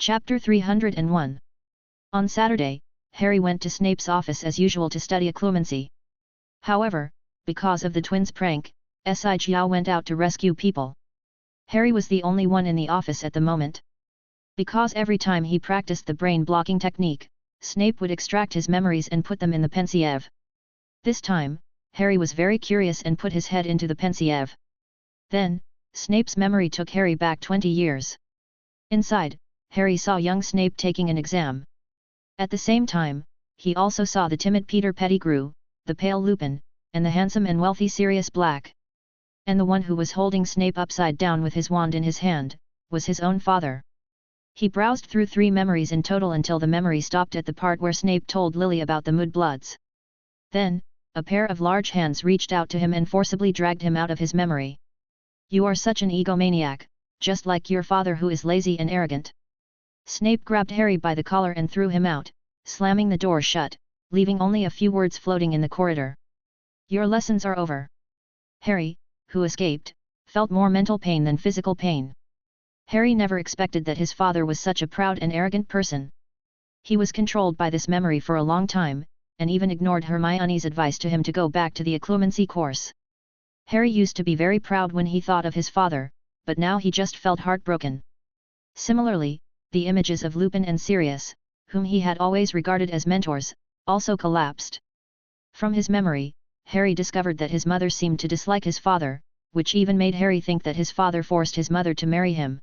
Chapter 301. On Saturday, Harry went to Snape's office as usual to study occlumency. However, because of the twins' prank, Si Jiao went out to rescue people. Harry was the only one in the office at the moment. Because every time he practiced the brain-blocking technique, Snape would extract his memories and put them in the pensieve. This time, Harry was very curious and put his head into the pensieve. Then, Snape's memory took Harry back 20 years. Inside, Harry saw young Snape taking an exam. At the same time, he also saw the timid Peter Pettigrew, the pale Lupin, and the handsome and wealthy Sirius Black. And the one who was holding Snape upside down with his wand in his hand, was his own father. He browsed through 3 memories in total until the memory stopped at the part where Snape told Lily about the Mudbloods. Then, a pair of large hands reached out to him and forcibly dragged him out of his memory. "You are such an egomaniac, just like your father who is lazy and arrogant." Snape grabbed Harry by the collar and threw him out, slamming the door shut, leaving only a few words floating in the corridor. "Your lessons are over." Harry, who escaped, felt more mental pain than physical pain. Harry never expected that his father was such a proud and arrogant person. He was controlled by this memory for a long time, and even ignored Hermione's advice to him to go back to the occlumency course. Harry used to be very proud when he thought of his father, but now he just felt heartbroken. Similarly, the images of Lupin and Sirius, whom he had always regarded as mentors, also collapsed. From his memory, Harry discovered that his mother seemed to dislike his father, which even made Harry think that his father forced his mother to marry him.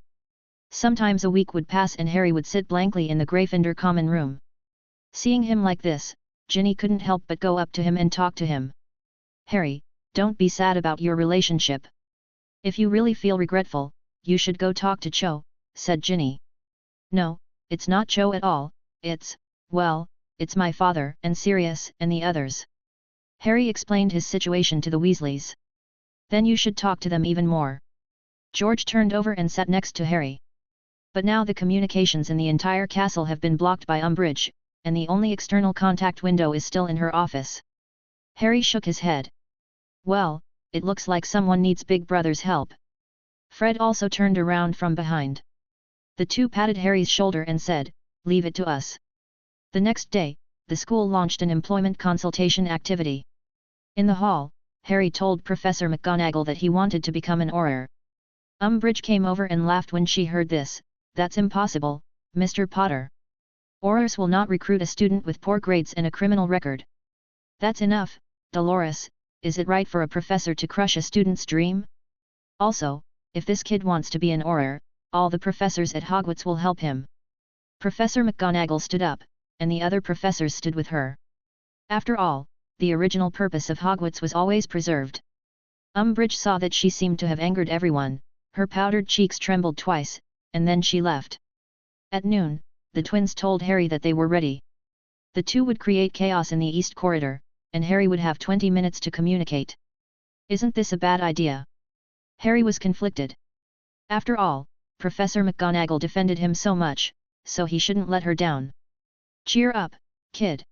Sometimes a week would pass and Harry would sit blankly in the Gryffindor common room. Seeing him like this, Ginny couldn't help but go up to him and talk to him. "Harry, don't be sad about your relationship. If you really feel regretful, you should go talk to Cho," said Ginny. "No, it's not Cho at all, it's my father and Sirius and the others." Harry explained his situation to the Weasleys. "Then you should talk to them even more." George turned over and sat next to Harry. But now the communications in the entire castle have been blocked by Umbridge, and the only external contact window is still in her office. Harry shook his head. "Well, it looks like someone needs Big Brother's help." Fred also turned around from behind. The two patted Harry's shoulder and said, "Leave it to us." The next day, the school launched an employment consultation activity. In the hall, Harry told Professor McGonagall that he wanted to become an Auror. Umbridge came over and laughed when she heard this. "That's impossible, Mr. Potter. Aurors will not recruit a student with poor grades and a criminal record." "That's enough, Dolores. Is it right for a professor to crush a student's dream? Also, if this kid wants to be an Auror, all the professors at Hogwarts will help him." Professor McGonagall stood up, and the other professors stood with her. After all, the original purpose of Hogwarts was always preserved. Umbridge saw that she seemed to have angered everyone, her powdered cheeks trembled twice, and then she left. At noon, the twins told Harry that they were ready. The two would create chaos in the East Corridor, and Harry would have 20 minutes to communicate. Isn't this a bad idea? Harry was conflicted. After all, Professor McGonagall defended him so much, so he shouldn't let her down. "Cheer up, kid.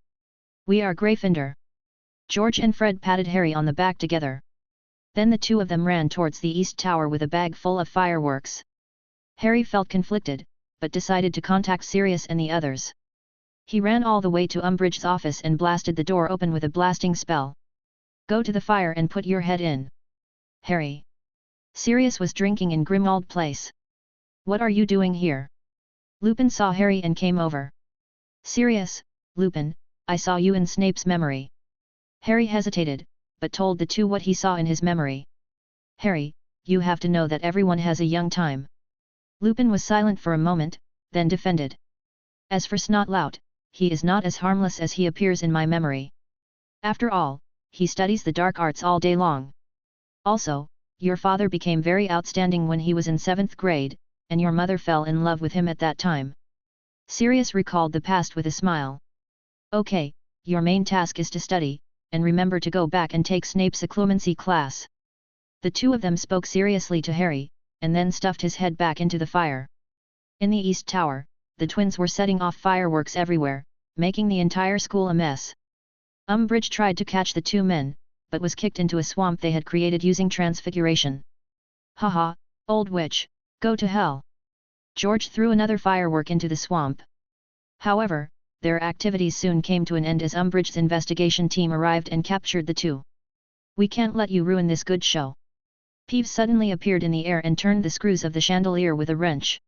We are Gryffindor." George and Fred patted Harry on the back together. Then the two of them ran towards the East Tower with a bag full of fireworks. Harry felt conflicted, but decided to contact Sirius and the others. He ran all the way to Umbridge's office and blasted the door open with a blasting spell. "Go to the fire and put your head in." "Harry." Sirius was drinking in Grimmauld Place. "What are you doing here?" Lupin saw Harry and came over. "Sirius, Lupin, I saw you in Snape's memory." Harry hesitated, but told the two what he saw in his memory. "Harry, you have to know that everyone has a young time." Lupin was silent for a moment, then defended. "As for Snotlout, he is not as harmless as he appears in my memory. After all, he studies the dark arts all day long. Also, your father became very outstanding when he was in 7th grade, and your mother fell in love with him at that time." Sirius recalled the past with a smile. "Okay, your main task is to study, and remember to go back and take Snape's occlumency class." The two of them spoke seriously to Harry, and then stuffed his head back into the fire. In the East Tower, the twins were setting off fireworks everywhere, making the entire school a mess. Umbridge tried to catch the two men, but was kicked into a swamp they had created using transfiguration. "Haha, old witch, go to hell." George threw another firework into the swamp. However, their activities soon came to an end as Umbridge's investigation team arrived and captured the two. "We can't let you ruin this good show." Peeves suddenly appeared in the air and turned the screws of the chandelier with a wrench.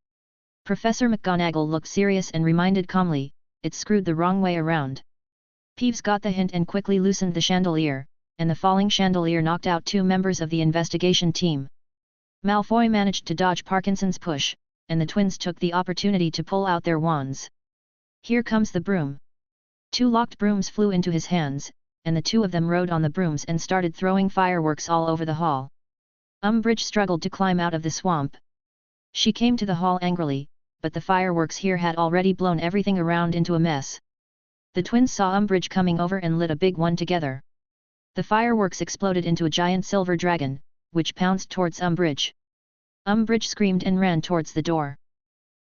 Professor McGonagall looked serious and reminded calmly, "It's screwed the wrong way around." Peeves got the hint and quickly loosened the chandelier, and the falling chandelier knocked out two members of the investigation team. Malfoy managed to dodge Parkinson's push, and the twins took the opportunity to pull out their wands. "Here comes the broom." Two locked brooms flew into his hands, and the two of them rode on the brooms and started throwing fireworks all over the hall. Umbridge struggled to climb out of the swamp. She came to the hall angrily, but the fireworks here had already blown everything around into a mess. The twins saw Umbridge coming over and lit a big one together. The fireworks exploded into a giant silver dragon, which pounced towards Umbridge. Umbridge screamed and ran towards the door.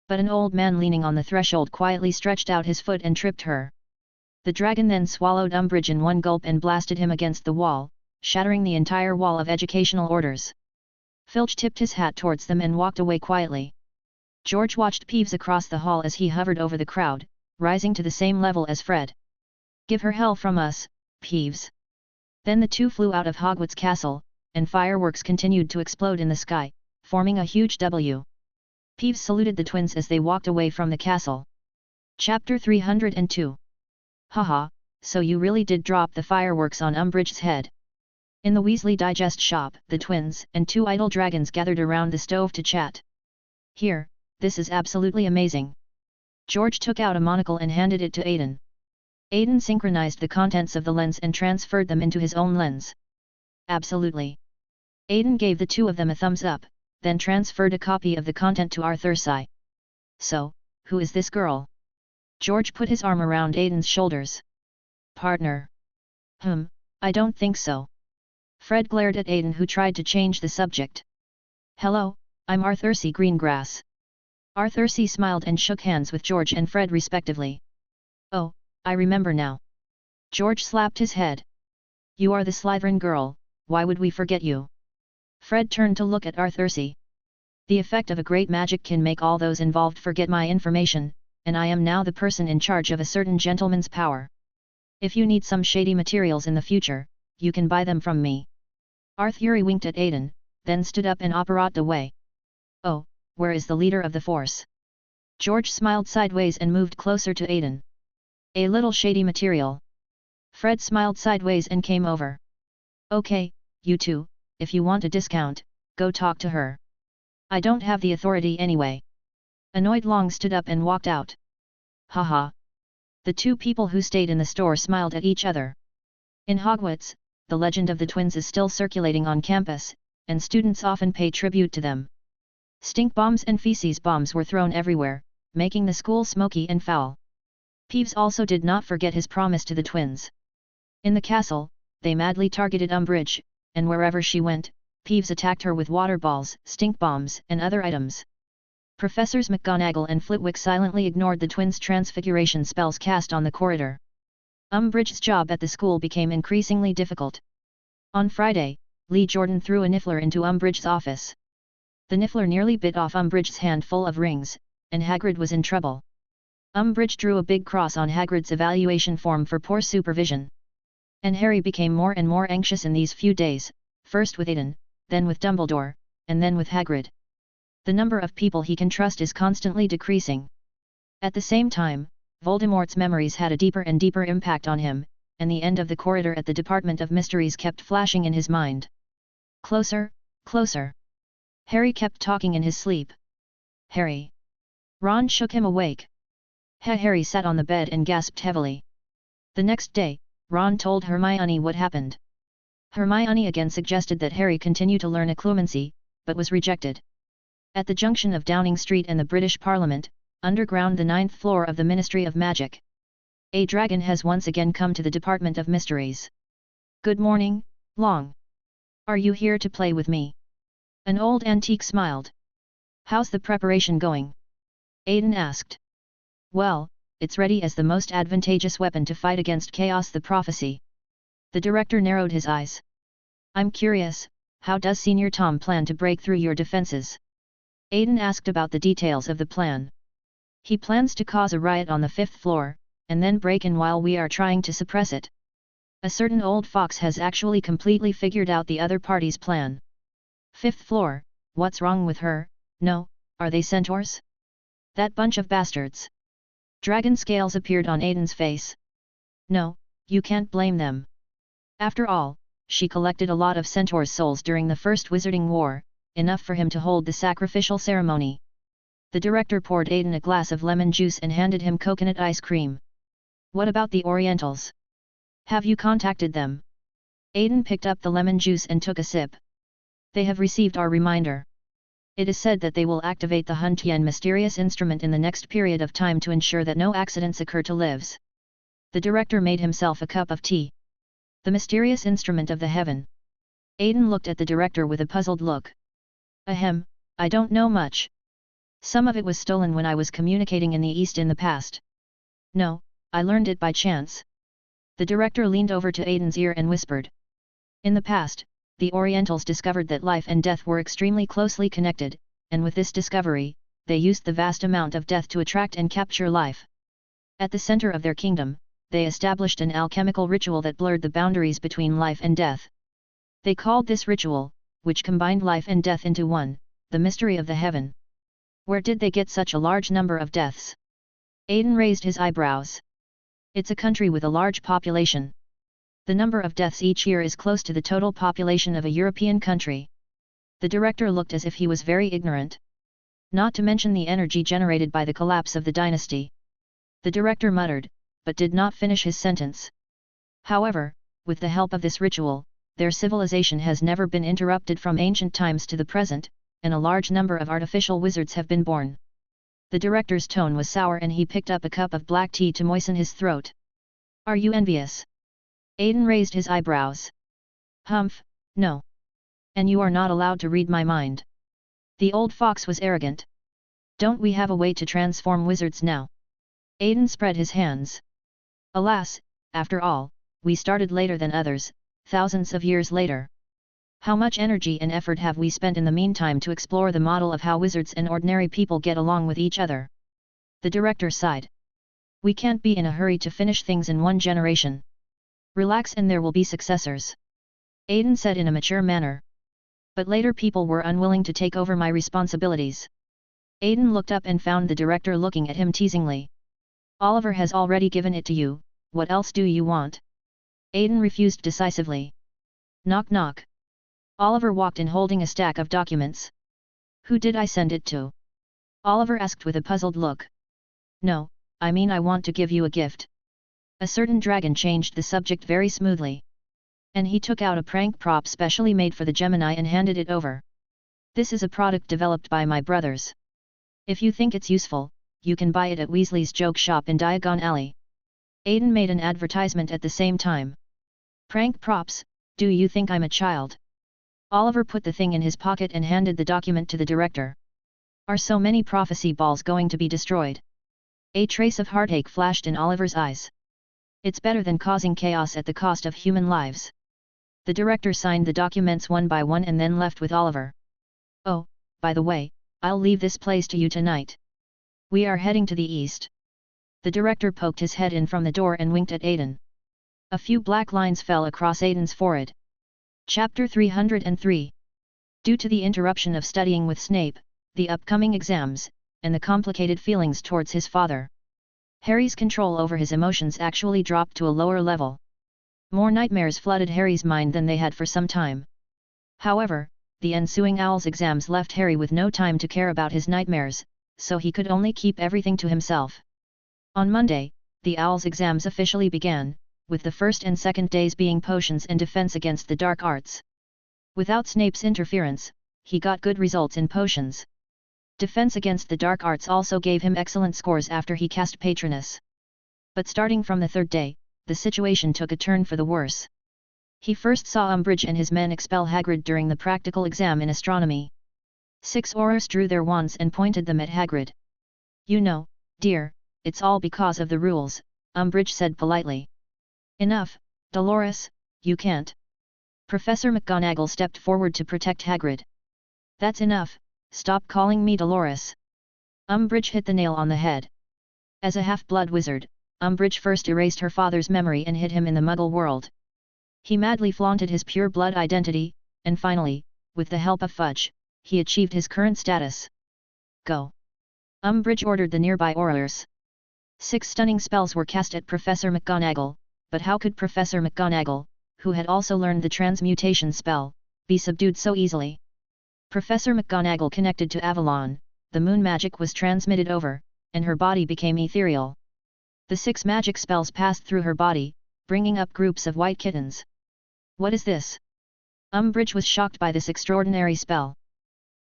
But an old man leaning on the threshold quietly stretched out his foot and tripped her. The dragon then swallowed Umbridge in one gulp and blasted him against the wall, shattering the entire wall of educational orders. Filch tipped his hat towards them and walked away quietly. George watched Peeves across the hall as he hovered over the crowd, rising to the same level as Fred. "Give her hell from us, Peeves." Then the two flew out of Hogwarts Castle, and fireworks continued to explode in the sky, forming a huge W. Peeves saluted the twins as they walked away from the castle. Chapter 302. Haha, so you really did drop the fireworks on Umbridge's head. In the Weasley Digest shop, the twins and two idle dragons gathered around the stove to chat. "Here, this is absolutely amazing." George took out a monocle and handed it to Aiden. Aiden synchronized the contents of the lens and transferred them into his own lens. "Absolutely." Aiden gave the two of them a thumbs up, then transferred a copy of the content to Arthursi. "So, who is this girl?" George put his arm around Aiden's shoulders. "Partner." I don't think so." Fred glared at Aiden, who tried to change the subject. "Hello, I'm Arthursi Greengrass." Arthursi smiled and shook hands with George and Fred respectively. "Oh, I remember now." George slapped his head. "You are the Slytherin girl, why would we forget you?" Fred turned to look at Arthursi. "The effect of a great magic can make all those involved forget my information, and I am now the person in charge of a certain gentleman's power. If you need some shady materials in the future, you can buy them from me." Arthuri winked at Aiden, then stood up and operated away. "Oh, where is the leader of the force?" George smiled sideways and moved closer to Aiden. "A little shady material." Fred smiled sideways and came over. "Okay, you two, if you want a discount, go talk to her. I don't have the authority anyway." Annoyed Long stood up and walked out. "Haha." The two people who stayed in the store smiled at each other. In Hogwarts, the legend of the twins is still circulating on campus, and students often pay tribute to them. Stink bombs and feces bombs were thrown everywhere, making the school smoky and foul. Peeves also did not forget his promise to the twins. In the castle, they madly targeted Umbridge, and wherever she went, Peeves attacked her with water balls, stink bombs, and other items. Professors McGonagall and Flitwick silently ignored the twins' transfiguration spells cast on the corridor. Umbridge's job at the school became increasingly difficult. On Friday, Lee Jordan threw a niffler into Umbridge's office. The niffler nearly bit off Umbridge's hand full of rings, and Hagrid was in trouble. Umbridge drew a big cross on Hagrid's evaluation form for poor supervision. And Harry became more and more anxious in these few days, first with Aiden, then with Dumbledore, and then with Hagrid. The number of people he can trust is constantly decreasing. At the same time, Voldemort's memories had a deeper and deeper impact on him, and the end of the corridor at the Department of Mysteries kept flashing in his mind. Closer, closer. Harry kept talking in his sleep. "Harry." Ron shook him awake. Harry sat on the bed and gasped heavily. The next day, Ron told Hermione what happened. Hermione again suggested that Harry continue to learn occlumency, but was rejected. At the junction of Downing Street and the British Parliament, underground the 9th floor of the Ministry of Magic, a dragon has once again come to the Department of Mysteries. "Good morning, Long. Are you here to play with me?" An old antique smiled. "How's the preparation going?" Aiden asked. "Well, it's ready as the most advantageous weapon to fight against Chaos the Prophecy." The director narrowed his eyes. "I'm curious, how does Senior Tom plan to break through your defenses?" Aiden asked about the details of the plan. He plans to cause a riot on the 5th floor, and then break in while we are trying to suppress it. A certain old fox has actually completely figured out the other party's plan. 5th floor, what's wrong with her? No, are they centaurs? That bunch of bastards. Dragon scales appeared on Aiden's face. No, you can't blame them. After all, she collected a lot of centaurs' souls during the First Wizarding War, enough for him to hold the sacrificial ceremony. The director poured Aiden a glass of lemon juice and handed him coconut ice cream. What about the Orientals? Have you contacted them? Aiden picked up the lemon juice and took a sip. They have received our reminder. It is said that they will activate the Huntian mysterious instrument in the next period of time to ensure that no accidents occur to lives. The director made himself a cup of tea. The mysterious instrument of the heaven. Aiden looked at the director with a puzzled look. Ahem, I don't know much. Some of it was stolen when I was communicating in the East in the past. No, I learned it by chance. The director leaned over to Aiden's ear and whispered. In the past, the Orientals discovered that life and death were extremely closely connected, and with this discovery, they used the vast amount of death to attract and capture life. At the center of their kingdom, they established an alchemical ritual that blurred the boundaries between life and death. They called this ritual, which combined life and death into one, the mystery of the heaven. Where did they get such a large number of deaths? Aiden raised his eyebrows. It's a country with a large population. The number of deaths each year is close to the total population of a European country. The director looked as if he was very ignorant. Not to mention the energy generated by the collapse of the dynasty. The director muttered, but did not finish his sentence. However, with the help of this ritual, their civilization has never been interrupted from ancient times to the present, and a large number of artificial wizards have been born. The director's tone was sour and he picked up a cup of black tea to moisten his throat. Are you envious? Aiden raised his eyebrows. Humph, no. And you are not allowed to read my mind. The old fox was arrogant. Don't we have a way to transform wizards now? Aiden spread his hands. Alas, after all, we started later than others, thousands of years later. How much energy and effort have we spent in the meantime to explore the model of how wizards and ordinary people get along with each other? The director sighed. We can't be in a hurry to finish things in one generation. Relax and there will be successors. Aiden said in a mature manner. But later people were unwilling to take over my responsibilities. Aiden looked up and found the director looking at him teasingly. Oliver has already given it to you, what else do you want? Aiden refused decisively. Knock knock. Oliver walked in holding a stack of documents. Who did I send it to? Oliver asked with a puzzled look. No, I mean I want to give you a gift. A certain dragon changed the subject very smoothly. And he took out a prank prop specially made for the Gemini and handed it over. This is a product developed by my brothers. If you think it's useful, you can buy it at Weasley's joke shop in Diagon Alley. Aiden made an advertisement at the same time. Prank props, do you think I'm a child? Oliver put the thing in his pocket and handed the document to the director. Are so many prophecy balls going to be destroyed? A trace of heartache flashed in Oliver's eyes. It's better than causing chaos at the cost of human lives. The director signed the documents one by one and then left with Oliver. Oh, by the way, I'll leave this place to you tonight. We are heading to the east. The director poked his head in from the door and winked at Aiden. A few black lines fell across Aiden's forehead. Chapter 303. Due to the interruption of studying with Snape, the upcoming exams, and the complicated feelings towards his father, Harry's control over his emotions actually dropped to a lower level. More nightmares flooded Harry's mind than they had for some time. However, the ensuing Owl's exams left Harry with no time to care about his nightmares, so he could only keep everything to himself. On Monday, the Owl's exams officially began, with the first and second days being potions and defense against the dark arts. Without Snape's interference, he got good results in potions. Defense against the dark arts also gave him excellent scores after he cast Patronus. But starting from the third day, the situation took a turn for the worse. He first saw Umbridge and his men expel Hagrid during the practical exam in astronomy. 6 Aurors drew their wands and pointed them at Hagrid. You know, dear, it's all because of the rules, Umbridge said politely. Enough, Dolores, you can't. Professor McGonagall stepped forward to protect Hagrid. That's enough, Stop calling me Dolores. Umbridge hit the nail on the head. As a half-blood wizard, Umbridge first erased her father's memory and hid him in the Muggle world. He madly flaunted his pure blood identity, and finally, with the help of Fudge, he achieved his current status. Go! Umbridge ordered the nearby Aurors. 6 stunning spells were cast at Professor McGonagall, but how could Professor McGonagall, who had also learned the transmutation spell, be subdued so easily? Professor McGonagall connected to Avalon, the moon magic was transmitted over, and her body became ethereal. The 6 magic spells passed through her body, bringing up groups of white kittens. What is this? Umbridge was shocked by this extraordinary spell.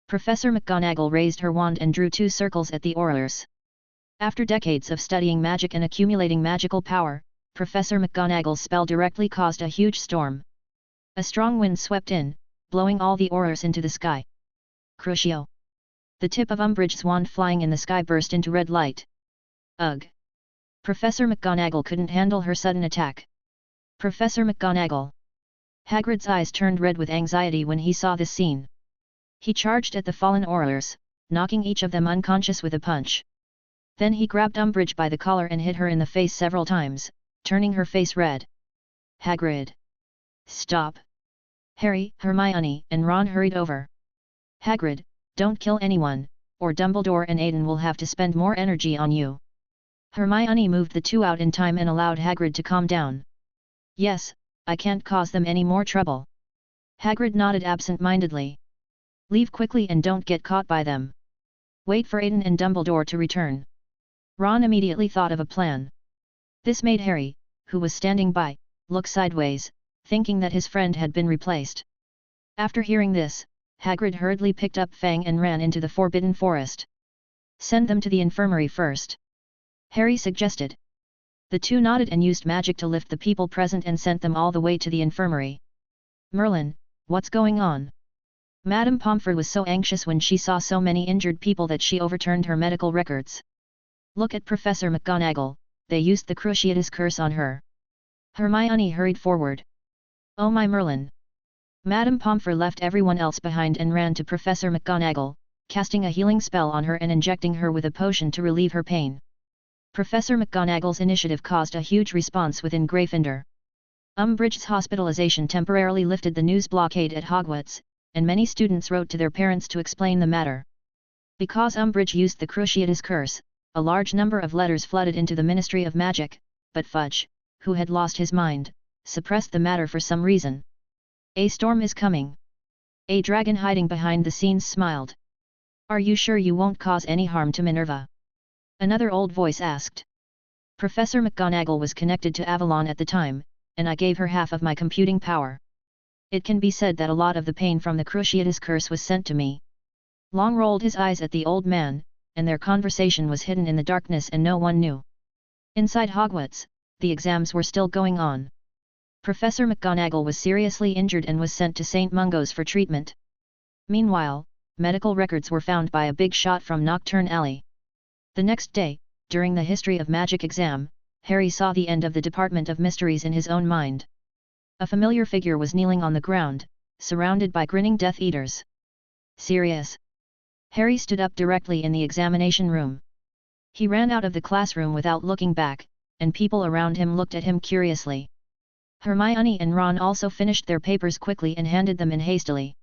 Professor McGonagall raised her wand and drew 2 circles at the Aurors. After decades of studying magic and accumulating magical power, Professor McGonagall's spell directly caused a huge storm. A strong wind swept in, blowing all the Aurors into the sky. Crucio! The tip of Umbridge's wand flying in the sky burst into red light. Ugh! Professor McGonagall couldn't handle her sudden attack. Professor McGonagall! Hagrid's eyes turned red with anxiety when he saw this scene. He charged at the fallen Aurors, knocking each of them unconscious with a punch. Then he grabbed Umbridge by the collar and hit her in the face several times, turning her face red. Hagrid! Stop! Harry, Hermione, and Ron hurried over. Hagrid, don't kill anyone, or Dumbledore and Aiden will have to spend more energy on you. Hermione moved the 2 out in time and allowed Hagrid to calm down. Yes, I can't cause them any more trouble. Hagrid nodded absent-mindedly. Leave quickly and don't get caught by them. Wait for Aiden and Dumbledore to return. Ron immediately thought of a plan. This made Harry, who was standing by, look sideways, thinking that his friend had been replaced. After hearing this, Hagrid hurriedly picked up Fang and ran into the Forbidden Forest. Send them to the infirmary first. Harry suggested. The 2 nodded and used magic to lift the people present and sent them all the way to the infirmary. Merlin, what's going on? Madame Pomfrey was so anxious when she saw so many injured people that she overturned her medical records. Look at Professor McGonagall, they used the Cruciatus curse on her. Hermione hurried forward. Oh my Merlin! Madame Pomfrey left everyone else behind and ran to Professor McGonagall, casting a healing spell on her and injecting her with a potion to relieve her pain. Professor McGonagall's initiative caused a huge response within Gryffindor. Umbridge's hospitalization temporarily lifted the news blockade at Hogwarts, and many students wrote to their parents to explain the matter. Because Umbridge used the Cruciatus curse, a large number of letters flooded into the Ministry of Magic, but Fudge, who had lost his mind, suppressed the matter for some reason. A storm is coming. A dragon hiding behind the scenes smiled. Are you sure you won't cause any harm to Minerva? Another old voice asked. Professor McGonagall was connected to Avalon at the time, and I gave her half of my computing power. It can be said that a lot of the pain from the Cruciatus curse was sent to me. Long rolled his eyes at the old man, and their conversation was hidden in the darkness and no one knew. Inside Hogwarts, the exams were still going on. Professor McGonagall was seriously injured and was sent to St. Mungo's for treatment. Meanwhile, medical records were found by a big shot from Nocturne Alley. The next day, during the History of Magic exam, Harry saw the end of the Department of Mysteries in his own mind. A familiar figure was kneeling on the ground, surrounded by grinning Death Eaters. Sirius! Harry stood up directly in the examination room. He ran out of the classroom without looking back, and people around him looked at him curiously. Hermione and Ron also finished their papers quickly and handed them in hastily.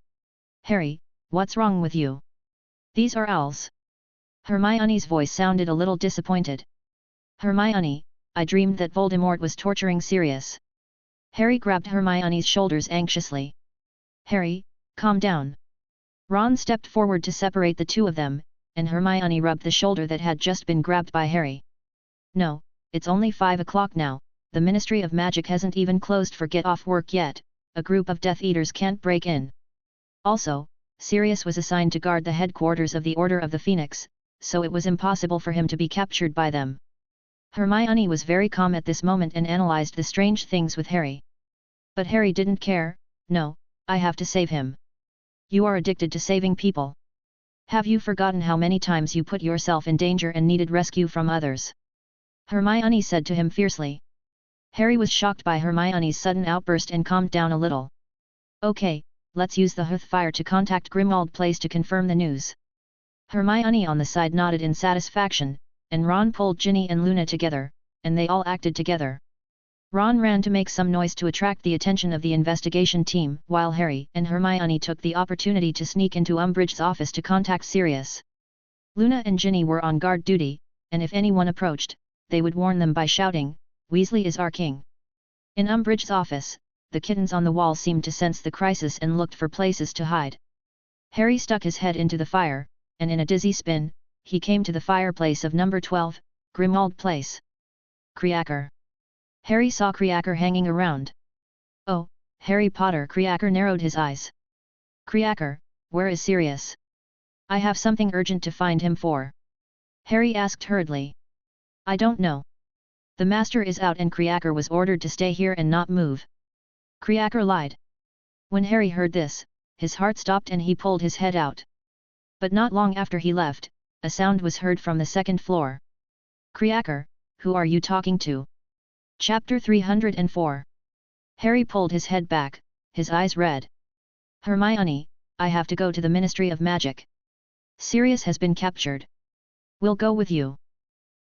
Harry, what's wrong with you? These are owls. Hermione's voice sounded a little disappointed. Hermione, I dreamed that Voldemort was torturing Sirius. Harry grabbed Hermione's shoulders anxiously. Harry, calm down. Ron stepped forward to separate the 2 of them, and Hermione rubbed the shoulder that had just been grabbed by Harry. No, it's only 5 o'clock now, the Ministry of Magic hasn't even closed for get-off work yet, a group of Death Eaters can't break in. Also, Sirius was assigned to guard the headquarters of the Order of the Phoenix, so it was impossible for him to be captured by them. Hermione was very calm at this moment and analyzed the strange things with Harry. But Harry didn't care. No, I have to save him. You are addicted to saving people. Have you forgotten how many times you put yourself in danger and needed rescue from others? Hermione said to him fiercely. Harry was shocked by Hermione's sudden outburst and calmed down a little. Okay, let's use the Hearthfire to contact Grimmauld Place to confirm the news. Hermione on the side nodded in satisfaction, and Ron pulled Ginny and Luna together, and they all acted together. Ron ran to make some noise to attract the attention of the investigation team, while Harry and Hermione took the opportunity to sneak into Umbridge's office to contact Sirius. Luna and Ginny were on guard duty, and if anyone approached, they would warn them by shouting, "Weasley is our king." In Umbridge's office, the kittens on the wall seemed to sense the crisis and looked for places to hide. Harry stuck his head into the fire, and in a dizzy spin, he came to the fireplace of number 12, Grimmauld Place. Creaker. Harry saw Creaker hanging around. "Oh, Harry Potter!" Creaker narrowed his eyes. "Creaker, where is Sirius? I have something urgent to find him for." Harry asked hurriedly. "I don't know. The master is out and Creaker was ordered to stay here and not move." Creaker lied. When Harry heard this, his heart stopped and he pulled his head out. But not long after he left, a sound was heard from the second floor. "Creaker, who are you talking to?" Chapter 304. Harry pulled his head back, his eyes red. "Hermione, I have to go to the Ministry of Magic. Sirius has been captured. We'll go with you."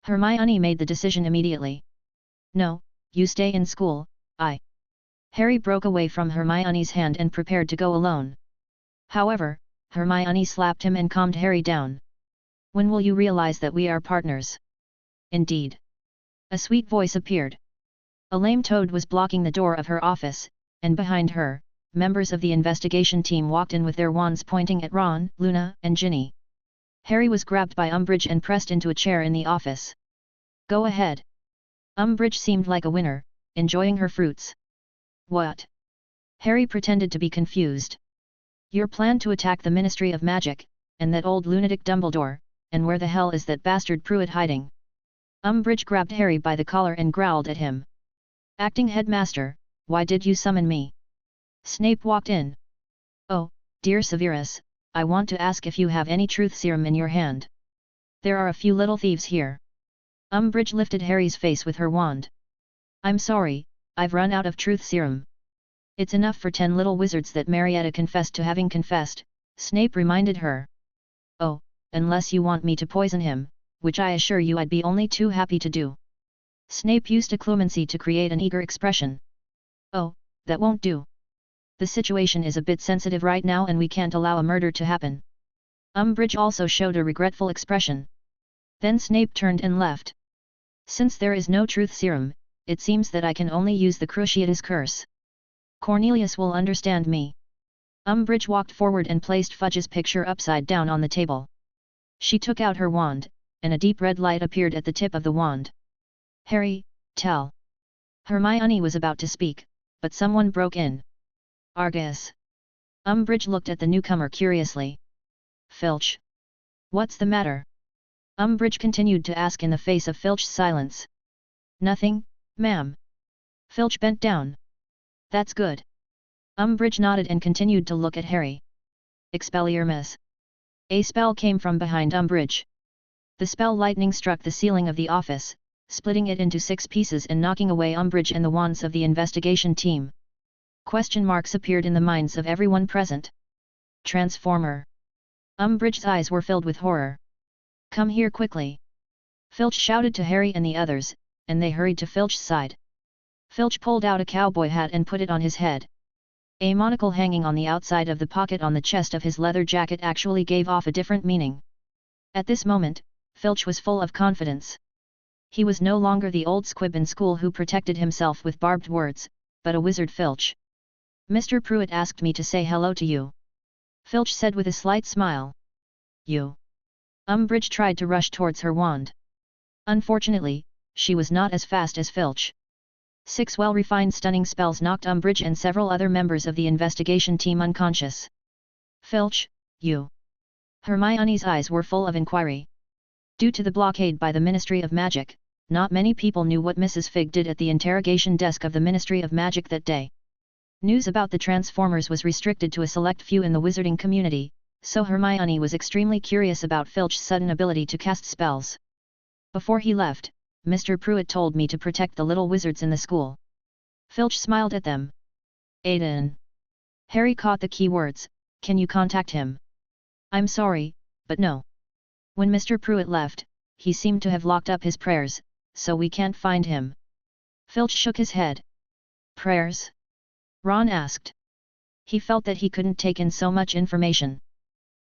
Hermione made the decision immediately. "No, you stay in school, Harry broke away from Hermione's hand and prepared to go alone. However, Hermione slapped him and calmed Harry down. "When will you realize that we are partners?" "Indeed." A sweet voice appeared. A lame toad was blocking the door of her office, and behind her, members of the investigation team walked in with their wands pointing at Ron, Luna, and Ginny. Harry was grabbed by Umbridge and pressed into a chair in the office. "Go ahead." Umbridge seemed like a winner, enjoying her fruits. "What?" Harry pretended to be confused. "Your plan to attack the Ministry of Magic, and that old lunatic Dumbledore, and where the hell is that bastard Pruitt hiding?" Umbridge grabbed Harry by the collar and growled at him. "Acting headmaster, why did you summon me?" Snape walked in. "Oh, dear Severus, I want to ask if you have any truth serum in your hand. There are a few little thieves here." Umbridge lifted Harry's face with her wand. "I'm sorry, I've run out of truth serum." "It's enough for 10 little wizards that Marietta confessed to having confessed," Snape reminded her. "Oh, unless you want me to poison him, which I assure you I'd be only too happy to do." Snape used occlumency to create an eager expression. "Oh, that won't do. The situation is a bit sensitive right now and we can't allow a murder to happen." Umbridge also showed a regretful expression. Then Snape turned and left. "Since there is no truth serum, it seems that I can only use the Cruciatus curse. Cornelius will understand me." Umbridge walked forward and placed Fudge's picture upside down on the table. She took out her wand, and a deep red light appeared at the tip of the wand. "Harry, tell." Hermione was about to speak, but someone broke in. "Argus." Umbridge looked at the newcomer curiously. "Filch. What's the matter?" Umbridge continued to ask in the face of Filch's silence. "Nothing, ma'am." Filch bent down. "That's good." Umbridge nodded and continued to look at Harry. "Expelliarmus." A spell came from behind Umbridge. The spell lightning struck the ceiling of the office, splitting it into 6 pieces and knocking away Umbridge and the wands of the investigation team. Question marks appeared in the minds of everyone present. "Transformer." Umbridge's eyes were filled with horror. "Come here quickly." Filch shouted to Harry and the others, and they hurried to Filch's side. Filch pulled out a cowboy hat and put it on his head. A monocle hanging on the outside of the pocket on the chest of his leather jacket actually gave off a different meaning. At this moment, Filch was full of confidence. He was no longer the old squib in school who protected himself with barbed words, but a wizard Filch. "Mr. Pruitt asked me to say hello to you," Filch said with a slight smile. "You?" Umbridge tried to rush towards her wand. Unfortunately, she was not as fast as Filch. 6 well-refined stunning spells knocked Umbridge and several other members of the investigation team unconscious. "Filch, you?" Hermione's eyes were full of inquiry. Due to the blockade by the Ministry of Magic, not many people knew what Mrs. Fig did at the interrogation desk of the Ministry of Magic that day. News about the Transformers was restricted to a select few in the wizarding community, so Hermione was extremely curious about Filch's sudden ability to cast spells. "Before he left, Mr. Pruitt told me to protect the little wizards in the school." Filch smiled at them. "Aiden." Harry caught the key words. "Can you contact him?" "I'm sorry, but no. When Mr. Pruitt left, he seemed to have locked up his prayers, so we can't find him. Filch shook his head. Prayers? Ron asked. He felt that he couldn't take in so much information.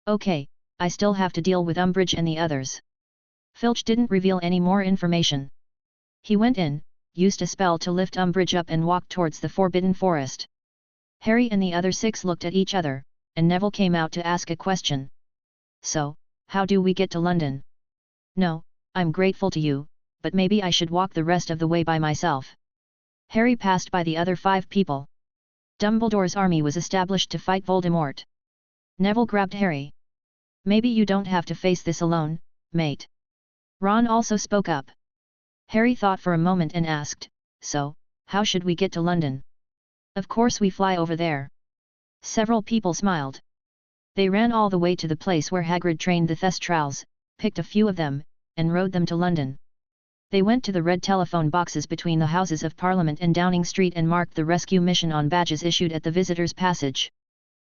Okay, I still have to deal with Umbridge and the others. Filch didn't reveal any more information. He went in, used a spell to lift Umbridge up and walked towards the Forbidden Forest. Harry and the other 6 looked at each other, and Neville came out to ask a question. So, how do we get to London? No, I'm grateful to you, but maybe I should walk the rest of the way by myself. Harry passed by the other 5 people. Dumbledore's army was established to fight Voldemort. Neville grabbed Harry. Maybe you don't have to face this alone, mate. Ron also spoke up. Harry thought for a moment and asked, so, how should we get to London? Of course we fly over there. Several people smiled. They ran all the way to the place where Hagrid trained the Thestrals, picked a few of them, and rode them to London. They went to the red telephone boxes between the Houses of Parliament and Downing Street and marked the rescue mission on badges issued at the visitors' passage.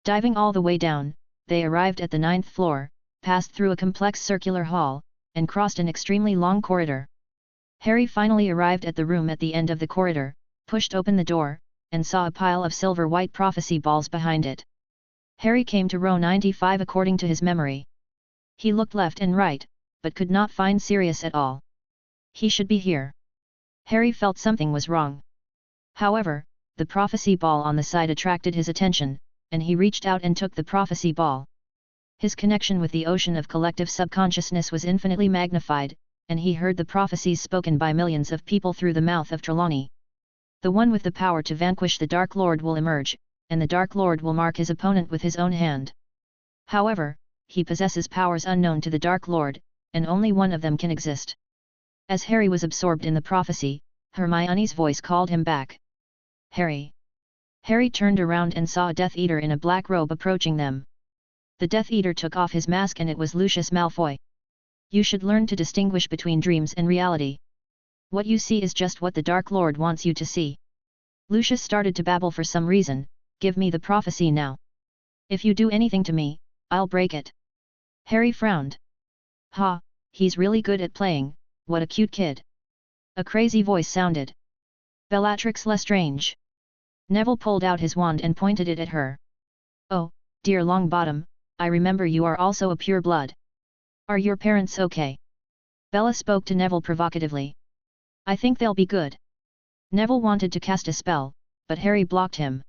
Diving all the way down, they arrived at the 9th floor, passed through a complex circular hall, and crossed an extremely long corridor. Harry finally arrived at the room at the end of the corridor, pushed open the door, and saw a pile of silver-white prophecy balls behind it. Harry came to row 95 according to his memory. He looked left and right, but could not find Sirius at all. He should be here. Harry felt something was wrong. However, the prophecy ball on the side attracted his attention, and he reached out and took the prophecy ball. His connection with the ocean of collective subconsciousness was infinitely magnified, and he heard the prophecies spoken by millions of people through the mouth of Trelawney. The one with the power to vanquish the Dark Lord will emerge, and the Dark Lord will mark his opponent with his own hand. However, he possesses powers unknown to the Dark Lord, and only one of them can exist. As Harry was absorbed in the prophecy, Hermione's voice called him back. Harry. Harry turned around and saw a Death Eater in a black robe approaching them. The Death Eater took off his mask and it was Lucius Malfoy. You should learn to distinguish between dreams and reality. What you see is just what the Dark Lord wants you to see. Lucius started to babble for some reason. Give me the prophecy now. If you do anything to me, I'll break it. Harry frowned. Ha, he's really good at playing, what a cute kid. A crazy voice sounded. Bellatrix Lestrange. Neville pulled out his wand and pointed it at her. Oh, dear Longbottom, I remember you are also a pure blood. Are your parents okay? Bella spoke to Neville provocatively. I think they'll be good. Neville wanted to cast a spell, but Harry blocked him.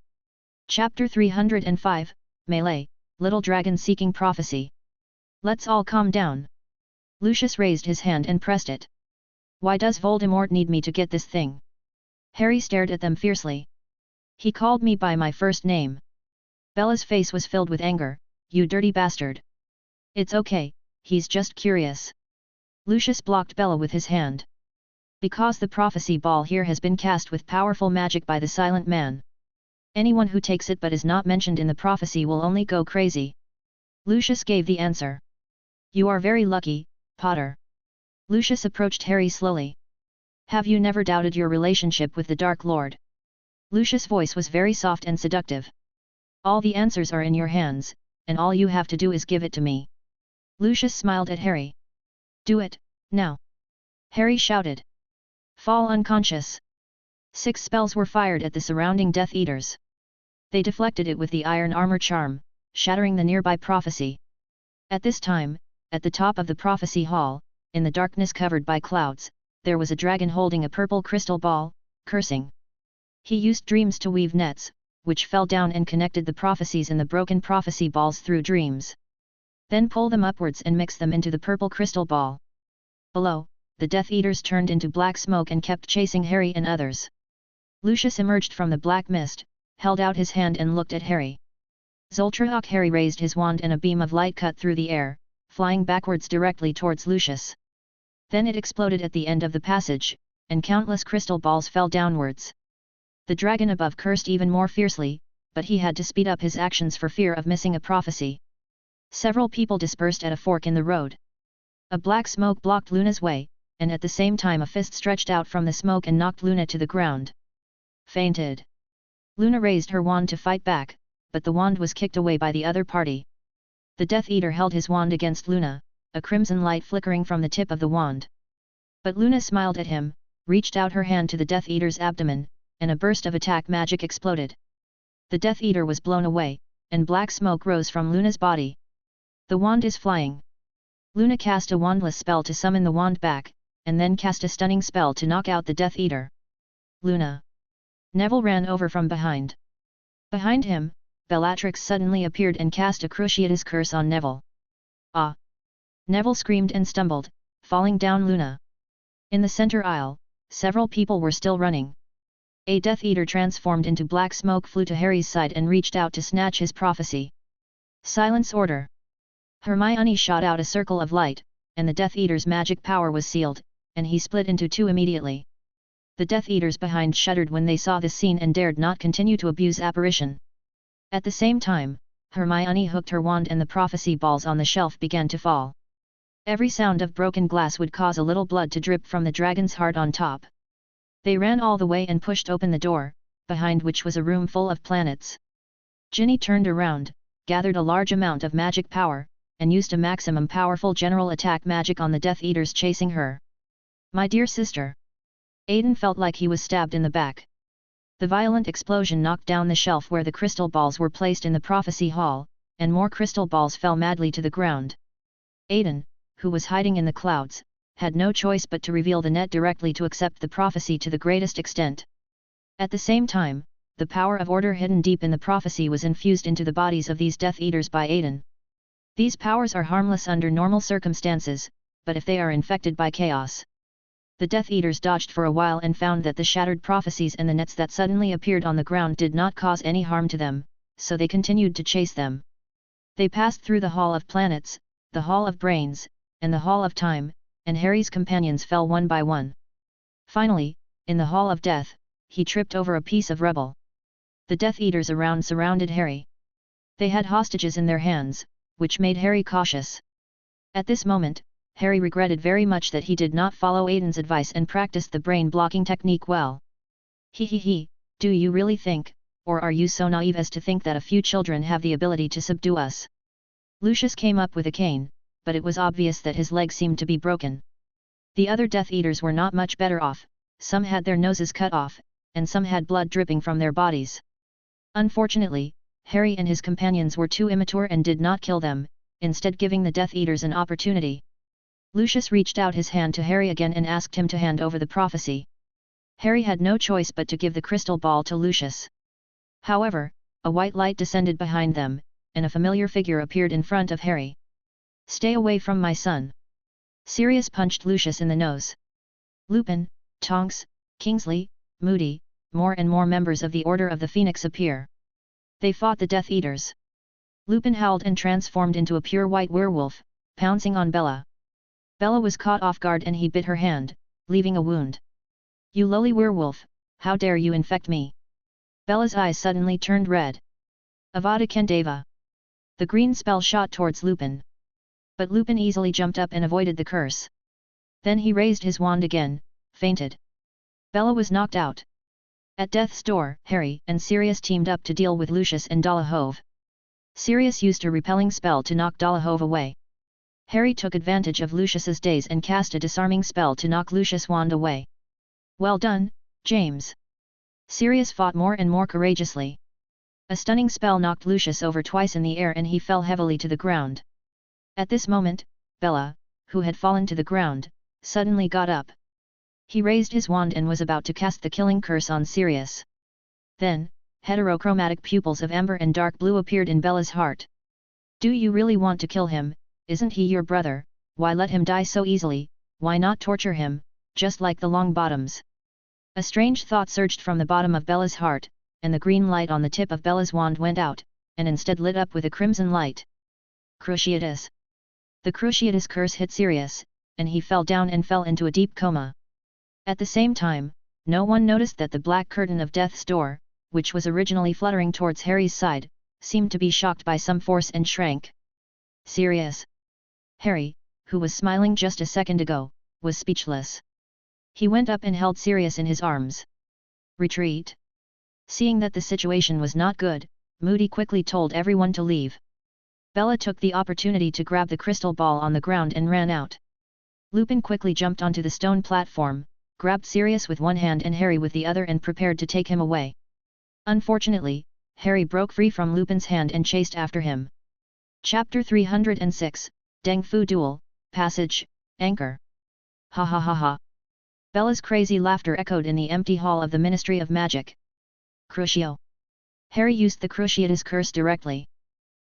Chapter 305, Melee, Little Dragon Seeking Prophecy. Let's all calm down. Lucius raised his hand and pressed it. Why does Voldemort need me to get this thing? Harry stared at them fiercely. He called me by my first name. Bella's face was filled with anger. You dirty bastard. It's okay, he's just curious. Lucius blocked Bella with his hand. Because the prophecy ball here has been cast with powerful magic by the Silent Man. Anyone who takes it but is not mentioned in the prophecy will only go crazy. Lucius gave the answer. You are very lucky, Potter. Lucius approached Harry slowly. Have you never doubted your relationship with the Dark Lord? Lucius' voice was very soft and seductive. All the answers are in your hands, and all you have to do is give it to me. Lucius smiled at Harry. Do it, now. Harry shouted. Fall unconscious. 6 spells were fired at the surrounding Death Eaters. They deflected it with the iron armor charm, shattering the nearby prophecy. At this time, at the top of the prophecy hall, in the darkness covered by clouds, there was a dragon holding a purple crystal ball, cursing. He used dreams to weave nets, which fell down and connected the prophecies in the broken prophecy balls through dreams. Then pull them upwards and mix them into the purple crystal ball. Below, the Death Eaters turned into black smoke and kept chasing Harry and others. Lucius emerged from the black mist, held out his hand and looked at Harry. Zoltrak. Harry raised his wand and a beam of light cut through the air, flying backwards directly towards Lucius. Then it exploded at the end of the passage, and countless crystal balls fell downwards. The dragon above cursed even more fiercely, but he had to speed up his actions for fear of missing a prophecy. Several people dispersed at a fork in the road. A black smoke blocked Luna's way, and at the same time a fist stretched out from the smoke and knocked Luna to the ground. Fainted. Luna raised her wand to fight back, but the wand was kicked away by the other party. The Death Eater held his wand against Luna, a crimson light flickering from the tip of the wand. But Luna smiled at him, reached out her hand to the Death Eater's abdomen, and a burst of attack magic exploded. The Death Eater was blown away, and black smoke rose from Luna's body. The wand is flying. Luna cast a wandless spell to summon the wand back, and then cast a stunning spell to knock out the Death Eater. Luna! Neville ran over from behind. Behind him, Bellatrix suddenly appeared and cast a Cruciatus curse on Neville. Ah! Neville screamed and stumbled, falling down Luna. In the center aisle, several people were still running. A Death Eater transformed into black smoke flew to Harry's side and reached out to snatch his prophecy. Silence order! Hermione shot out a circle of light, and the Death Eater's magic power was sealed, and he split into two immediately. The Death Eaters behind shuddered when they saw this scene and dared not continue to abuse apparition. At the same time, Hermione hooked her wand and the prophecy balls on the shelf began to fall. Every sound of broken glass would cause a little blood to drip from the dragon's heart on top. They ran all the way and pushed open the door, behind which was a room full of planets. Ginny turned around, gathered a large amount of magic power, and used a maximum powerful general attack magic on the Death Eaters chasing her. My dear sister! Aiden felt like he was stabbed in the back. The violent explosion knocked down the shelf where the crystal balls were placed in the prophecy hall, and more crystal balls fell madly to the ground. Aiden, who was hiding in the clouds, had no choice but to reveal the net directly to accept the prophecy to the greatest extent. At the same time, the power of order hidden deep in the prophecy was infused into the bodies of these Death Eaters by Aiden. These powers are harmless under normal circumstances, but if they are infected by chaos. The Death Eaters dodged for a while and found that the shattered prophecies and the nets that suddenly appeared on the ground did not cause any harm to them, so they continued to chase them. They passed through the Hall of Planets, the Hall of Brains, and the Hall of Time, and Harry's companions fell one by one. Finally, in the Hall of Death, he tripped over a piece of rubble. The Death Eaters around surrounded Harry. They had hostages in their hands, which made Harry cautious. At this moment, Harry regretted very much that he did not follow Aiden's advice and practiced the brain-blocking technique well. He, do you really think, or are you so naive as to think that a few children have the ability to subdue us? Lucius came up with a cane, but it was obvious that his leg seemed to be broken. The other Death Eaters were not much better off, some had their noses cut off, and some had blood dripping from their bodies. Unfortunately, Harry and his companions were too immature and did not kill them, instead giving the Death Eaters an opportunity. Lucius reached out his hand to Harry again and asked him to hand over the prophecy. Harry had no choice but to give the crystal ball to Lucius. However, a white light descended behind them, and a familiar figure appeared in front of Harry. Stay away from my son! Sirius punched Lucius in the nose. Lupin, Tonks, Kingsley, Moody, more and more members of the Order of the Phoenix appear. They fought the Death Eaters. Lupin howled and transformed into a pure white werewolf, pouncing on Bella. Bella was caught off guard and he bit her hand, leaving a wound. You lowly werewolf, how dare you infect me? Bella's eyes suddenly turned red. Avada Kedavra! The green spell shot towards Lupin. But Lupin easily jumped up and avoided the curse. Then he raised his wand again, fainted. Bella was knocked out. At death's door, Harry and Sirius teamed up to deal with Lucius and Dolohov. Sirius used a repelling spell to knock Dolohov away. Harry took advantage of Lucius's daze and cast a disarming spell to knock Lucius' wand away. Well done, James! Sirius fought more and more courageously. A stunning spell knocked Lucius over twice in the air and he fell heavily to the ground. At this moment, Bella, who had fallen to the ground, suddenly got up. He raised his wand and was about to cast the killing curse on Sirius. Then, heterochromatic pupils of amber and dark blue appeared in Bella's heart. Do you really want to kill him? Isn't he your brother? Why let him die so easily? Why not torture him, just like the Longbottoms? A strange thought surged from the bottom of Bella's heart, and the green light on the tip of Bella's wand went out, and instead lit up with a crimson light. Cruciatus! The Cruciatus curse hit Sirius, and he fell down and fell into a deep coma. At the same time, no one noticed that the black curtain of death's door, which was originally fluttering towards Harry's side, seemed to be shocked by some force and shrank. Sirius! Harry, who was smiling just a second ago, was speechless. He went up and held Sirius in his arms. Retreat! Seeing that the situation was not good, Moody quickly told everyone to leave. Bella took the opportunity to grab the crystal ball on the ground and ran out. Lupin quickly jumped onto the stone platform, grabbed Sirius with one hand and Harry with the other and prepared to take him away. Unfortunately, Harry broke free from Lupin's hand and chased after him. Chapter 306, Deng Fu Duel, Passage, Anchor. Ha ha ha ha. Bella's crazy laughter echoed in the empty hall of the Ministry of Magic. Crucio. Harry used the Cruciatus curse directly.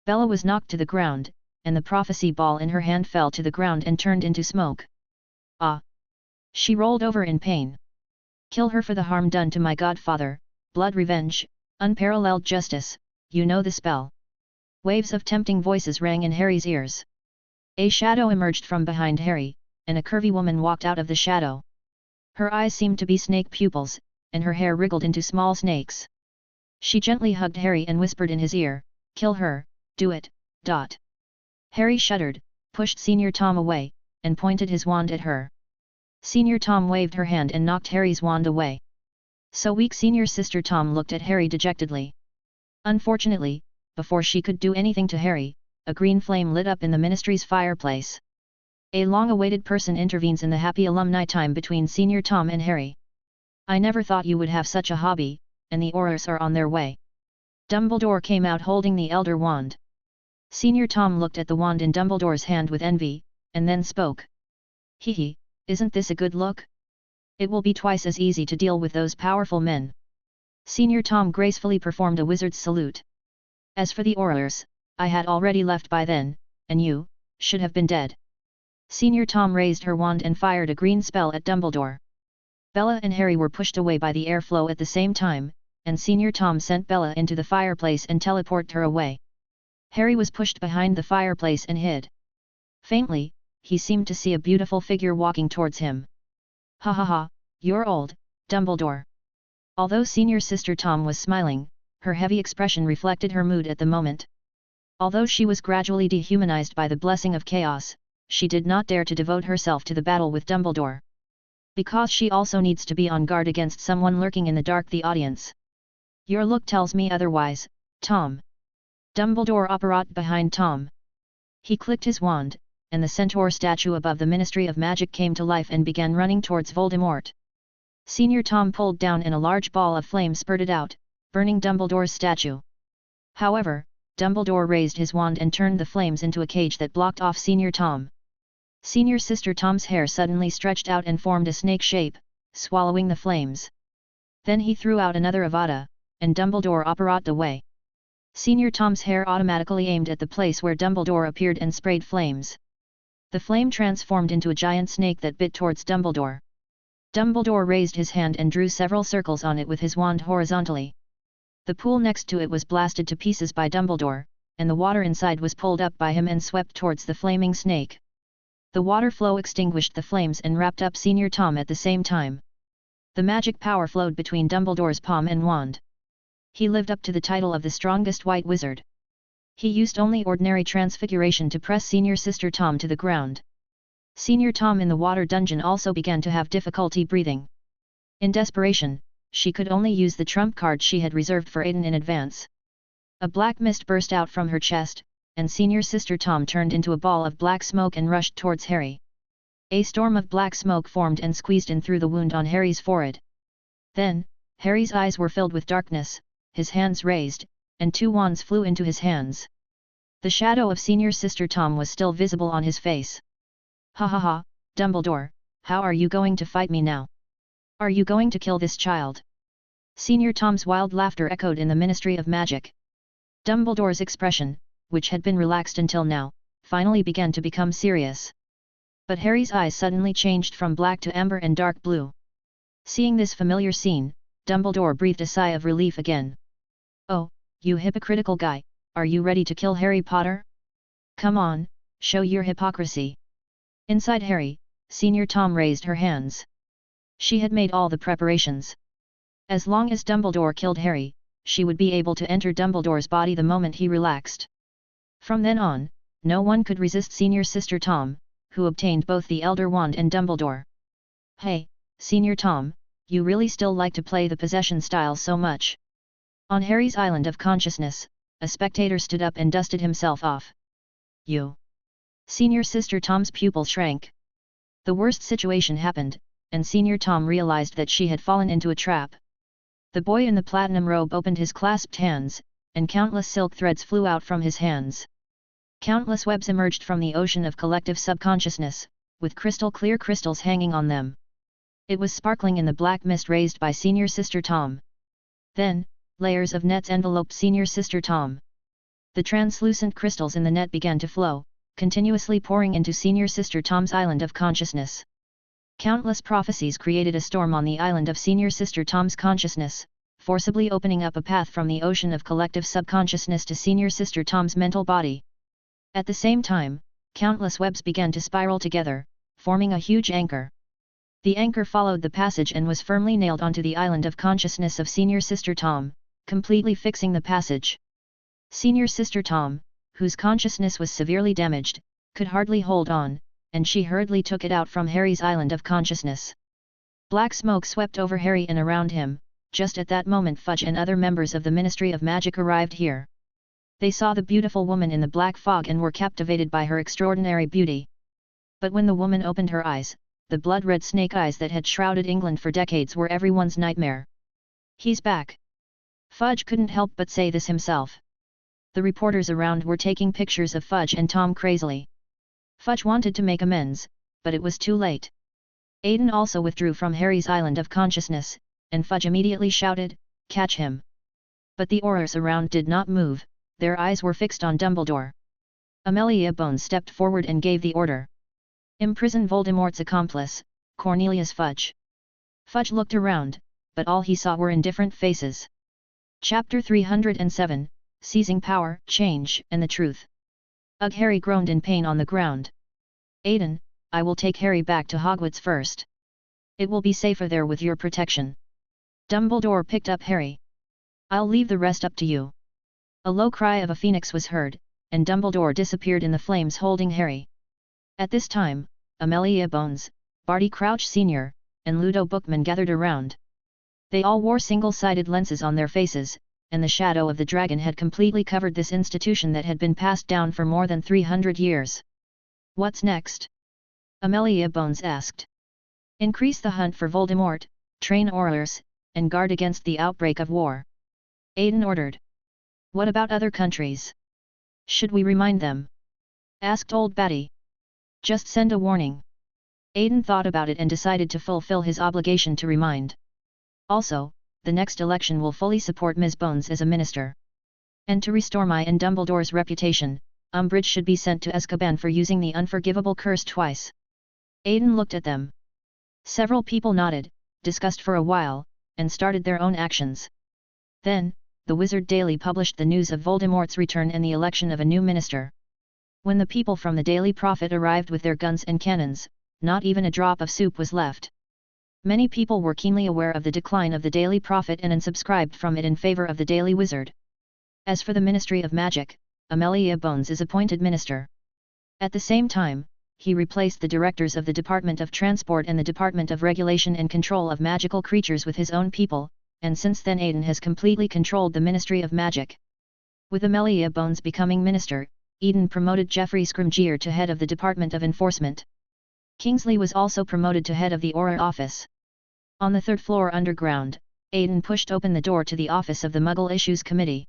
Bella was knocked to the ground, and the prophecy ball in her hand fell to the ground and turned into smoke. Ah! She rolled over in pain. Kill her for the harm done to my godfather, blood revenge, unparalleled justice, you know the spell. Waves of tempting voices rang in Harry's ears. A shadow emerged from behind Harry, and a curvy woman walked out of the shadow. Her eyes seemed to be snake pupils, and her hair wriggled into small snakes. She gently hugged Harry and whispered in his ear, "Kill her, do it, dot." Harry shuddered, pushed Senior Tom away, and pointed his wand at her. Senior Tom waved her hand and knocked Harry's wand away. So weak. Senior Sister Tom looked at Harry dejectedly. Unfortunately, before she could do anything to Harry, a green flame lit up in the ministry's fireplace. A long-awaited person intervenes in the happy alumni time between Senior Tom and Harry. "I never thought you would have such a hobby, and the Aurors are on their way." Dumbledore came out holding the Elder Wand. Senior Tom looked at the wand in Dumbledore's hand with envy, and then spoke. "Hee, isn't this a good look? It will be twice as easy to deal with those powerful men." Senior Tom gracefully performed a wizard's salute. "As for the Aurors, I had already left by then, and you, should have been dead." Senior Tom raised her wand and fired a green spell at Dumbledore. Bella and Harry were pushed away by the airflow at the same time, and Senior Tom sent Bella into the fireplace and teleported her away. Harry was pushed behind the fireplace and hid. Faintly, he seemed to see a beautiful figure walking towards him. "Ha ha ha, you're old, Dumbledore." Although Senior Sister Tom was smiling, her heavy expression reflected her mood at the moment. Although she was gradually dehumanized by the blessing of chaos, she did not dare to devote herself to the battle with Dumbledore. Because she also needs to be on guard against someone lurking in the dark, the audience. "Your look tells me otherwise, Tom." Dumbledore apparat behind Tom. He clicked his wand, and the centaur statue above the Ministry of Magic came to life and began running towards Voldemort. Senior Tom pulled down and a large ball of flame spurted out, burning Dumbledore's statue. However, Dumbledore raised his wand and turned the flames into a cage that blocked off Senior Tom. Senior Sister Tom's hair suddenly stretched out and formed a snake shape, swallowing the flames. Then he threw out another Avada, and Dumbledore apparat away. Senior Tom's hair automatically aimed at the place where Dumbledore appeared and sprayed flames. The flame transformed into a giant snake that bit towards Dumbledore. Dumbledore raised his hand and drew several circles on it with his wand horizontally. The pool next to it was blasted to pieces by Dumbledore, and the water inside was pulled up by him and swept towards the flaming snake. The water flow extinguished the flames and wrapped up Senior Tom at the same time. The magic power flowed between Dumbledore's palm and wand. He lived up to the title of the strongest white wizard. He used only ordinary transfiguration to press Senior Sister Tom to the ground. Senior Tom in the water dungeon also began to have difficulty breathing. In desperation, she could only use the trump card she had reserved for Aiden in advance. A black mist burst out from her chest, and Senior Sister Tom turned into a ball of black smoke and rushed towards Harry. A storm of black smoke formed and squeezed in through the wound on Harry's forehead. Then, Harry's eyes were filled with darkness, his hands raised, and two wands flew into his hands. The shadow of Senior Sister Tom was still visible on his face. "Ha ha ha, Dumbledore, how are you going to fight me now? Are you going to kill this child?" Senior Tom's wild laughter echoed in the Ministry of Magic. Dumbledore's expression, which had been relaxed until now, finally began to become serious. But Harry's eyes suddenly changed from black to amber and dark blue. Seeing this familiar scene, Dumbledore breathed a sigh of relief again. "Oh, you hypocritical guy, are you ready to kill Harry Potter? Come on, show your hypocrisy." Inside Harry, Senior Tom raised her hands. She had made all the preparations. As long as Dumbledore killed Harry, she would be able to enter Dumbledore's body the moment he relaxed. From then on, no one could resist Senior Sister Tom, who obtained both the Elder Wand and Dumbledore. "Hey, Senior Tom, you really still like to play the possession style so much?" On Harry's island of consciousness, a spectator stood up and dusted himself off. you. Senior Sister Tom's pupil shrank. The worst situation happened, and Senior Tom realized that she had fallen into a trap. The boy in the platinum robe opened his clasped hands, and countless silk threads flew out from his hands. Countless webs emerged from the ocean of collective subconsciousness, with crystal-clear crystals hanging on them. It was sparkling in the black mist raised by Senior Sister Tom. Then, layers of nets enveloped Senior Sister Tom. The translucent crystals in the net began to flow, continuously pouring into Senior Sister Tom's island of consciousness. Countless prophecies created a storm on the island of Senior Sister Tom's consciousness, forcibly opening up a path from the ocean of collective subconsciousness to Senior Sister Tom's mental body. At the same time, countless webs began to spiral together, forming a huge anchor. The anchor followed the passage and was firmly nailed onto the island of consciousness of Senior Sister Tom, completely fixing the passage. Senior Sister Tom, whose consciousness was severely damaged, could hardly hold on, and she hurriedly took it out from Harry's island of consciousness. Black smoke swept over Harry and around him. Just at that moment Fudge and other members of the Ministry of Magic arrived here. They saw the beautiful woman in the black fog and were captivated by her extraordinary beauty. But when the woman opened her eyes, the blood-red snake eyes that had shrouded England for decades were everyone's nightmare. "He's back!" Fudge couldn't help but say this himself. The reporters around were taking pictures of Fudge and Tom crazily. Fudge wanted to make amends, but it was too late. Aiden also withdrew from Harry's island of consciousness, and Fudge immediately shouted, "Catch him!" But the aurors around did not move, their eyes were fixed on Dumbledore. Amelia Bones stepped forward and gave the order. "Imprison Voldemort's accomplice, Cornelius Fudge." Fudge looked around, but all he saw were indifferent faces. Chapter 307, Seizing Power, Change, and the Truth. Ugh! Harry groaned in pain on the ground. "Aiden, I will take Harry back to Hogwarts first. It will be safer there with your protection." Dumbledore picked up Harry. "I'll leave the rest up to you." A low cry of a phoenix was heard, and Dumbledore disappeared in the flames holding Harry. At this time, Amelia Bones, Barty Crouch Sr., and Ludo Bookman gathered around. They all wore single-sided lenses on their faces, and the shadow of the dragon had completely covered this institution that had been passed down for more than 300 years. "What's next?" Amelia Bones asked. "Increase the hunt for Voldemort, train Aurors, and guard against the outbreak of war," Aiden ordered. "What about other countries? Should we remind them?" asked Old Batty. "Just send a warning." Aiden thought about it and decided to fulfill his obligation to remind. "Also, the next election will fully support Ms. Bones as a minister. And to restore my and Dumbledore's reputation, Umbridge should be sent to Azkaban for using the unforgivable curse twice." Aiden looked at them. Several people nodded, discussed for a while, and started their own actions. Then, the Wizard Daily published the news of Voldemort's return and the election of a new minister. When the people from the Daily Prophet arrived with their guns and cannons, not even a drop of soup was left. Many people were keenly aware of the decline of the Daily Prophet and unsubscribed from it in favor of the Daily Wizard. As for the Ministry of Magic, Amelia Bones is appointed minister. At the same time, he replaced the directors of the Department of Transport and the Department of Regulation and Control of Magical Creatures with his own people, and since then Aiden has completely controlled the Ministry of Magic. With Amelia Bones becoming minister, Aiden promoted Geoffrey Scrimgeour to head of the Department of Enforcement. Kingsley was also promoted to head of the Auror office. On the third floor underground, Aiden pushed open the door to the office of the Muggle Issues Committee.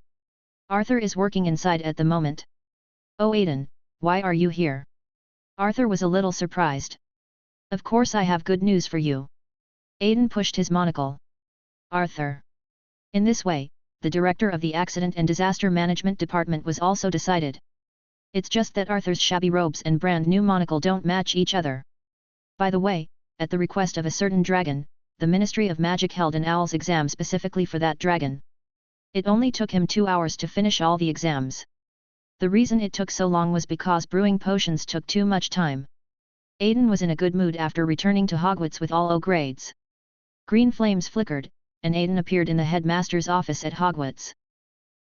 Arthur is working inside at the moment. "Oh Aiden, why are you here?" Arthur was a little surprised. "Of course I have good news for you." Aiden pushed his monocle. "Arthur." In this way, the director of the Accident and Disaster Management Department was also decided. It's just that Arthur's shabby robes and brand new monocle don't match each other. By the way, at the request of a certain dragon, the Ministry of Magic held an owl's exam specifically for that dragon. It only took him 2 hours to finish all the exams. The reason it took so long was because brewing potions took too much time. Aiden was in a good mood after returning to Hogwarts with all O grades. Green flames flickered, and Aiden appeared in the headmaster's office at Hogwarts.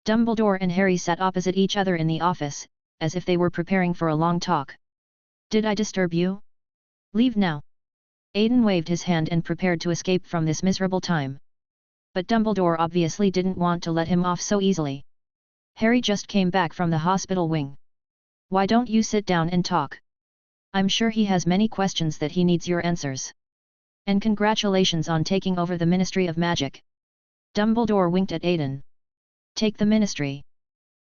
Dumbledore and Harry sat opposite each other in the office, as if they were preparing for a long talk. "Did I disturb you? Leave now." Aiden waved his hand and prepared to escape from this miserable time. But Dumbledore obviously didn't want to let him off so easily. "Harry just came back from the hospital wing. Why don't you sit down and talk? I'm sure he has many questions that he needs your answers. And congratulations on taking over the Ministry of Magic. Dumbledore winked at Aiden. Take the Ministry.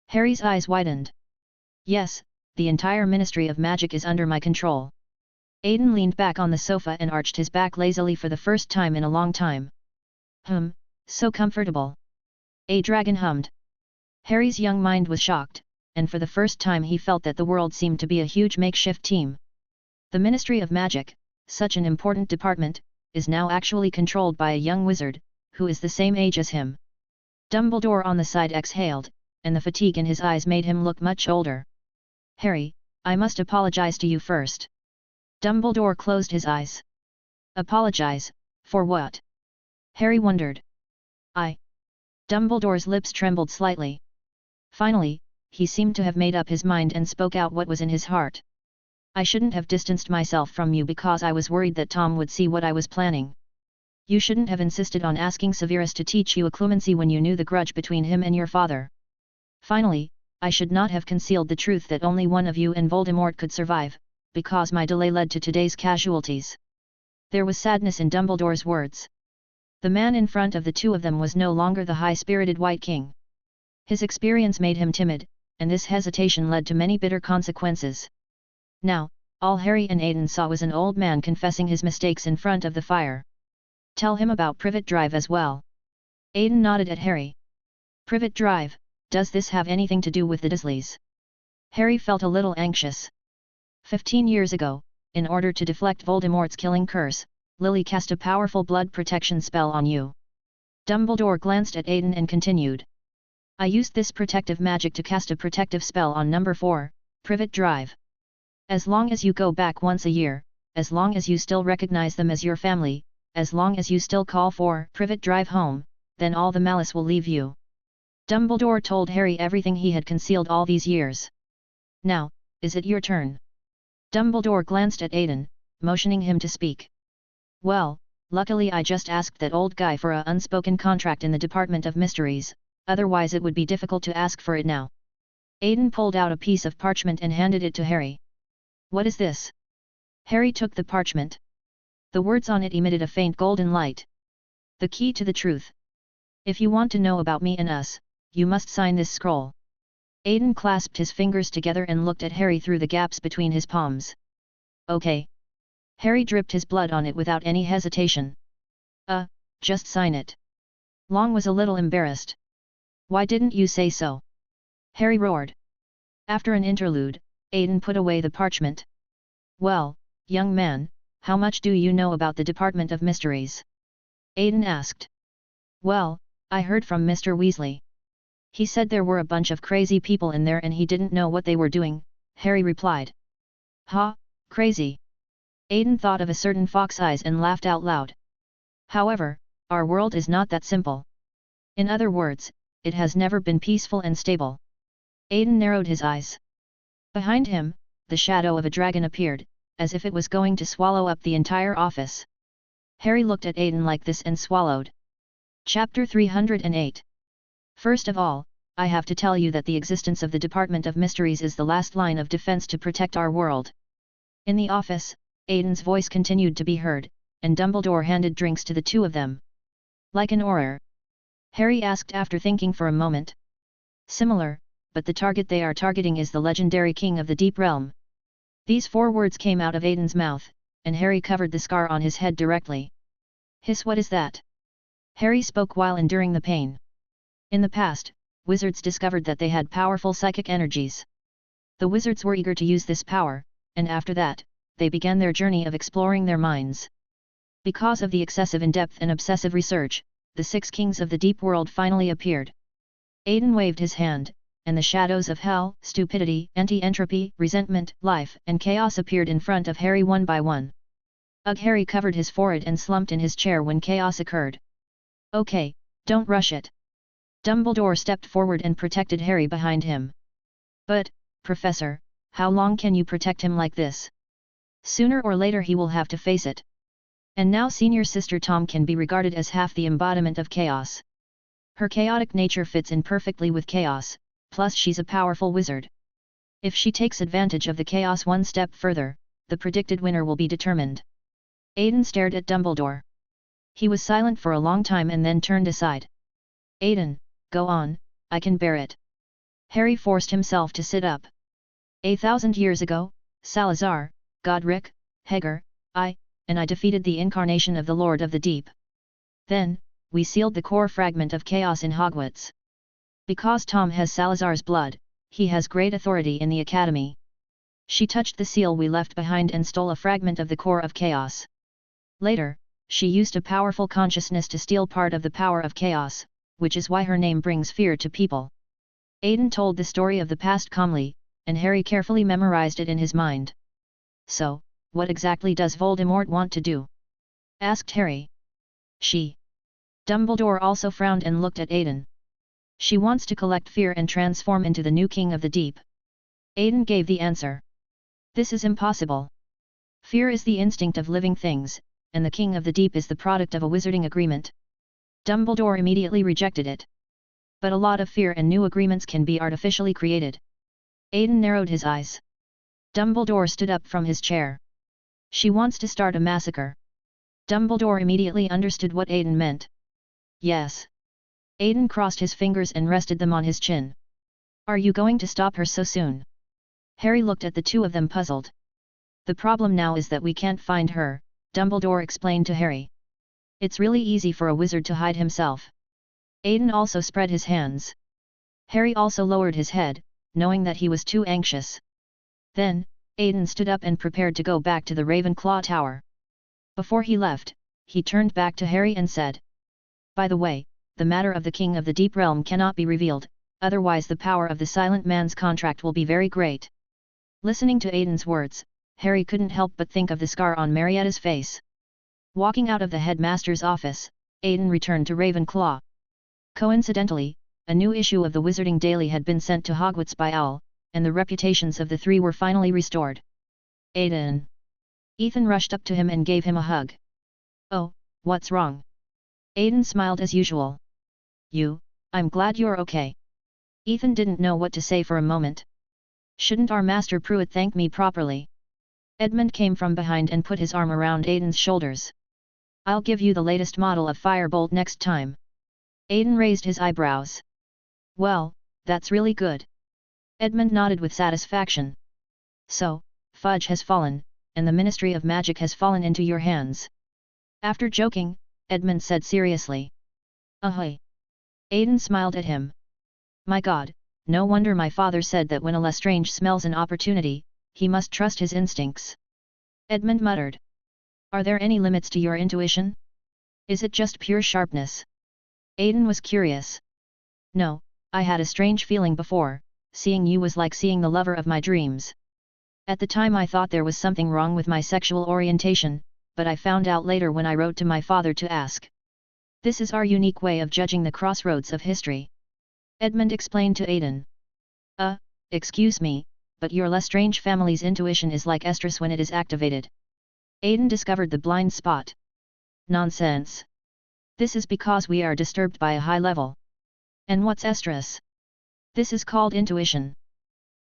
Harry's eyes widened. Yes, the entire Ministry of Magic is under my control. Aiden leaned back on the sofa and arched his back lazily for the first time in a long time. So comfortable. A dragon hummed. Harry's young mind was shocked, and for the first time he felt that the world seemed to be a huge makeshift team. The Ministry of Magic, such an important department, is now actually controlled by a young wizard, who is the same age as him. Dumbledore on the side exhaled, and the fatigue in his eyes made him look much older. Harry, I must apologize to you first. Dumbledore closed his eyes. Apologize, for what? Harry wondered. Dumbledore's lips trembled slightly. Finally, he seemed to have made up his mind and spoke out what was in his heart. I shouldn't have distanced myself from you because I was worried that Tom would see what I was planning. You shouldn't have insisted on asking Severus to teach you occlumency when you knew the grudge between him and your father. Finally, I should not have concealed the truth that only one of you and Voldemort could survive, because my delay led to today's casualties. There was sadness in Dumbledore's words. The man in front of the two of them was no longer the high-spirited White King. His experience made him timid, and this hesitation led to many bitter consequences. Now, all Harry and Aiden saw was an old man confessing his mistakes in front of the fire. Tell him about Privet Drive as well. Aiden nodded at Harry. Privet Drive, does this have anything to do with the Dursleys? Harry felt a little anxious. 15 years ago, in order to deflect Voldemort's killing curse, Lily cast a powerful blood protection spell on you. Dumbledore glanced at Aiden and continued. I used this protective magic to cast a protective spell on number 4, Privet Drive. As long as you go back once a year, as long as you still recognize them as your family, as long as you still call for Privet Drive home, then all the malice will leave you. Dumbledore told Harry everything he had concealed all these years. Now, is it your turn? Dumbledore glanced at Aiden, motioning him to speak. Well, luckily I just asked that old guy for a unspoken contract in the Department of Mysteries, otherwise it would be difficult to ask for it now. Aiden pulled out a piece of parchment and handed it to Harry. What is this? Harry took the parchment. The words on it emitted a faint golden light. The key to the truth. If you want to know about me and us, you must sign this scroll. Aiden clasped his fingers together and looked at Harry through the gaps between his palms. Okay. Harry dripped his blood on it without any hesitation. Just sign it. Long was a little embarrassed. Why didn't you say so? Harry roared. After an interlude, Aiden put away the parchment. Well, young man, how much do you know about the Department of Mysteries? Aiden asked. Well, I heard from Mr. Weasley. He said there were a bunch of crazy people in there and he didn't know what they were doing, Harry replied. Crazy. Aiden thought of a certain fox eyes and laughed out loud. However, our world is not that simple. In other words, it has never been peaceful and stable. Aiden narrowed his eyes. Behind him, the shadow of a dragon appeared, as if it was going to swallow up the entire office. Harry looked at Aiden like this and swallowed. Chapter 308. First of all, I have to tell you that the existence of the Department of Mysteries is the last line of defense to protect our world. In the office, Aiden's voice continued to be heard, and Dumbledore handed drinks to the two of them. Like an auror? Harry asked after thinking for a moment. Similar, but the target they are targeting is the legendary King of the Deep Realm. These 4 words came out of Aiden's mouth, and Harry covered the scar on his head directly. Hiss, what is that? Harry spoke while enduring the pain. In the past, wizards discovered that they had powerful psychic energies. The wizards were eager to use this power, and after that, they began their journey of exploring their minds. Because of the excessive in-depth and obsessive research, the 6 kings of the deep world finally appeared. Aiden waved his hand, and the shadows of hell, stupidity, anti-entropy, resentment, life, and chaos appeared in front of Harry one by one. Harry covered his forehead and slumped in his chair when chaos occurred. Okay, don't rush it. Dumbledore stepped forward and protected Harry behind him. But, Professor, how long can you protect him like this? Sooner or later he will have to face it. And now senior sister Tom can be regarded as half the embodiment of chaos. Her chaotic nature fits in perfectly with chaos, plus she's a powerful wizard. If she takes advantage of the chaos one step further, the predicted winner will be determined. Aiden stared at Dumbledore. He was silent for a long time and then turned aside. Aiden, go on, I can bear it. Harry forced himself to sit up. 1,000 years ago, Salazar, Godric, Hagar, I defeated the incarnation of the Lord of the Deep. Then, we sealed the core fragment of chaos in Hogwarts. Because Tom has Salazar's blood, he has great authority in the academy. She touched the seal we left behind and stole a fragment of the core of chaos. Later, she used a powerful consciousness to steal part of the power of chaos, which is why her name brings fear to people. Aiden told the story of the past calmly, and Harry carefully memorized it in his mind. So, what exactly does Voldemort want to do? Asked Harry. She. Dumbledore also frowned and looked at Aiden. She wants to collect fear and transform into the new King of the Deep. Aiden gave the answer. This is impossible. Fear is the instinct of living things, and the King of the Deep is the product of a wizarding agreement. Dumbledore immediately rejected it. But a lot of fear and new agreements can be artificially created. Aiden narrowed his eyes. Dumbledore stood up from his chair. She wants to start a massacre. Dumbledore immediately understood what Aiden meant. Yes. Aiden crossed his fingers and rested them on his chin. Are you going to stop her so soon? Harry looked at the two of them puzzled. The problem now is that we can't find her, Dumbledore explained to Harry. It's really easy for a wizard to hide himself. Aiden also spread his hands. Harry also lowered his head, knowing that he was too anxious. Then, Aiden stood up and prepared to go back to the Ravenclaw Tower. Before he left, he turned back to Harry and said, by the way, the matter of the King of the Deep Realm cannot be revealed, otherwise the power of the Silent Man's contract will be very great. Listening to Aiden's words, Harry couldn't help but think of the scar on Marietta's face. Walking out of the headmaster's office, Aiden returned to Ravenclaw. Coincidentally, a new issue of the Wizarding Daily had been sent to Hogwarts by Owl, and the reputations of the three were finally restored. Aiden. Ethan rushed up to him and gave him a hug. Oh, what's wrong? Aiden smiled as usual. I'm glad you're okay. Ethan didn't know what to say for a moment. Shouldn't our Master Pruitt thank me properly? Edmund came from behind and put his arm around Aiden's shoulders. I'll give you the latest model of Firebolt next time. Aiden raised his eyebrows. Well, that's really good. Edmund nodded with satisfaction. So, Fudge has fallen, and the Ministry of Magic has fallen into your hands. After joking, Edmund said seriously. Ahoy! Aiden smiled at him. My God, no wonder my father said that when a Lestrange smells an opportunity, he must trust his instincts. Edmund muttered. Are there any limits to your intuition? Is it just pure sharpness? Aiden was curious. No, I had a strange feeling before, seeing you was like seeing the lover of my dreams. At the time I thought there was something wrong with my sexual orientation, but I found out later when I wrote to my father to ask. This is our unique way of judging the crossroads of history. Edmund explained to Aiden. Excuse me, but your Lestrange family's intuition is like estrus when it is activated. Aiden discovered the blind spot. Nonsense. This is because we are disturbed by a high level. And what's estrus? This is called intuition.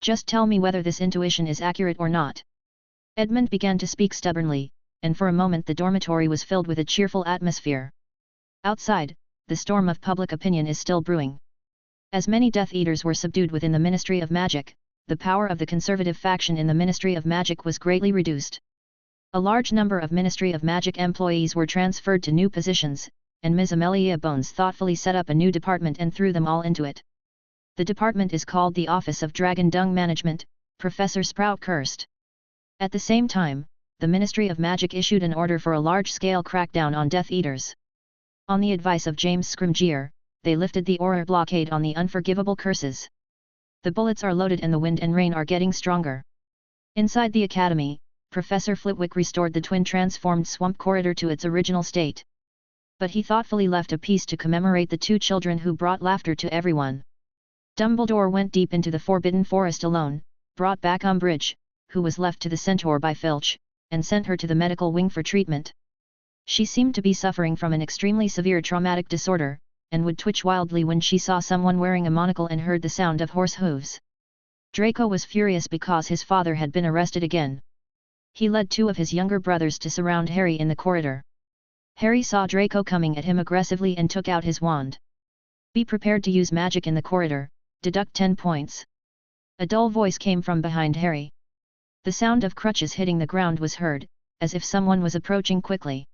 Just tell me whether this intuition is accurate or not. Edmund began to speak stubbornly, and for a moment the dormitory was filled with a cheerful atmosphere. Outside, the storm of public opinion is still brewing. As many Death Eaters were subdued within the Ministry of Magic, the power of the conservative faction in the Ministry of Magic was greatly reduced. A large number of Ministry of Magic employees were transferred to new positions, and Ms. Amelia Bones thoughtfully set up a new department and threw them all into it. The department is called the Office of Dragon Dung Management, Professor Sprout cursed. At the same time, the Ministry of Magic issued an order for a large-scale crackdown on Death Eaters. On the advice of James Scrimgeour, they lifted the Auror blockade on the unforgivable curses. The bullets are loaded and the wind and rain are getting stronger. Inside the academy, Professor Flitwick restored the twin-transformed swamp corridor to its original state. But he thoughtfully left a piece to commemorate the two children who brought laughter to everyone. Dumbledore went deep into the Forbidden Forest alone, brought back Umbridge, who was left to the Centaur by Filch, and sent her to the medical wing for treatment. She seemed to be suffering from an extremely severe traumatic disorder, and would twitch wildly when she saw someone wearing a monocle and heard the sound of horse hooves. Draco was furious because his father had been arrested again. He led two of his younger brothers to surround Harry in the corridor. Harry saw Draco coming at him aggressively and took out his wand. Be prepared to use magic in the corridor, deduct 10 points. A dull voice came from behind Harry. The sound of crutches hitting the ground was heard, as if someone was approaching quickly.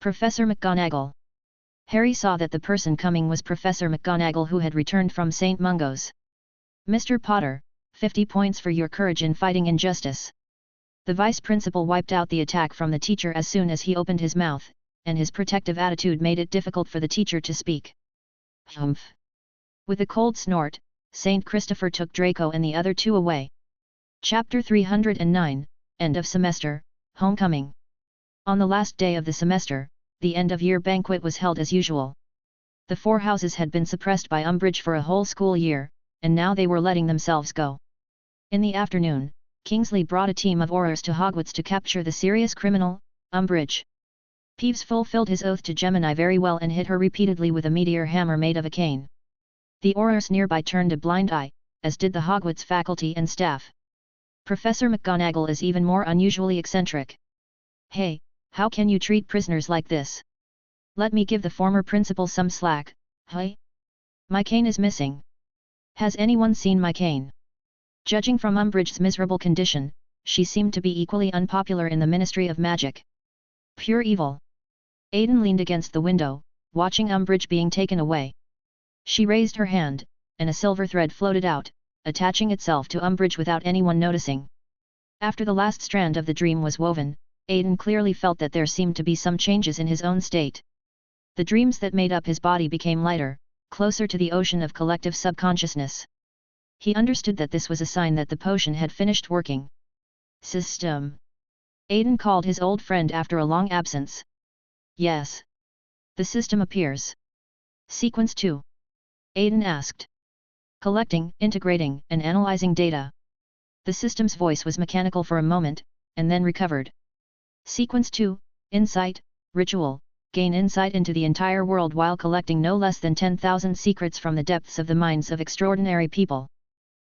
Professor McGonagall. Harry saw that the person coming was Professor McGonagall, who had returned from St. Mungo's. Mr. Potter, 50 points for your courage in fighting injustice. The vice principal wiped out the attack from the teacher as soon as he opened his mouth, and his protective attitude made it difficult for the teacher to speak. Humph! With a cold snort, St. Christopher took Draco and the other two away. Chapter 309, End of Semester, Homecoming. On the last day of the semester, the end-of-year banquet was held as usual. The four houses had been suppressed by Umbridge for a whole school year, and now they were letting themselves go. In the afternoon, Kingsley brought a team of Aurors to Hogwarts to capture the serious criminal, Umbridge. Peeves fulfilled his oath to Gemini very well and hit her repeatedly with a meteor hammer made of a cane. The Aurors nearby turned a blind eye, as did the Hogwarts faculty and staff. Professor McGonagall is even more unusually eccentric. Hey, how can you treat prisoners like this? Let me give the former principal some slack, hey? My cane is missing. Has anyone seen my cane? Judging from Umbridge's miserable condition, she seemed to be equally unpopular in the Ministry of Magic. Pure evil. Aiden leaned against the window, watching Umbridge being taken away. She raised her hand, and a silver thread floated out, attaching itself to Umbridge without anyone noticing. After the last strand of the dream was woven, Aiden clearly felt that there seemed to be some changes in his own state. The dreams that made up his body became lighter, closer to the ocean of collective subconsciousness. He understood that this was a sign that the potion had finished working. System. Aiden called his old friend after a long absence. Yes. The system appears. Sequence 2. Aiden asked. Collecting, integrating, and analyzing data. The system's voice was mechanical for a moment, and then recovered. Sequence 2, Insight, Ritual, gain insight into the entire world while collecting no less than 10,000 secrets from the depths of the minds of extraordinary people.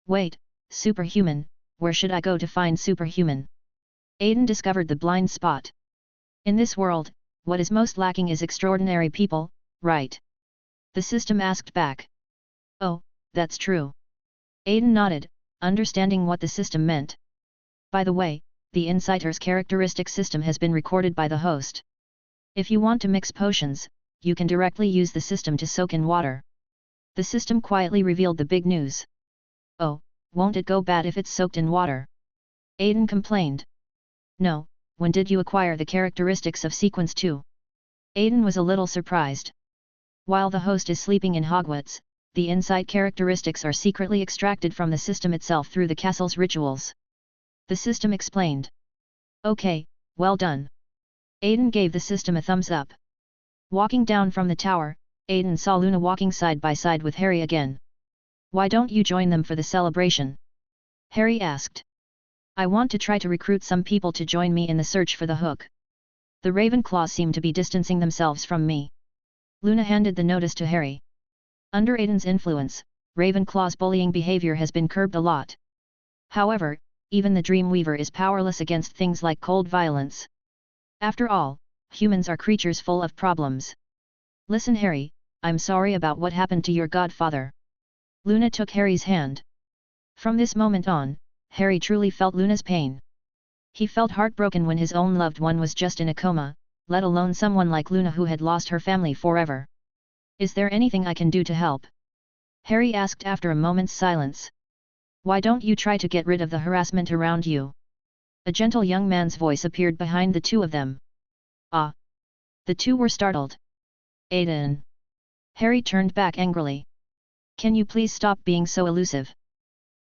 Wait, superhuman, where should I go to find superhuman? Aiden discovered the blind spot. In this world, what is most lacking is extraordinary people, right? The system asked back. Oh, that's true. Aiden nodded, understanding what the system meant. By the way, the Insighter's characteristic system has been recorded by the host. If you want to mix potions, you can directly use the system to soak in water. The system quietly revealed the big news. Oh, won't it go bad if it's soaked in water? Aiden complained. No, when did you acquire the characteristics of Sequence 2? Aiden was a little surprised. While the host is sleeping in Hogwarts, the insight characteristics are secretly extracted from the system itself through the castle's rituals. The system explained. Okay, well done. Aiden gave the system a thumbs up. Walking down from the tower, Aiden saw Luna walking side by side with Harry again. Why don't you join them for the celebration? Harry asked. I want to try to recruit some people to join me in the search for the hook. The Ravenclaws seem to be distancing themselves from me. Luna handed the notice to Harry. Under Aiden's influence, Ravenclaw's bullying behavior has been curbed a lot. However, even the Dreamweaver is powerless against things like cold violence. After all, humans are creatures full of problems. Listen, Harry, I'm sorry about what happened to your godfather. Luna took Harry's hand. From this moment on, Harry truly felt Luna's pain. He felt heartbroken when his own loved one was just in a coma, let alone someone like Luna who had lost her family forever. Is there anything I can do to help? Harry asked after a moment's silence. Why don't you try to get rid of the harassment around you? A gentle young man's voice appeared behind the two of them. Ah! The two were startled. Aiden! Harry turned back angrily. Can you please stop being so elusive?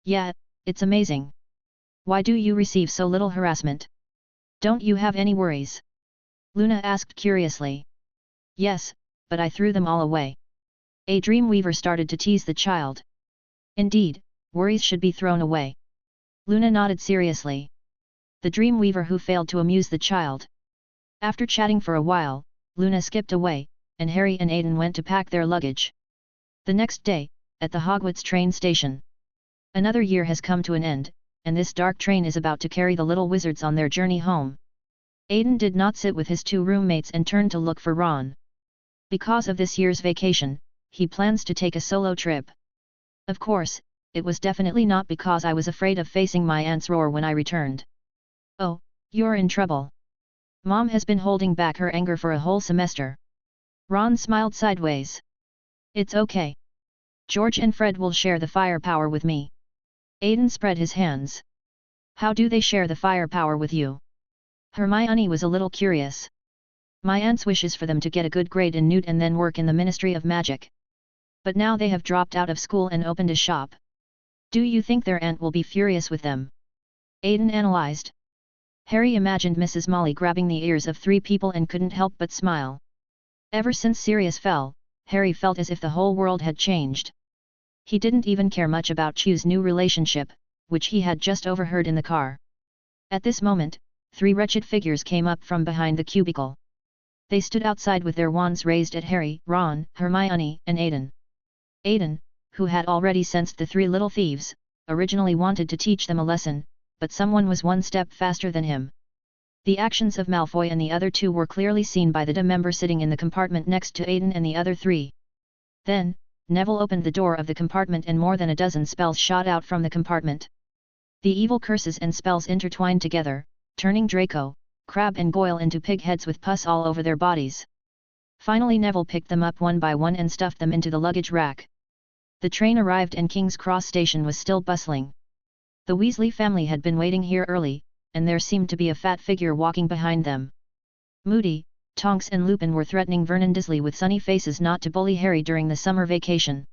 Yeah, it's amazing. Why do you receive so little harassment? Don't you have any worries? Luna asked curiously. Yes, but I threw them all away. A Dreamweaver started to tease the child. Indeed, worries should be thrown away. Luna nodded seriously. The Dreamweaver who failed to amuse the child. After chatting for a while, Luna skipped away, and Harry and Aiden went to pack their luggage. The next day, at the Hogwarts train station. Another year has come to an end, and this dark train is about to carry the little wizards on their journey home. Aiden did not sit with his two roommates and turned to look for Ron. Because of this year's vacation, he plans to take a solo trip. Of course, it was definitely not because I was afraid of facing my aunt's roar when I returned. Oh, you're in trouble. Mom has been holding back her anger for a whole semester. Ron smiled sideways. It's okay. George and Fred will share the firepower with me. Aiden spread his hands. How do they share the firepower with you? Hermione was a little curious. My aunt's wish is for them to get a good grade in Newt and then work in the Ministry of Magic. But now they have dropped out of school and opened a shop. Do you think their aunt will be furious with them? Aiden analyzed. Harry imagined Mrs. Molly grabbing the ears of three people and couldn't help but smile. Ever since Sirius fell, Harry felt as if the whole world had changed. He didn't even care much about Chu's new relationship, which he had just overheard in the car. At this moment, three wretched figures came up from behind the cubicle. They stood outside with their wands raised at Harry, Ron, Hermione, and Aiden. Aiden, who had already sensed the three little thieves, originally wanted to teach them a lesson, but someone was one step faster than him. The actions of Malfoy and the other two were clearly seen by the member sitting in the compartment next to Aiden and the other three. Then, Neville opened the door of the compartment and more than a dozen spells shot out from the compartment. The evil curses and spells intertwined together, turning Draco, Crabbe and Goyle into pig heads with pus all over their bodies. Finally Neville picked them up one by one and stuffed them into the luggage rack. The train arrived and King's Cross station was still bustling. The Weasley family had been waiting here early, and there seemed to be a fat figure walking behind them. Moody, Tonks and Lupin were threatening Vernon Dursley with sunny faces not to bully Harry during the summer vacation.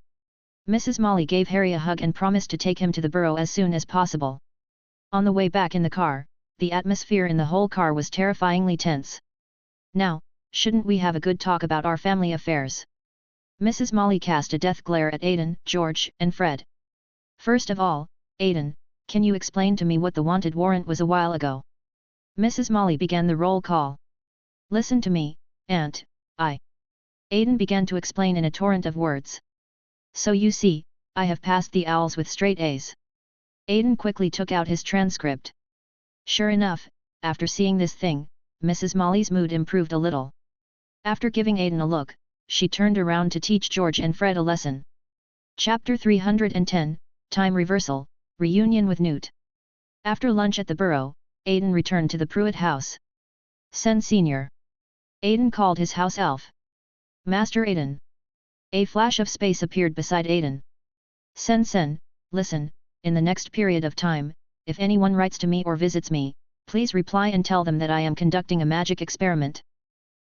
Mrs. Molly gave Harry a hug and promised to take him to the Burrow as soon as possible. On the way back in the car, the atmosphere in the whole car was terrifyingly tense. Now, shouldn't we have a good talk about our family affairs? Mrs. Molly cast a death glare at Aiden, George, and Fred. First of all, Aiden, can you explain to me what the wanted warrant was a while ago? Mrs. Molly began the roll call. Listen to me, Aunt, Aiden began to explain in a torrent of words. So you see, I have passed the owls with straight A's. Aiden quickly took out his transcript. Sure enough, after seeing this thing, Mrs. Molly's mood improved a little. After giving Aiden a look, she turned around to teach George and Fred a lesson. Chapter 310, Time Reversal, Reunion with Newt. After lunch at the Burrow, Aiden returned to the Pruitt house. Sen Sr. Aiden called his house elf. Master Aiden. A flash of space appeared beside Aiden. Sen, listen, in the next period of time, if anyone writes to me or visits me, please reply and tell them that I am conducting a magic experiment.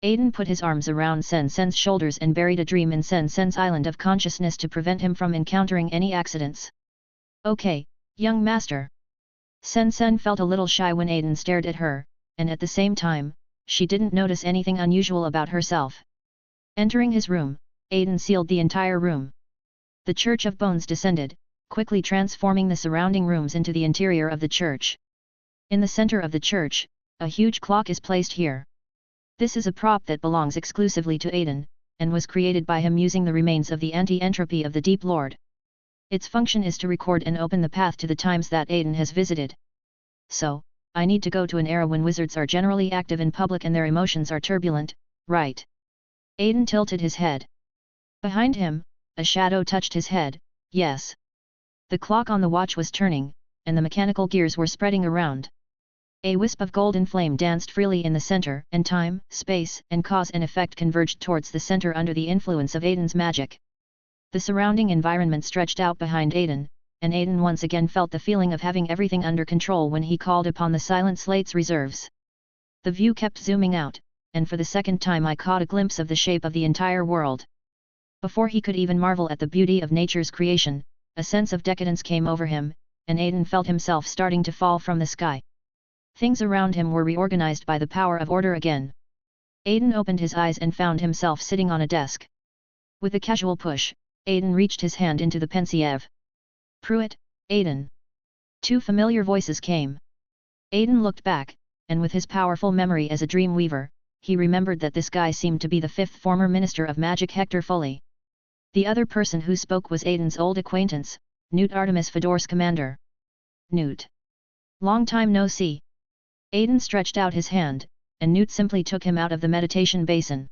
Aiden put his arms around Sen's shoulders and buried a dream in Sen's island of consciousness to prevent him from encountering any accidents. Okay, young master. Sen felt a little shy when Aiden stared at her, and at the same time, she didn't notice anything unusual about herself. Entering his room, Aiden sealed the entire room. The Church of Bones descended, quickly transforming the surrounding rooms into the interior of the church. In the center of the church, a huge clock is placed here. This is a prop that belongs exclusively to Aiden, and was created by him using the remains of the anti-entropy of the Deep Lord. Its function is to record and open the path to the times that Aiden has visited. So, I need to go to an era when wizards are generally active in public and their emotions are turbulent, right? Aiden tilted his head. Behind him, a shadow touched his head, yes. The clock on the watch was turning, and the mechanical gears were spreading around. A wisp of golden flame danced freely in the center, and time, space, and cause and effect converged towards the center under the influence of Aiden's magic. The surrounding environment stretched out behind Aiden, and Aiden once again felt the feeling of having everything under control when he called upon the Silent Slate's reserves. The view kept zooming out, and for the second time I caught a glimpse of the shape of the entire world. Before he could even marvel at the beauty of nature's creation, a sense of decadence came over him, and Aiden felt himself starting to fall from the sky. Things around him were reorganized by the power of order again. Aiden opened his eyes and found himself sitting on a desk. With a casual push, Aiden reached his hand into the pensieve. Pruitt, Aiden. Two familiar voices came. Aiden looked back, and with his powerful memory as a dream weaver, he remembered that this guy seemed to be the fifth former Minister of Magic Hector Foley. The other person who spoke was Aiden's old acquaintance, Newt Artemis Fedor's commander. Newt. Long time no see. Aiden stretched out his hand, and Newt simply took him out of the meditation basin.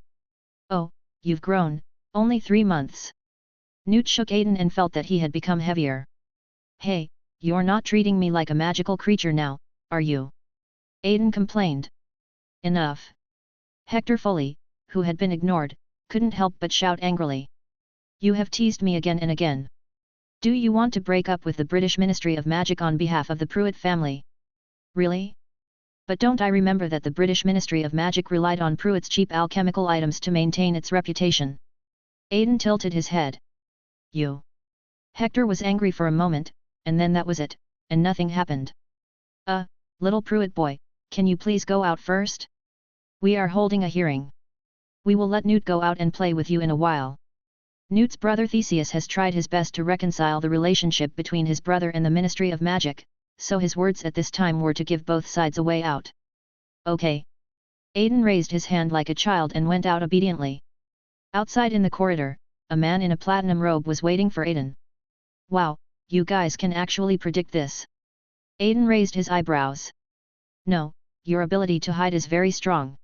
Oh, you've grown, only 3 months. Newt shook Aiden and felt that he had become heavier. Hey, you're not treating me like a magical creature now, are you? Aiden complained. Enough. Hector Foley, who had been ignored, couldn't help but shout angrily. You have teased me again and again. Do you want to break up with the British Ministry of Magic on behalf of the Pruitt family? Really? But don't I remember that the British Ministry of Magic relied on Pruitt's cheap alchemical items to maintain its reputation? Aiden tilted his head. You. Hector was angry for a moment, and then that was it, and nothing happened. Little Pruitt boy, can you please go out first? We are holding a hearing. We will let Newt go out and play with you in a while. Newt's brother Theseus has tried his best to reconcile the relationship between his brother and the Ministry of Magic, so his words at this time were to give both sides a way out. Okay. Aiden raised his hand like a child and went out obediently. Outside in the corridor, a man in a platinum robe was waiting for Aiden. Wow, you guys can actually predict this. Aiden raised his eyebrows. No, your ability to hide is very strong.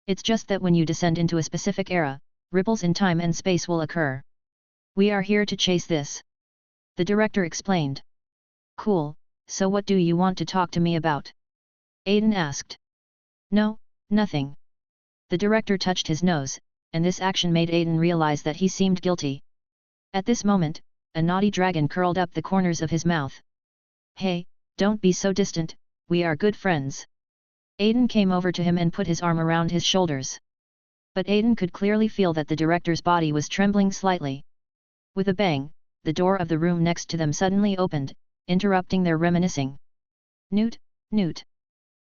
It's just that when you descend into a specific era, ripples in time and space will occur. We are here to chase this. The director explained. Cool, so what do you want to talk to me about? Aiden asked. No, nothing. The director touched his nose, and this action made Aiden realize that he seemed guilty. At this moment, a naughty dragon curled up the corners of his mouth. Hey, don't be so distant, we are good friends. Aiden came over to him and put his arm around his shoulders. But Aiden could clearly feel that the director's body was trembling slightly. With a bang, the door of the room next to them suddenly opened, interrupting their reminiscing. Newt, Newt.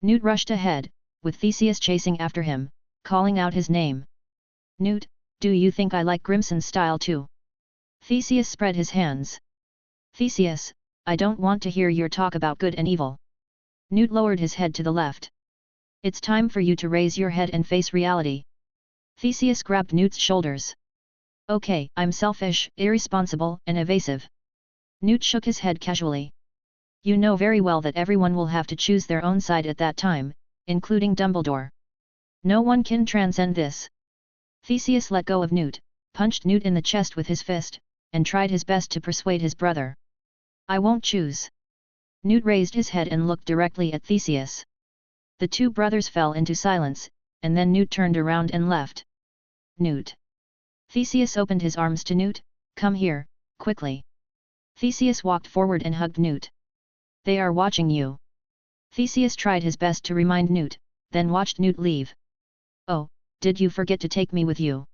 Newt rushed ahead, with Theseus chasing after him, calling out his name. Newt, do you think I like Grimson's style too? Theseus spread his hands. Theseus, I don't want to hear your talk about good and evil. Newt lowered his head to the left. It's time for you to raise your head and face reality. Theseus grabbed Newt's shoulders. Okay, I'm selfish, irresponsible, and evasive. Newt shook his head casually. You know very well that everyone will have to choose their own side at that time, including Dumbledore. No one can transcend this. Theseus let go of Newt, punched Newt in the chest with his fist, and tried his best to persuade his brother. I won't choose. Newt raised his head and looked directly at Theseus. The two brothers fell into silence, and then Newt turned around and left. Newt. Theseus opened his arms to Newt, come here, quickly. Theseus walked forward and hugged Newt. They are watching you. Theseus tried his best to remind Newt, then watched Newt leave. Oh, did you forget to take me with you?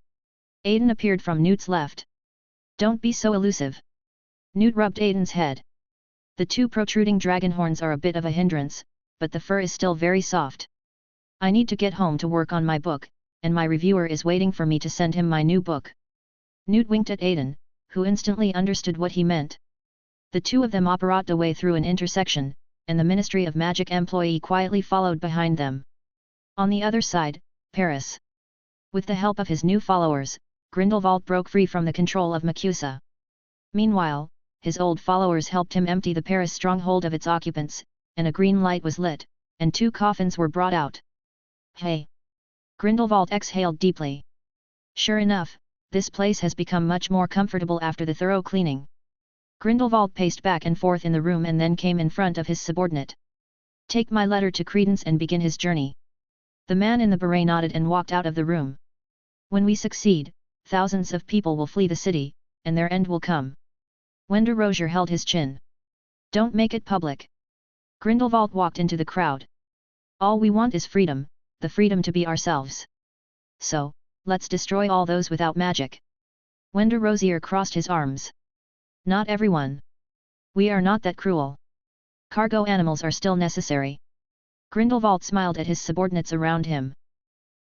Aiden appeared from Newt's left. Don't be so elusive. Newt rubbed Aiden's head. The two protruding dragon horns are a bit of a hindrance, but the fur is still very soft. I need to get home to work on my book, and my reviewer is waiting for me to send him my new book. Newt winked at Aiden, who instantly understood what he meant. The two of them operated away through an intersection, and the Ministry of Magic employee quietly followed behind them. On the other side, Paris. With the help of his new followers, Grindelwald broke free from the control of Macusa. Meanwhile, his old followers helped him empty the Paris stronghold of its occupants, and a green light was lit, and 2 coffins were brought out. Hey! Grindelwald exhaled deeply. Sure enough, this place has become much more comfortable after the thorough cleaning. Grindelwald paced back and forth in the room and then came in front of his subordinate. Take my letter to Credence and begin his journey. The man in the beret nodded and walked out of the room. When we succeed, thousands of people will flee the city, and their end will come. Wender Rozier held his chin. Don't make it public. Grindelwald walked into the crowd. All we want is freedom, the freedom to be ourselves. So, let's destroy all those without magic. Wender Rozier crossed his arms. Not everyone. We are not that cruel. Cargo animals are still necessary. Grindelwald smiled at his subordinates around him.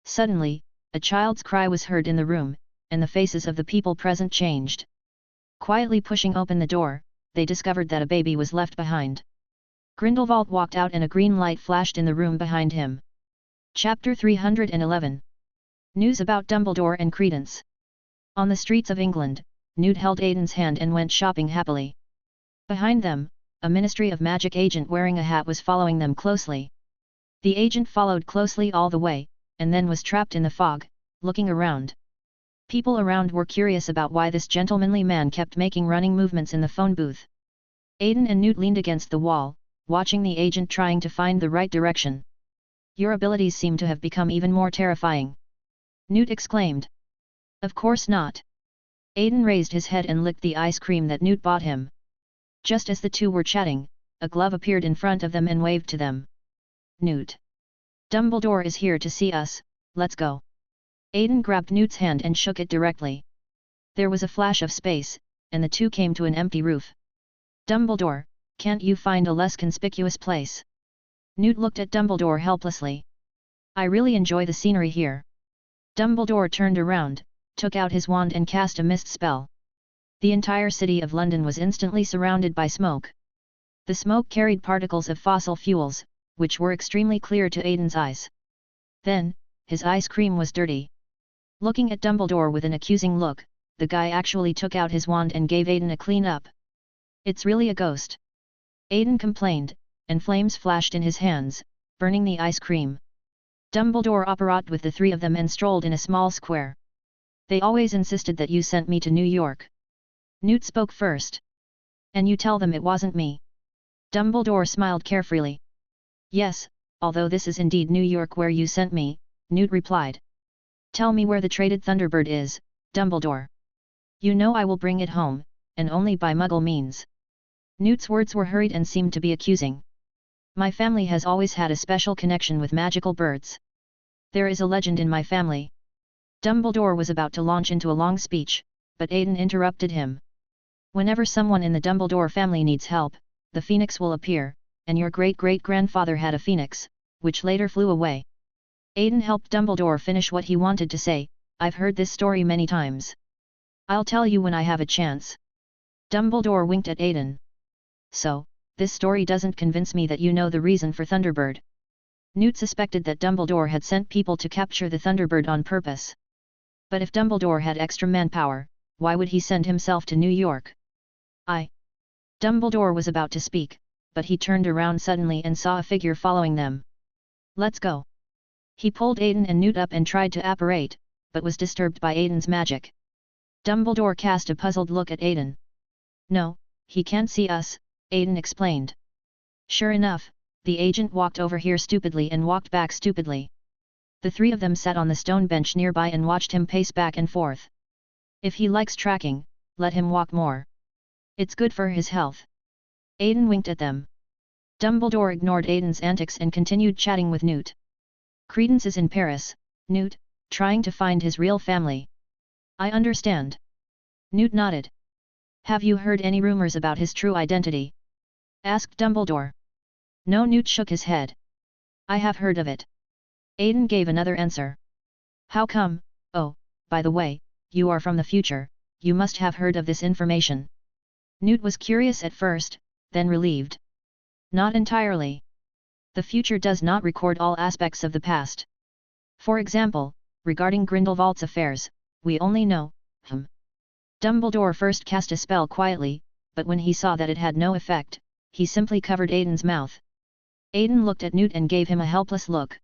Suddenly, a child's cry was heard in the room, and the faces of the people present changed. Quietly pushing open the door, they discovered that a baby was left behind. Grindelwald walked out and a green light flashed in the room behind him. Chapter 311. News about Dumbledore and Credence. On the streets of England, Newt held Aiden's hand and went shopping happily. Behind them, a Ministry of Magic agent wearing a hat was following them closely. The agent followed closely all the way, and then was trapped in the fog, looking around. People around were curious about why this gentlemanly man kept making running movements in the phone booth. Aiden and Newt leaned against the wall, watching the agent trying to find the right direction. "Your abilities seem to have become even more terrifying," Newt exclaimed. "Of course not." Aiden raised his head and licked the ice cream that Newt bought him. Just as the two were chatting, a glove appeared in front of them and waved to them. "Newt. Dumbledore is here to see us, let's go." Aiden grabbed Newt's hand and shook it directly. There was a flash of space, and the two came to an empty roof. "Dumbledore, can't you find a less conspicuous place?" Newt looked at Dumbledore helplessly. "I really enjoy the scenery here." Dumbledore turned around, took out his wand and cast a mist spell. The entire city of London was instantly surrounded by smoke. The smoke carried particles of fossil fuels, which were extremely clear to Aiden's eyes. Then, his ice cream was dirty. Looking at Dumbledore with an accusing look, the guy actually took out his wand and gave Aiden a clean up. "It's really a ghost," Aiden complained, and flames flashed in his hands, burning the ice cream. Dumbledore apparat with the three of them and strolled in a small square. "They always insisted that you sent me to New York." Newt spoke first. "And you tell them it wasn't me." Dumbledore smiled carefreely. "Yes, although this is indeed New York where you sent me," Newt replied. "Tell me where the traded Thunderbird is, Dumbledore. You know I will bring it home, and only by Muggle means." Newt's words were hurried and seemed to be accusing. "My family has always had a special connection with magical birds. There is a legend in my family." Dumbledore was about to launch into a long speech, but Aiden interrupted him. "Whenever someone in the Dumbledore family needs help, the phoenix will appear, and your great-great-grandfather had a phoenix, which later flew away." Aiden helped Dumbledore finish what he wanted to say. "I've heard this story many times. I'll tell you when I have a chance." Dumbledore winked at Aiden. "So, this story doesn't convince me that you know the reason for Thunderbird." Newt suspected that Dumbledore had sent people to capture the Thunderbird on purpose. But if Dumbledore had extra manpower, why would he send himself to New York? Dumbledore was about to speak, but he turned around suddenly and saw a figure following them. "Let's go." He pulled Aiden and Newt up and tried to apparate, but was disturbed by Aiden's magic. Dumbledore cast a puzzled look at Aiden. "No, he can't see us," Aiden explained. Sure enough, the agent walked over here stupidly and walked back stupidly. The three of them sat on the stone bench nearby and watched him pace back and forth. If he likes tracking, let him walk more. It's good for his health. Aiden winked at them. Dumbledore ignored Aiden's antics and continued chatting with Newt. "Credence is in Paris, Newt, trying to find his real family." "I understand." Newt nodded. "Have you heard any rumors about his true identity?" asked Dumbledore. No, Newt shook his head. "I have heard of it." Aiden gave another answer. "How come? Oh, by the way, you are from the future, you must have heard of this information." Newt was curious at first, then relieved. "Not entirely. The future does not record all aspects of the past. For example, regarding Grindelwald's affairs, we only know, Dumbledore first cast a spell quietly, but when he saw that it had no effect, he simply covered Aiden's mouth. Aiden looked at Newt and gave him a helpless look.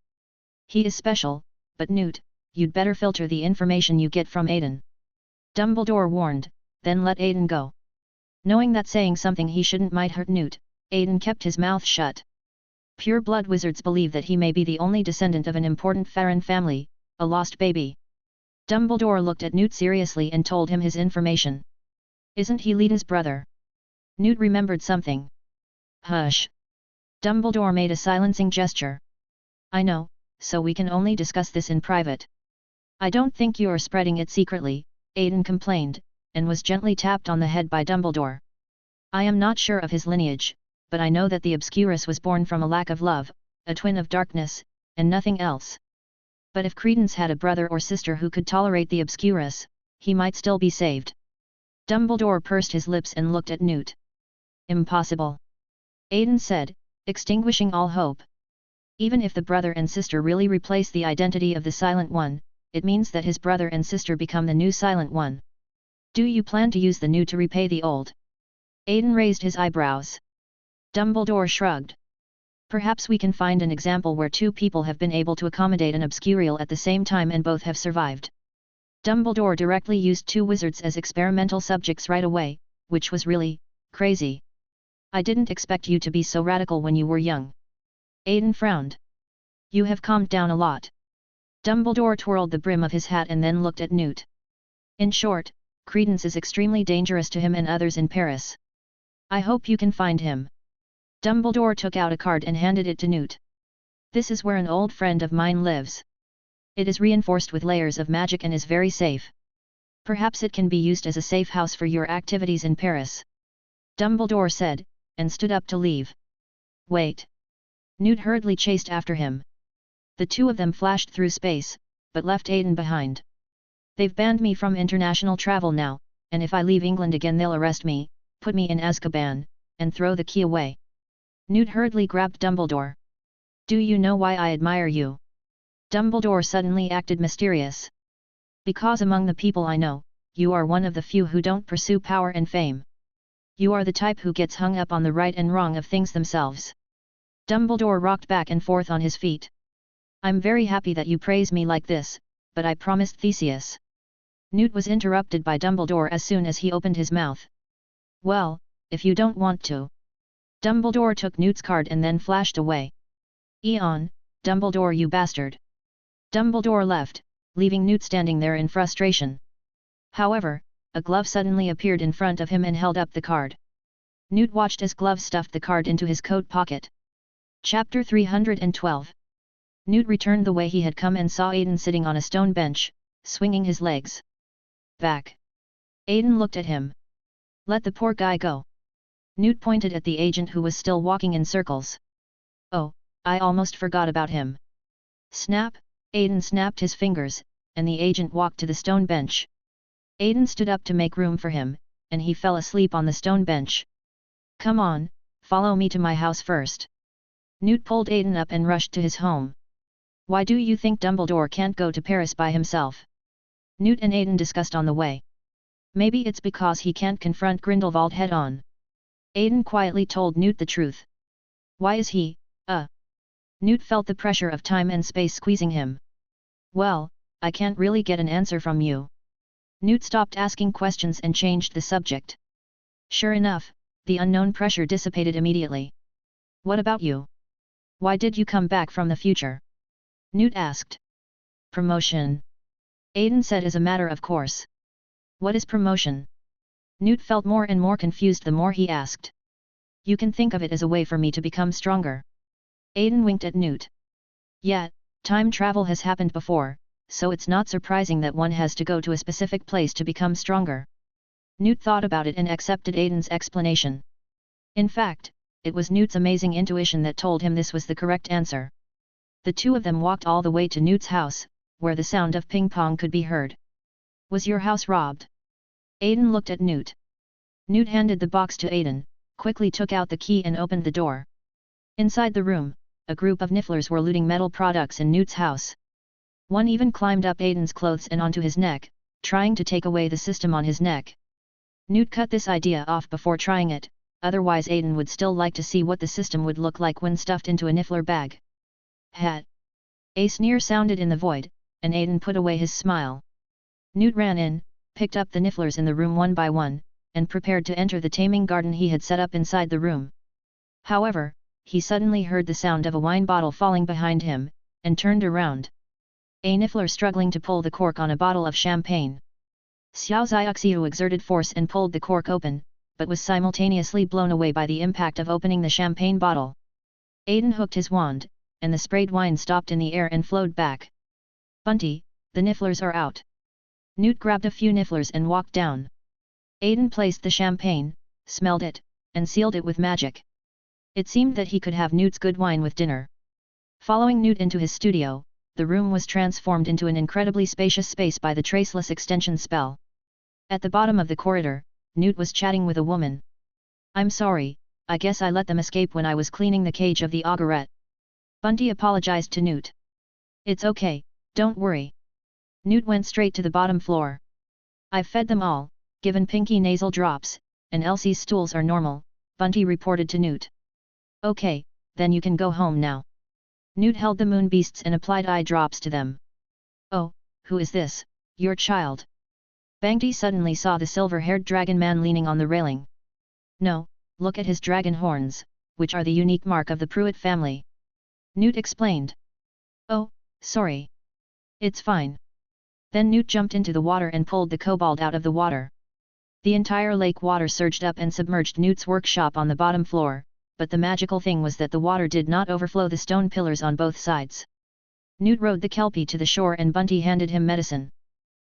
"He is special, but Newt, you'd better filter the information you get from Aiden." Dumbledore warned, then let Aiden go. Knowing that saying something he shouldn't might hurt Newt, Aiden kept his mouth shut. Pure-blood wizards believe that he may be the only descendant of an important Farron family, a lost baby. Dumbledore looked at Newt seriously and told him his information. "Isn't he Lita's brother?" Newt remembered something. "Hush!" Dumbledore made a silencing gesture. "I know, so we can only discuss this in private." "I don't think you're spreading it secretly," Aiden complained, and was gently tapped on the head by Dumbledore. "I am not sure of his lineage, but I know that the Obscurus was born from a lack of love, a twin of darkness, and nothing else. But if Credence had a brother or sister who could tolerate the Obscurus, he might still be saved." Dumbledore pursed his lips and looked at Newt. "Impossible," Aiden said, extinguishing all hope. "Even if the brother and sister really replace the identity of the Silent One, it means that his brother and sister become the new Silent One. Do you plan to use the new to repay the old?" Aiden raised his eyebrows. Dumbledore shrugged. Perhaps we can find an example where two people have been able to accommodate an obscurial at the same time and both have survived. Dumbledore directly used two wizards as experimental subjects right away, which was really crazy. I didn't expect you to be so radical when you were young. Aiden frowned. You have calmed down a lot. Dumbledore twirled the brim of his hat and then looked at Newt. In short, Credence is extremely dangerous to him and others in Paris. I hope you can find him. Dumbledore took out a card and handed it to Newt. This is where an old friend of mine lives. It is reinforced with layers of magic and is very safe. Perhaps it can be used as a safe house for your activities in Paris. Dumbledore said, and stood up to leave. Wait. Newt hurriedly chased after him. The two of them flashed through space, but left Aiden behind. They've banned me from international travel now, and if I leave England again they'll arrest me, put me in Azkaban, and throw the key away. Newt hurriedly grabbed Dumbledore. Do you know why I admire you? Dumbledore suddenly acted mysterious. Because among the people I know, you are one of the few who don't pursue power and fame. You are the type who gets hung up on the right and wrong of things themselves. Dumbledore rocked back and forth on his feet. I'm very happy that you praise me like this, but I promised Theseus. Newt was interrupted by Dumbledore as soon as he opened his mouth. Well, if you don't want to. Dumbledore took Newt's card and then flashed away. Eon, Dumbledore you bastard. Dumbledore left, leaving Newt standing there in frustration. However, a glove suddenly appeared in front of him and held up the card. Newt watched as Glove stuffed the card into his coat pocket. Chapter 312. Newt returned the way he had come and saw Aiden sitting on a stone bench, swinging his legs back. Aiden looked at him. Let the poor guy go. Newt pointed at the agent who was still walking in circles. Oh, I almost forgot about him. Snap, Aiden snapped his fingers, and the agent walked to the stone bench. Aiden stood up to make room for him, and he fell asleep on the stone bench. Come on, follow me to my house first. Newt pulled Aiden up and rushed to his home. Why do you think Dumbledore can't go to Paris by himself? Newt and Aiden discussed on the way. Maybe it's because he can't confront Grindelwald head-on. Aiden quietly told Newt the truth. Why is he, Newt felt the pressure of time and space squeezing him. Well, I can't really get an answer from you. Newt stopped asking questions and changed the subject. Sure enough, the unknown pressure dissipated immediately. What about you? Why did you come back from the future? Newt asked. Promotion. Aiden said as a matter of course. What is promotion? Newt felt more and more confused the more he asked. You can think of it as a way for me to become stronger. Aiden winked at Newt. Yet, time travel has happened before, so it's not surprising that one has to go to a specific place to become stronger. Newt thought about it and accepted Aiden's explanation. In fact, it was Newt's amazing intuition that told him this was the correct answer. The two of them walked all the way to Newt's house, where the sound of ping-pong could be heard. Was your house robbed? Aiden looked at Newt. Newt handed the box to Aiden, quickly took out the key and opened the door. Inside the room, a group of nifflers were looting metal products in Newt's house. One even climbed up Aiden's clothes and onto his neck, trying to take away the system on his neck. Newt cut this idea off before trying it, otherwise Aiden would still like to see what the system would look like when stuffed into a niffler bag. Hat. A sneer sounded in the void, and Aiden put away his smile. Newt ran in, picked up the nifflers in the room one by one, and prepared to enter the taming garden he had set up inside the room. However, he suddenly heard the sound of a wine bottle falling behind him, and turned around. A niffler struggling to pull the cork on a bottle of champagne. Xiao Xiaoxiu exerted force and pulled the cork open, but was simultaneously blown away by the impact of opening the champagne bottle. Aiden hooked his wand, and the sprayed wine stopped in the air and flowed back. Bunty, the nifflers are out. Newt grabbed a few nifflers and walked down. Aiden placed the champagne, smelled it, and sealed it with magic. It seemed that he could have Newt's good wine with dinner. Following Newt into his studio, the room was transformed into an incredibly spacious space by the traceless extension spell. At the bottom of the corridor, Newt was chatting with a woman. I'm sorry, I guess I let them escape when I was cleaning the cage of the augurette. Bunty apologized to Newt. It's okay, don't worry. Newt went straight to the bottom floor. I've fed them all, given Pinky nasal drops, and Elsie's stools are normal, Bunty reported to Newt. Okay, then you can go home now. Newt held the moon beasts and applied eye drops to them. Oh, who is this, your child? Bunty suddenly saw the silver-haired dragon man leaning on the railing. No, look at his dragon horns, which are the unique mark of the Pruitt family. Newt explained. Oh, sorry. It's fine. Then Newt jumped into the water and pulled the kobold out of the water. The entire lake water surged up and submerged Newt's workshop on the bottom floor, but the magical thing was that the water did not overflow the stone pillars on both sides. Newt rode the kelpie to the shore and Bunty handed him medicine.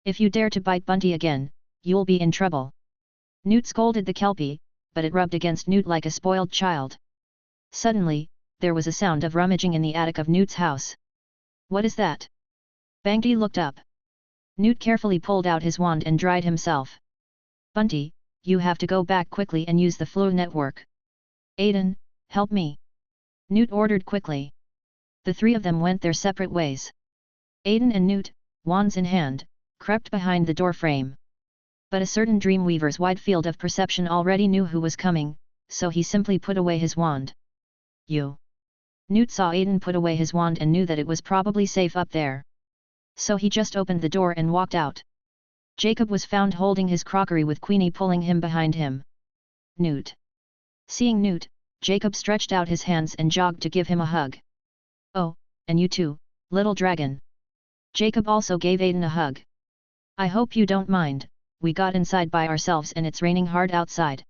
If you dare to bite Bunty again, you'll be in trouble. Newt scolded the kelpie, but it rubbed against Newt like a spoiled child. Suddenly, there was a sound of rummaging in the attic of Newt's house. What is that? Bunty looked up. Newt carefully pulled out his wand and dried himself. Bunty, you have to go back quickly and use the Floo network. Aiden, help me. Newt ordered quickly. The three of them went their separate ways. Aiden and Newt, wands in hand, crept behind the door frame. But a certain Dreamweaver's wide field of perception already knew who was coming, so he simply put away his wand. You. Newt saw Aiden put away his wand and knew that it was probably safe up there. So he just opened the door and walked out. Jacob was found holding his crockery with Queenie pulling him behind him. Newt. Seeing Newt, Jacob stretched out his hands and jogged to give him a hug. Oh, and you too, little dragon. Jacob also gave Aiden a hug. I hope you don't mind, we got inside by ourselves and it's raining hard outside.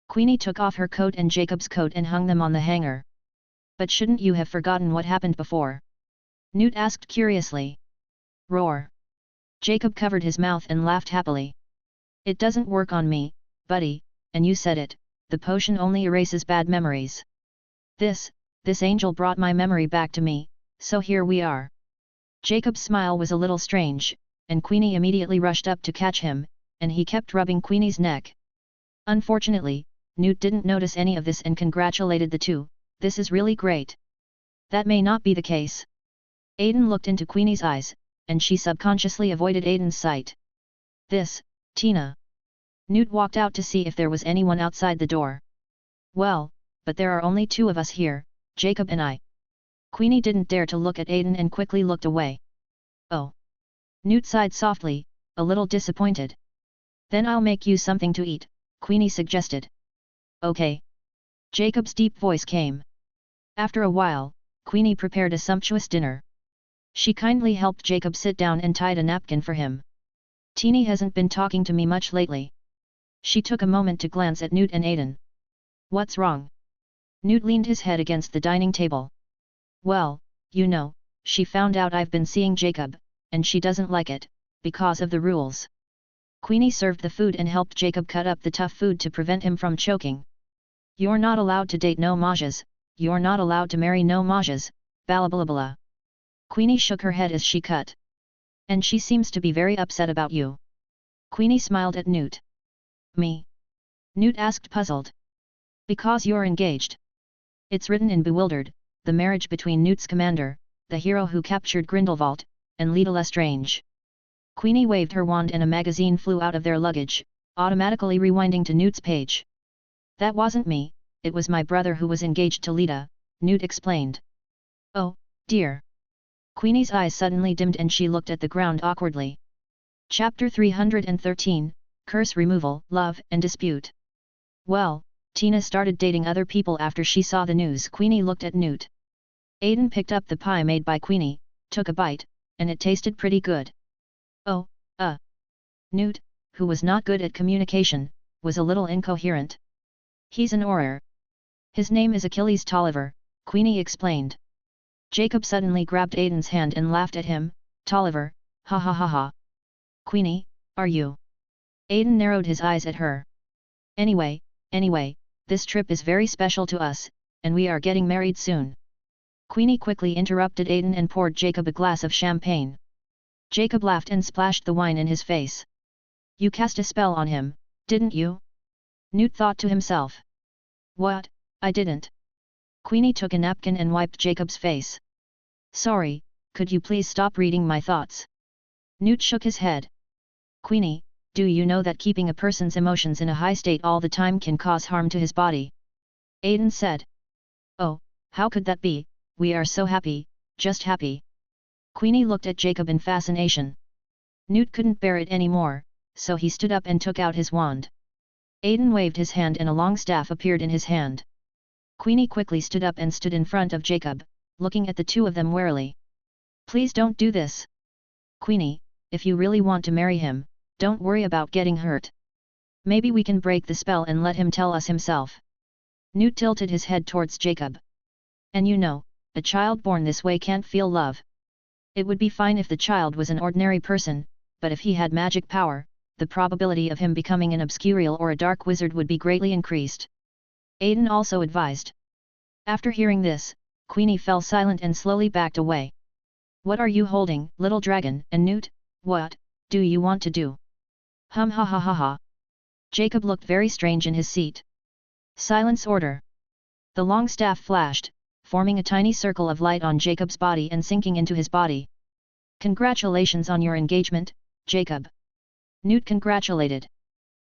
Queenie took off her coat and Jacob's coat and hung them on the hanger. But shouldn't you have forgotten what happened before? Newt asked curiously. Roar. Jacob covered his mouth and laughed happily. It doesn't work on me, buddy, and you said it, the potion only erases bad memories. This angel brought my memory back to me, so here we are. Jacob's smile was a little strange, and Queenie immediately rushed up to catch him, and he kept rubbing Queenie's neck. Unfortunately, Newt didn't notice any of this and congratulated the two. This is really great. That may not be the case. Aiden looked into Queenie's eyes, and she subconsciously avoided Aiden's sight. Tina. Newt walked out to see if there was anyone outside the door. Well, but there are only two of us here, Jacob and I. Queenie didn't dare to look at Aiden and quickly looked away. Oh. Newt sighed softly, a little disappointed. Then I'll make you something to eat, Queenie suggested. Okay. Jacob's deep voice came. After a while, Queenie prepared a sumptuous dinner. She kindly helped Jacob sit down and tied a napkin for him. Teenie hasn't been talking to me much lately. She took a moment to glance at Newt and Aiden. What's wrong? Newt leaned his head against the dining table. Well, you know, she found out I've been seeing Jacob, and she doesn't like it, because of the rules. Queenie served the food and helped Jacob cut up the tough food to prevent him from choking. You're not allowed to date no mages, you're not allowed to marry no mages, balabalabala. Queenie shook her head as she cut. And she seems to be very upset about you. Queenie smiled at Newt. Me? Newt asked puzzled. Because you're engaged. It's written in Bewildered, the marriage between Newt's commander, the hero who captured Grindelwald, and Leta Lestrange. Queenie waved her wand and a magazine flew out of their luggage, automatically rewinding to Newt's page. That wasn't me, it was my brother who was engaged to Leta, Newt explained. Oh, dear. Queenie's eyes suddenly dimmed and she looked at the ground awkwardly. Chapter 313, Curse Removal, Love and Dispute. Well, Tina started dating other people after she saw the news. Queenie looked at Newt. Aiden picked up the pie made by Queenie, took a bite, and it tasted pretty good. Oh, Newt, who was not good at communication, was a little incoherent. He's an orer. His name is Achilles Tolliver, Queenie explained. Jacob suddenly grabbed Aiden's hand and laughed at him. Tolliver, ha ha ha ha. Queenie, are you? Aiden narrowed his eyes at her. Anyway, this trip is very special to us, and we are getting married soon. Queenie quickly interrupted Aiden and poured Jacob a glass of champagne. Jacob laughed and splashed the wine in his face. You cast a spell on him, didn't you? Newt thought to himself. What, I didn't. Queenie took a napkin and wiped Jacob's face. Sorry, could you please stop reading my thoughts? Newt shook his head. Queenie, do you know that keeping a person's emotions in a high state all the time can cause harm to his body? Aiden said. Oh, how could that be? We are so happy, just happy. Queenie looked at Jacob in fascination. Newt couldn't bear it anymore, so he stood up and took out his wand. Aiden waved his hand and a long staff appeared in his hand. Queenie quickly stood up and stood in front of Jacob, looking at the two of them warily. Please don't do this. Queenie, if you really want to marry him, don't worry about getting hurt. Maybe we can break the spell and let him tell us himself. Newt tilted his head towards Jacob. And you know, a child born this way can't feel love. It would be fine if the child was an ordinary person, but if he had magic power, the probability of him becoming an obscurial or a dark wizard would be greatly increased. Aiden also advised. After hearing this, Queenie fell silent and slowly backed away. What are you holding, little dragon? And Newt, what do you want to do? Ha ha ha ha. Jacob looked very strange in his seat. Silence order. The long staff flashed, forming a tiny circle of light on Jacob's body and sinking into his body. Congratulations on your engagement, Jacob. Newt congratulated.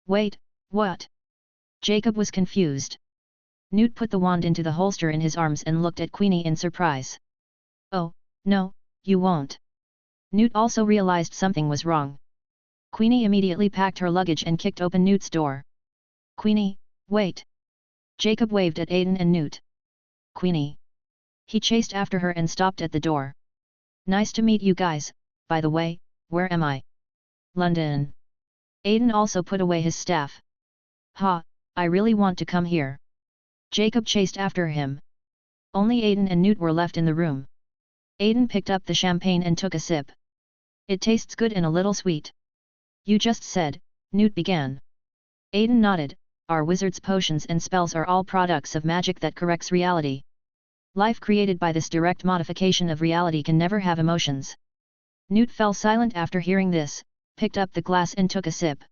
Wait, what? Jacob was confused. Newt put the wand into the holster in his arms and looked at Queenie in surprise. Oh, no, you won't. Newt also realized something was wrong. Queenie immediately packed her luggage and kicked open Newt's door. Queenie, wait. Jacob waved at Aiden and Newt. Queenie. He chased after her and stopped at the door. Nice to meet you guys, by the way, where am I? London. Aiden also put away his staff. Ha, I really want to come here. Jacob chased after him. Only Aiden and Newt were left in the room. Aiden picked up the champagne and took a sip. It tastes good and a little sweet. You just said, Newt began. Aiden nodded, our wizard's potions and spells are all products of magic that corrects reality. Life created by this direct modification of reality can never have emotions. Newt fell silent after hearing this, picked up the glass and took a sip.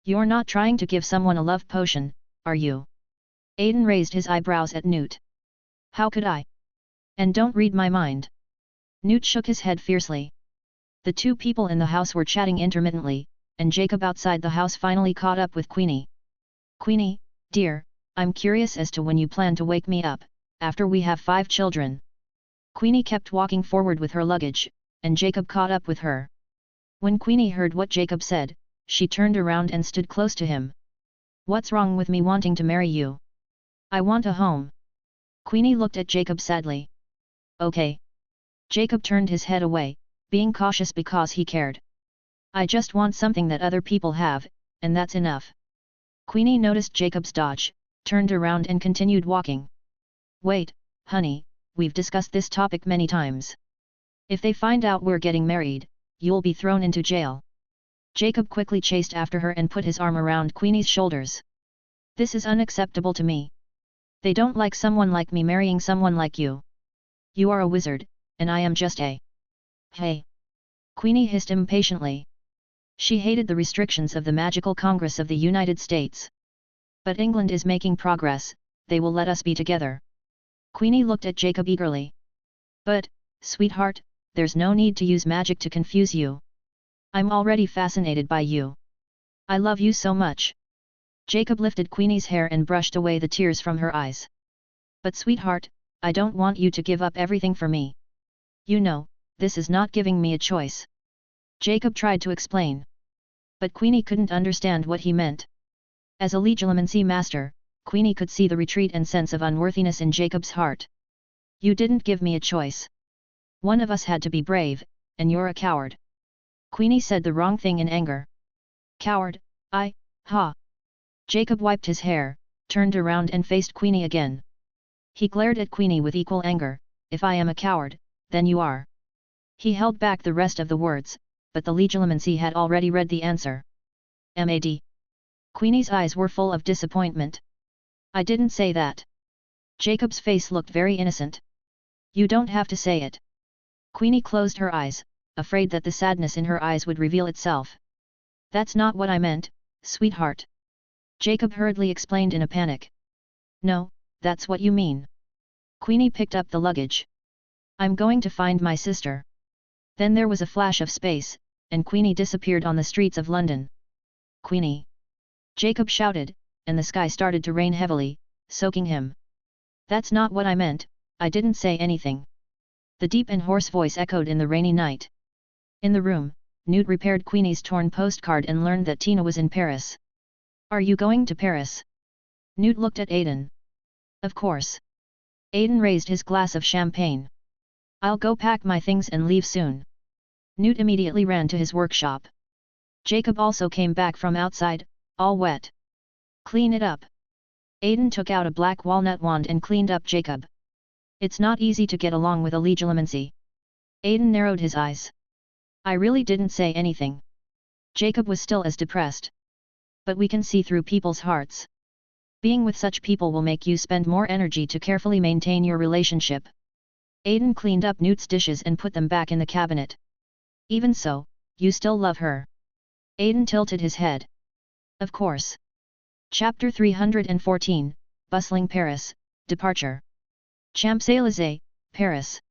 You're not trying to give someone a love potion, are you? Aiden raised his eyebrows at Newt. How could I? And don't read my mind. Newt shook his head fiercely. The two people in the house were chatting intermittently, and Jacob outside the house finally caught up with Queenie. Queenie, dear, I'm curious as to when you plan to wake me up, after we have 5 children. Queenie kept walking forward with her luggage, and Jacob caught up with her. When Queenie heard what Jacob said, she turned around and stood close to him. What's wrong with me wanting to marry you? I want a home. Queenie looked at Jacob sadly. Okay. Jacob turned his head away, being cautious because he cared. I just want something that other people have, and that's enough. Queenie noticed Jacob's dodge, turned around and continued walking. Wait, honey, we've discussed this topic many times. If they find out we're getting married, you'll be thrown into jail. Jacob quickly chased after her and put his arm around Queenie's shoulders. This is unacceptable to me. They don't like someone like me marrying someone like you. You are a wizard, and I am just a... Hey! Queenie hissed impatiently. She hated the restrictions of the Magical Congress of the United States. But England is making progress, they will let us be together. Queenie looked at Jacob eagerly. But, sweetheart, there's no need to use magic to confuse you. I'm already fascinated by you. I love you so much. Jacob lifted Queenie's hair and brushed away the tears from her eyes. But sweetheart, I don't want you to give up everything for me. You know, this is not giving me a choice. Jacob tried to explain. But Queenie couldn't understand what he meant. As a legilimency master, Queenie could see the retreat and sense of unworthiness in Jacob's heart. You didn't give me a choice. One of us had to be brave, and you're a coward. Queenie said the wrong thing in anger. Coward, ha. Jacob wiped his hair, turned around and faced Queenie again. He glared at Queenie with equal anger, if I am a coward, then you are. He held back the rest of the words, but the legilimency had already read the answer. Mad. Queenie's eyes were full of disappointment. I didn't say that. Jacob's face looked very innocent. You don't have to say it. Queenie closed her eyes, afraid that the sadness in her eyes would reveal itself. That's not what I meant, sweetheart. Jacob hurriedly explained in a panic. No, that's what you mean. Queenie picked up the luggage. I'm going to find my sister. Then there was a flash of space, and Queenie disappeared on the streets of London. Queenie! Jacob shouted, and the sky started to rain heavily, soaking him. That's not what I meant, I didn't say anything. The deep and hoarse voice echoed in the rainy night. In the room, Newt repaired Queenie's torn postcard and learned that Tina was in Paris. Are you going to Paris? Newt looked at Aiden. Of course. Aiden raised his glass of champagne. I'll go pack my things and leave soon. Newt immediately ran to his workshop. Jacob also came back from outside, all wet. Clean it up. Aiden took out a black walnut wand and cleaned up Jacob. It's not easy to get along with a legilimency. Aiden narrowed his eyes. I really didn't say anything. Jacob was still as depressed. But we can see through people's hearts. Being with such people will make you spend more energy to carefully maintain your relationship. Aiden cleaned up Newt's dishes and put them back in the cabinet. Even so, you still love her. Aiden tilted his head. Of course. Chapter 314, Bustling Paris, Departure. Champs-Élysées, Paris.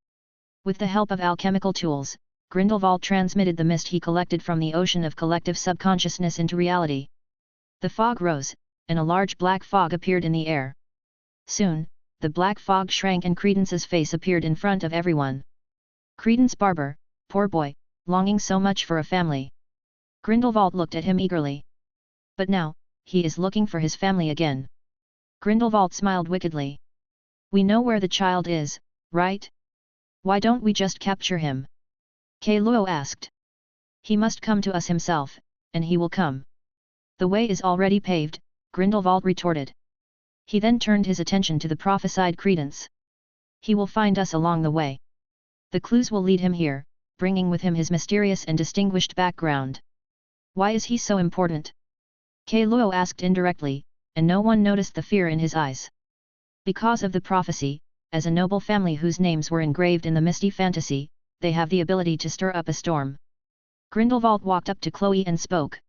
With the help of alchemical tools, Grindelwald transmitted the mist he collected from the ocean of collective subconsciousness into reality. The fog rose, and a large black fog appeared in the air. Soon, the black fog shrank and Credence's face appeared in front of everyone. Credence Barber, poor boy, longing so much for a family. Grindelwald looked at him eagerly. But now, he is looking for his family again. Grindelwald smiled wickedly. We know where the child is, right? Why don't we just capture him? Luo asked. He must come to us himself, and he will come. The way is already paved, Grindelwald retorted. He then turned his attention to the prophesied Credence. He will find us along the way. The clues will lead him here, bringing with him his mysterious and distinguished background. Why is he so important? Luo asked indirectly, and no one noticed the fear in his eyes. Because of the prophecy, as a noble family whose names were engraved in the misty fantasy, they have the ability to stir up a storm. Grindelwald walked up to Chloe and spoke.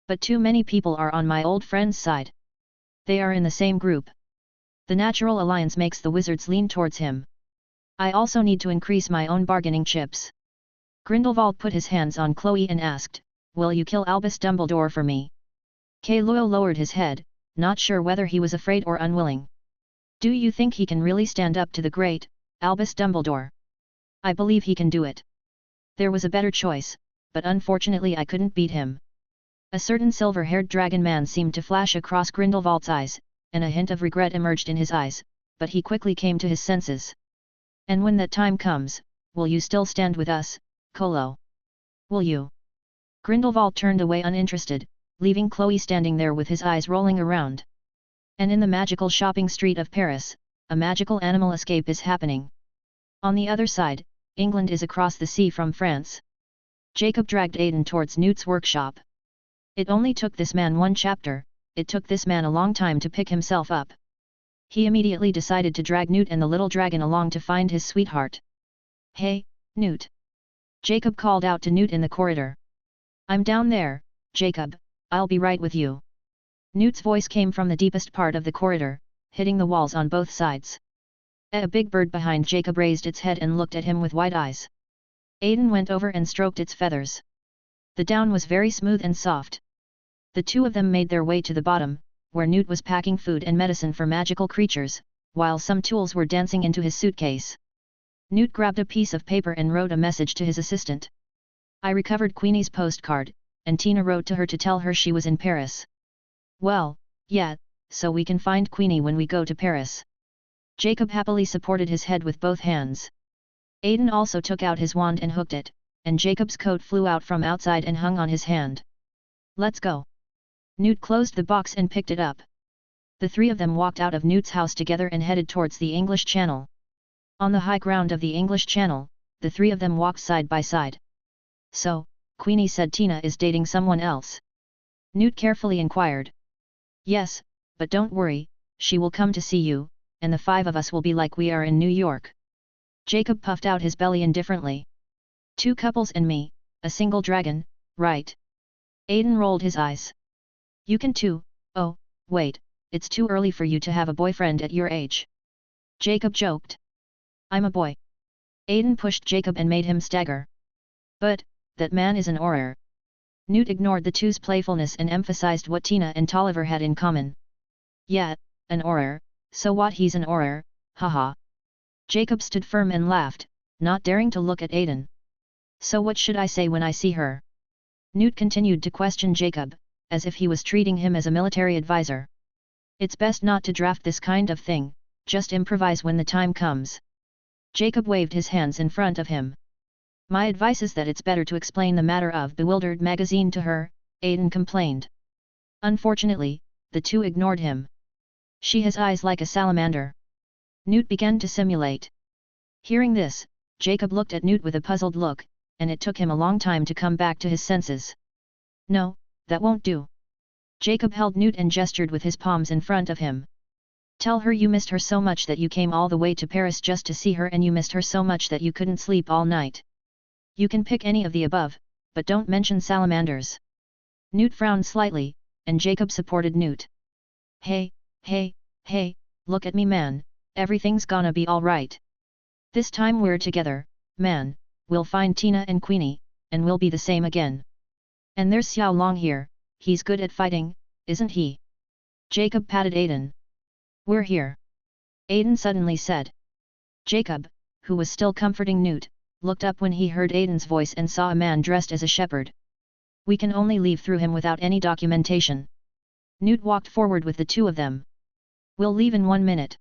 But too many people are on my old friend's side. They are in the same group. The natural alliance makes the wizards lean towards him. I also need to increase my own bargaining chips. Grindelwald put his hands on Chloe and asked, will you kill Albus Dumbledore for me? Luo lowered his head, not sure whether he was afraid or unwilling. Do you think he can really stand up to the great, Albus Dumbledore? I believe he can do it. There was a better choice, but unfortunately I couldn't beat him. A certain silver-haired dragon man seemed to flash across Grindelwald's eyes, and a hint of regret emerged in his eyes, but he quickly came to his senses. And when that time comes, will you still stand with us, Colo? Will you? Grindelwald turned away uninterested, leaving Chloe standing there with his eyes rolling around. And in the magical shopping street of Paris, a magical animal escape is happening. On the other side, England is across the sea from France. Jacob dragged Aiden towards Newt's workshop. It only took this man one chapter, it took this man a long time to pick himself up. He immediately decided to drag Newt and the little dragon along to find his sweetheart. Hey, Newt! Jacob called out to Newt in the corridor. I'm down there, Jacob, I'll be right with you. Newt's voice came from the deepest part of the corridor, hitting the walls on both sides. A big bird behind Jacob raised its head and looked at him with wide eyes. Aiden went over and stroked its feathers. The down was very smooth and soft. The two of them made their way to the bottom, where Newt was packing food and medicine for magical creatures, while some tools were dancing into his suitcase. Newt grabbed a piece of paper and wrote a message to his assistant. I recovered Queenie's postcard, and Tina wrote to her to tell her she was in Paris. Well, yeah, so we can find Queenie when we go to Paris. Jacob happily supported his head with both hands. Aiden also took out his wand and hooked it, and Jacob's coat flew out from outside and hung on his hand. Let's go. Newt closed the box and picked it up. The three of them walked out of Newt's house together and headed towards the English Channel. On the high ground of the English Channel, the three of them walked side by side. So, Queenie said Tina is dating someone else? Newt carefully inquired. Yes, but don't worry, she will come to see you, and the five of us will be like we are in New York. Jacob puffed out his belly indifferently. 2 couples and me, a single dragon, right? Aiden rolled his eyes. You can too. Oh, wait, it's too early for you to have a boyfriend at your age. Jacob joked. I'm a boy. Aiden pushed Jacob and made him stagger. But, that man is an auror. Newt ignored the two's playfulness and emphasized what Tina and Tolliver had in common. Yeah, an Auror, so what, he's an Auror, haha. Jacob stood firm and laughed, not daring to look at Aiden. So what should I say when I see her? Newt continued to question Jacob, as if he was treating him as a military advisor. It's best not to draft this kind of thing, just improvise when the time comes. Jacob waved his hands in front of him. My advice is that it's better to explain the matter of bewildered magazine to her, Aiden complained. Unfortunately, the two ignored him. She has eyes like a salamander. Newt began to simulate. Hearing this, Jacob looked at Newt with a puzzled look, and it took him a long time to come back to his senses. No, that won't do. Jacob held Newt and gestured with his palms in front of him. Tell her you missed her so much that you came all the way to Paris just to see her, and you missed her so much that you couldn't sleep all night. You can pick any of the above, but don't mention salamanders. Newt frowned slightly, and Jacob supported Newt. Hey, look at me, man, everything's gonna be alright. This time we're together, man, we'll find Tina and Queenie, and we'll be the same again. And there's Xiao Long here, he's good at fighting, isn't he? Jacob patted Aiden. We're here. Aiden suddenly said. Jacob, who was still comforting Newt, looked up when he heard Aiden's voice and saw a man dressed as a shepherd. We can only leave through him without any documentation. Newt walked forward with the two of them. We'll leave in 1 minute.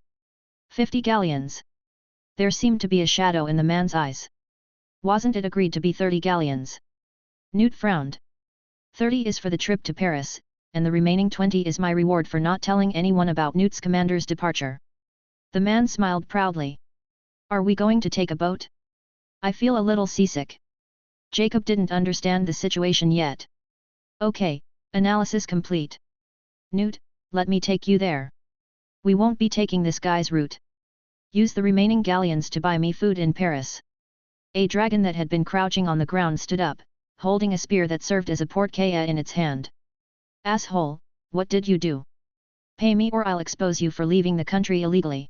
50 galleons. There seemed to be a shadow in the man's eyes. Wasn't it agreed to be 30 galleons? Newt frowned. 30 is for the trip to Paris, and the remaining 20 is my reward for not telling anyone about Newt's commander's departure. The man smiled proudly. Are we going to take a boat? I feel a little seasick. Jacob didn't understand the situation yet. Okay, analysis complete. Newt, let me take you there. We won't be taking this guy's route. Use the remaining galleons to buy me food in Paris. A dragon that had been crouching on the ground stood up, holding a spear that served as a portkaya in its hand. Asshole, what did you do? Pay me or I'll expose you for leaving the country illegally.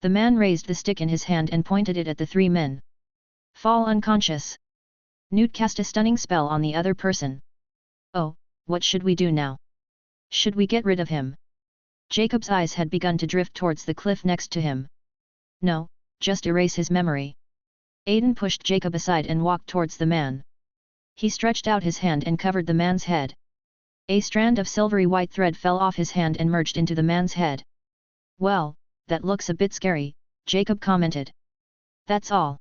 The man raised the stick in his hand and pointed it at the three men. Fall unconscious. Newt cast a stunning spell on the other person. Oh, what should we do now? Should we get rid of him? Jacob's eyes had begun to drift towards the cliff next to him. No, just erase his memory. Aiden pushed Jacob aside and walked towards the man. He stretched out his hand and covered the man's head. A strand of silvery white thread fell off his hand and merged into the man's head. Well, that looks a bit scary, Jacob commented. That's all.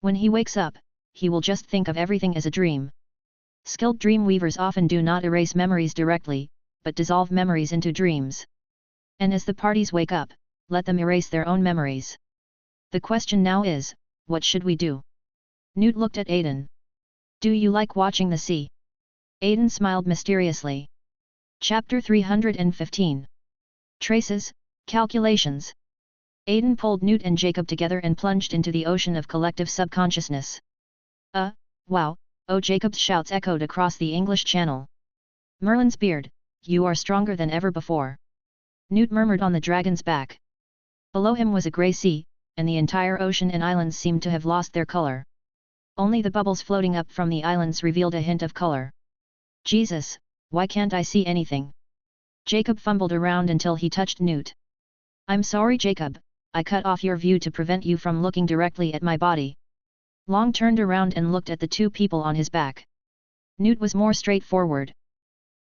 When he wakes up, he will just think of everything as a dream. Skilled dream weavers often do not erase memories directly, but dissolve memories into dreams. And as the parties wake up, let them erase their own memories. The question now is, what should we do? Newt looked at Aiden. Do you like watching the sea? Aiden smiled mysteriously. Chapter 315. Traces, Calculations. Aiden pulled Newt and Jacob together and plunged into the ocean of collective subconsciousness. Wow, oh, Jacob's shouts echoed across the English Channel. Merlin's beard, you are stronger than ever before. Newt murmured on the dragon's back. Below him was a grey sea, and the entire ocean and islands seemed to have lost their color. Only the bubbles floating up from the islands revealed a hint of color. Jesus, why can't I see anything? Jacob fumbled around until he touched Newt. I'm sorry, Jacob, I cut off your view to prevent you from looking directly at my body. Long turned around and looked at the two people on his back. Newt was more straightforward.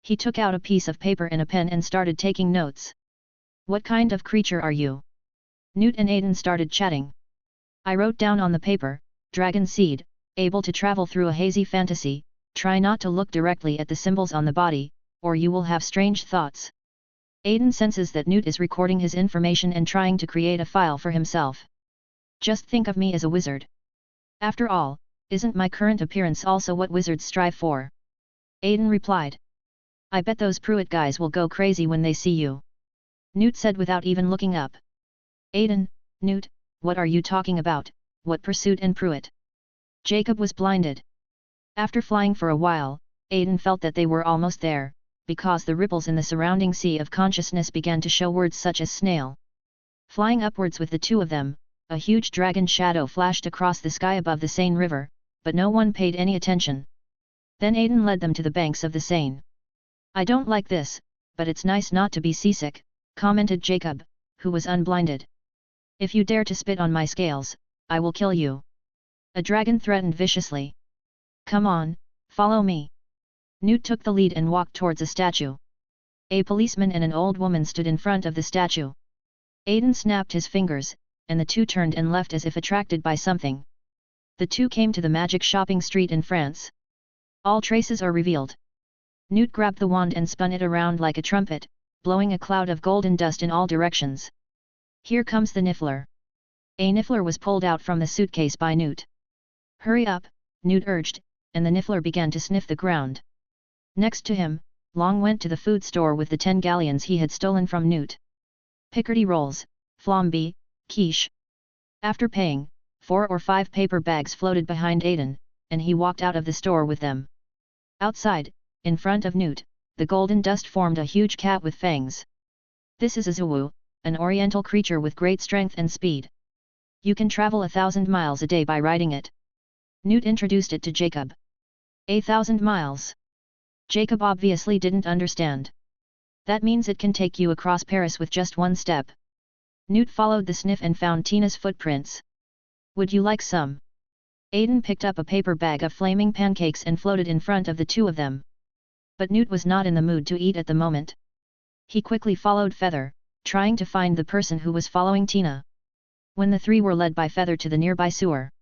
He took out a piece of paper and a pen and started taking notes. What kind of creature are you? Newt and Aiden started chatting. I wrote down on the paper, dragon seed, able to travel through a hazy fantasy, try not to look directly at the symbols on the body, or you will have strange thoughts. Aiden senses that Newt is recording his information and trying to create a file for himself. Just think of me as a wizard. After all, isn't my current appearance also what wizards strive for? Aiden replied. I bet those Pruitt guys will go crazy when they see you. Newt said without even looking up. Aiden, Newt, what are you talking about, what pursuit and Pruitt? Jacob was blinded. After flying for a while, Aiden felt that they were almost there, because the ripples in the surrounding sea of consciousness began to show words such as snail. Flying upwards with the two of them, a huge dragon shadow flashed across the sky above the Seine River, but no one paid any attention. Then Aiden led them to the banks of the Seine. "I don't like this, but it's nice not to be seasick," commented Jacob, who was unblinded. "If you dare to spit on my scales, I will kill you," a dragon threatened viciously. "Come on, follow me." Newt took the lead and walked towards a statue. A policeman and an old woman stood in front of the statue. Aiden snapped his fingers, and the two turned and left as if attracted by something. The two came to the magic shopping street in France. All traces are revealed. Newt grabbed the wand and spun it around like a trumpet, blowing a cloud of golden dust in all directions. "Here comes the Niffler." A Niffler was pulled out from the suitcase by Newt. "Hurry up," Newt urged, and the Niffler began to sniff the ground. Next to him, Long went to the food store with the 10 galleons he had stolen from Newt. Picardy rolls, flambe, quiche. After paying, 4 or 5 paper bags floated behind Aiden, and he walked out of the store with them. Outside, in front of Newt, the golden dust formed a huge cat with fangs. "This is a Zouwu, an oriental creature with great strength and speed. You can travel 1,000 miles a day by riding it." Newt introduced it to Jacob. 1,000 miles? Jacob obviously didn't understand. "That means it can take you across Paris with just one step." Newt followed the sniff and found Tina's footprints. "Would you like some?" Aiden picked up a paper bag of flaming pancakes and floated in front of the two of them. But Newt was not in the mood to eat at the moment. He quickly followed Feather, trying to find the person who was following Tina. When the three were led by Feather to the nearby sewer,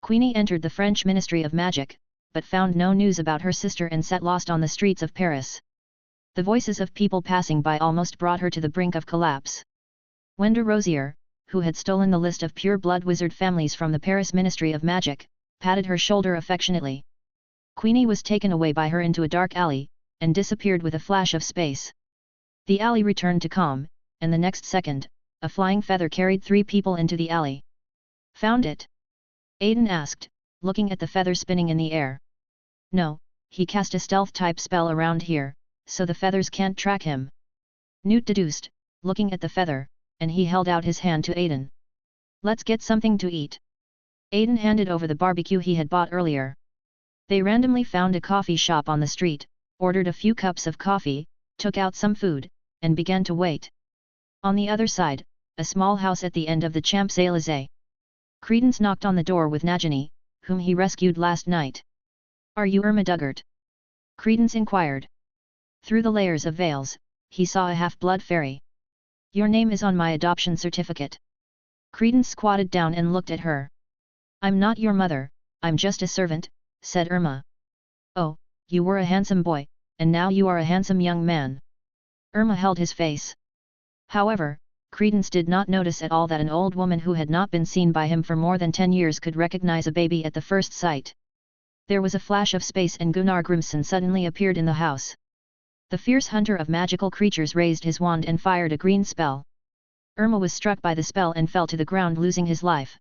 Queenie entered the French Ministry of Magic, but found no news about her sister and sat lost on the streets of Paris. The voices of people passing by almost brought her to the brink of collapse. Wenda Rosier, who had stolen the list of pure-blood wizard families from the Paris Ministry of Magic, patted her shoulder affectionately. Queenie was taken away by her into a dark alley, and disappeared with a flash of space. The alley returned to calm, and the next second, a flying feather carried 3 people into the alley. "Found it?" Aiden asked, looking at the feather spinning in the air. "No, he cast a stealth-type spell around here, so the feathers can't track him," Newt deduced, looking at the feather, and he held out his hand to Aiden. "Let's get something to eat." Aiden handed over the barbecue he had bought earlier. They randomly found a coffee shop on the street, ordered a few cups of coffee, took out some food, and began to wait. On the other side, a small house at the end of the Champs-Élysées. Credence knocked on the door with Nagini, whom he rescued last night. "Are you Irma Duggart?" Credence inquired. Through the layers of veils, he saw a half-blood fairy. "Your name is on my adoption certificate." Credence squatted down and looked at her. "I'm not your mother, I'm just a servant," said Irma. "Oh, you were a handsome boy, and now you are a handsome young man." Irma held his face. However, Credence did not notice at all that an old woman who had not been seen by him for more than 10 years could recognize a baby at the first sight. There was a flash of space and Gunnar Grimson suddenly appeared in the house. The fierce hunter of magical creatures raised his wand and fired a green spell. Irma was struck by the spell and fell to the ground, losing his life.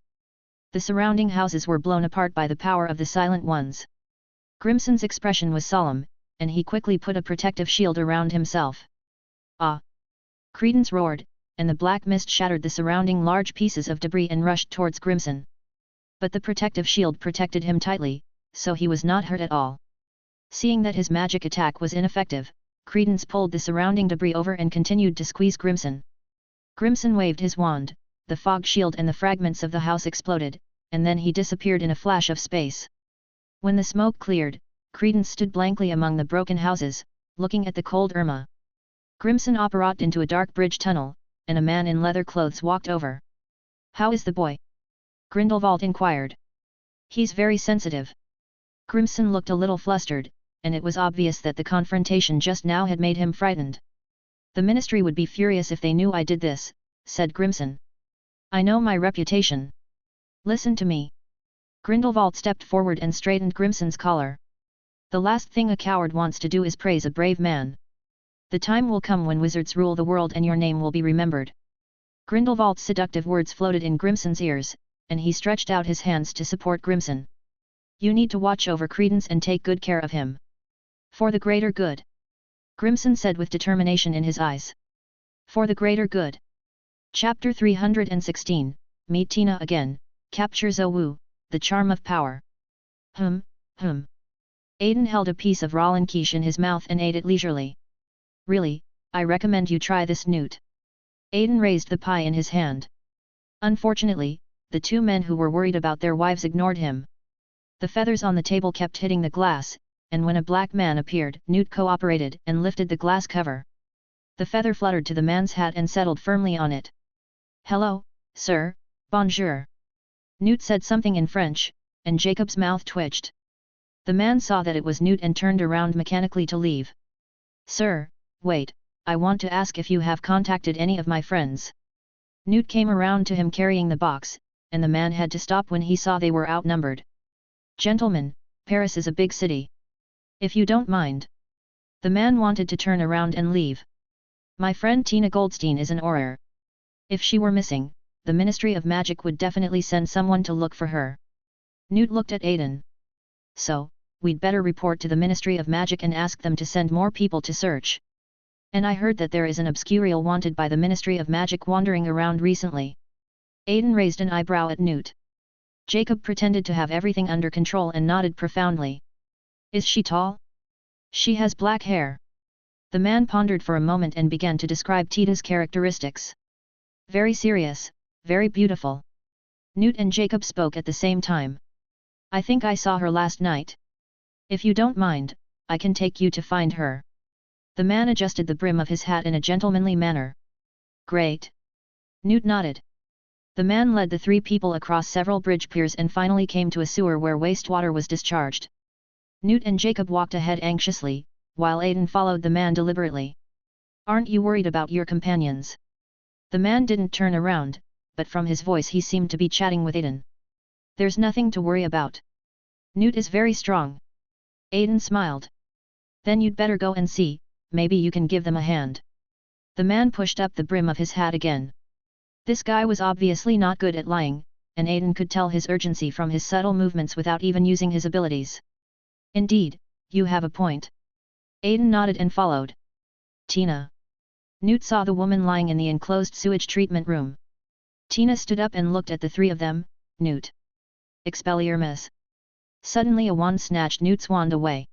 The surrounding houses were blown apart by the power of the Silent Ones. Grimson's expression was solemn, and he quickly put a protective shield around himself. "Ah!" Credence roared, and the black mist shattered the surrounding large pieces of debris and rushed towards Grimson. But the protective shield protected him tightly, so he was not hurt at all. Seeing that his magic attack was ineffective, Credence pulled the surrounding debris over and continued to squeeze Grimson. Grimson waved his wand, the fog shield and the fragments of the house exploded, and then he disappeared in a flash of space. When the smoke cleared, Credence stood blankly among the broken houses, looking at the cold Irma. Grimson apparat into a dark bridge tunnel, and a man in leather clothes walked over. "How is the boy?" Grindelwald inquired. "He's very sensitive." Grimson looked a little flustered, and it was obvious that the confrontation just now had made him frightened. "The ministry would be furious if they knew I did this," said Grimson. "I know my reputation. Listen to me." Grindelwald stepped forward and straightened Grimson's collar. "The last thing a coward wants to do is praise a brave man. The time will come when wizards rule the world and your name will be remembered." Grindelwald's seductive words floated in Grimson's ears, and he stretched out his hands to support Grimson. "You need to watch over Credence and take good care of him. For the greater good," Grimson said with determination in his eyes. "For the greater good." Chapter 316, Meet Tina again, Capture Zouwu, the Charm of Power. "Hum. Aiden held a piece of raw quiche in his mouth and ate it leisurely. Really, I recommend you try this, Newt. Aiden raised the pie in his hand. Unfortunately, the two men who were worried about their wives ignored him. The feathers on the table kept hitting the glass, and when a black man appeared, Newt cooperated and lifted the glass cover. The feather fluttered to the man's hat and settled firmly on it. Hello, sir, bonjour. Newt said something in French, and Jacob's mouth twitched. The man saw that it was Newt and turned around mechanically to leave. Sir, wait, I want to ask if you have contacted any of my friends. Newt came around to him carrying the box, and the man had to stop when he saw they were outnumbered. Gentlemen, Paris is a big city. If you don't mind. The man wanted to turn around and leave. My friend Tina Goldstein is an auror. If she were missing, the Ministry of Magic would definitely send someone to look for her. Newt looked at Aiden. So, we'd better report to the Ministry of Magic and ask them to send more people to search. And I heard that there is an obscurial wanted by the Ministry of Magic wandering around recently. Aiden raised an eyebrow at Newt. Jacob pretended to have everything under control and nodded profoundly. Is she tall? She has black hair. The man pondered for a moment and began to describe Tita's characteristics. Very serious, very beautiful. Newt and Jacob spoke at the same time. I think I saw her last night. If you don't mind, I can take you to find her. The man adjusted the brim of his hat in a gentlemanly manner. Great. Newt nodded. The man led the three people across several bridge piers and finally came to a sewer where wastewater was discharged. Newt and Jacob walked ahead anxiously, while Aiden followed the man deliberately. Aren't you worried about your companions? The man didn't turn around, but from his voice he seemed to be chatting with Aiden. There's nothing to worry about. Newt is very strong. Aiden smiled. Then you'd better go and see, maybe you can give them a hand. The man pushed up the brim of his hat again. This guy was obviously not good at lying, and Aiden could tell his urgency from his subtle movements without even using his abilities. Indeed, you have a point. Aiden nodded and followed. Tina. Newt saw the woman lying in the enclosed sewage treatment room. Tina stood up and looked at the three of them. Newt. Expelliarmus. Suddenly a wand snatched Newt's wand away.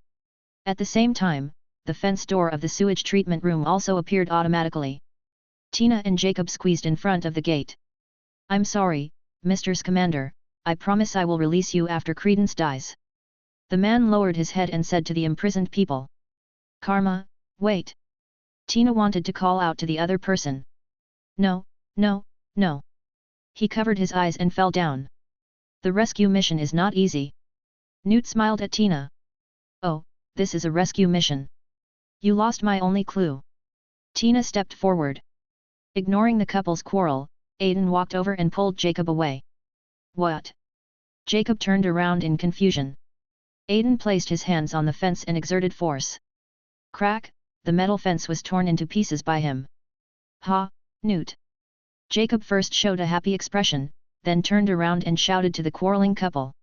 At the same time, the fence door of the sewage treatment room also appeared automatically. Tina and Jacob squeezed in front of the gate. I'm sorry, Mr. Scamander, I promise I will release you after Credence dies. The man lowered his head and said to the imprisoned people. Karma, wait. Tina wanted to call out to the other person. No, no, no. He covered his eyes and fell down. The rescue mission is not easy. Newt smiled at Tina. Oh, this is a rescue mission. You lost my only clue. Tina stepped forward. Ignoring the couple's quarrel, Aiden walked over and pulled Jacob away. What? Jacob turned around in confusion. Aiden placed his hands on the fence and exerted force. Crack, the metal fence was torn into pieces by him. Ha, Newt. Jacob first showed a happy expression, then turned around and shouted to the quarreling couple.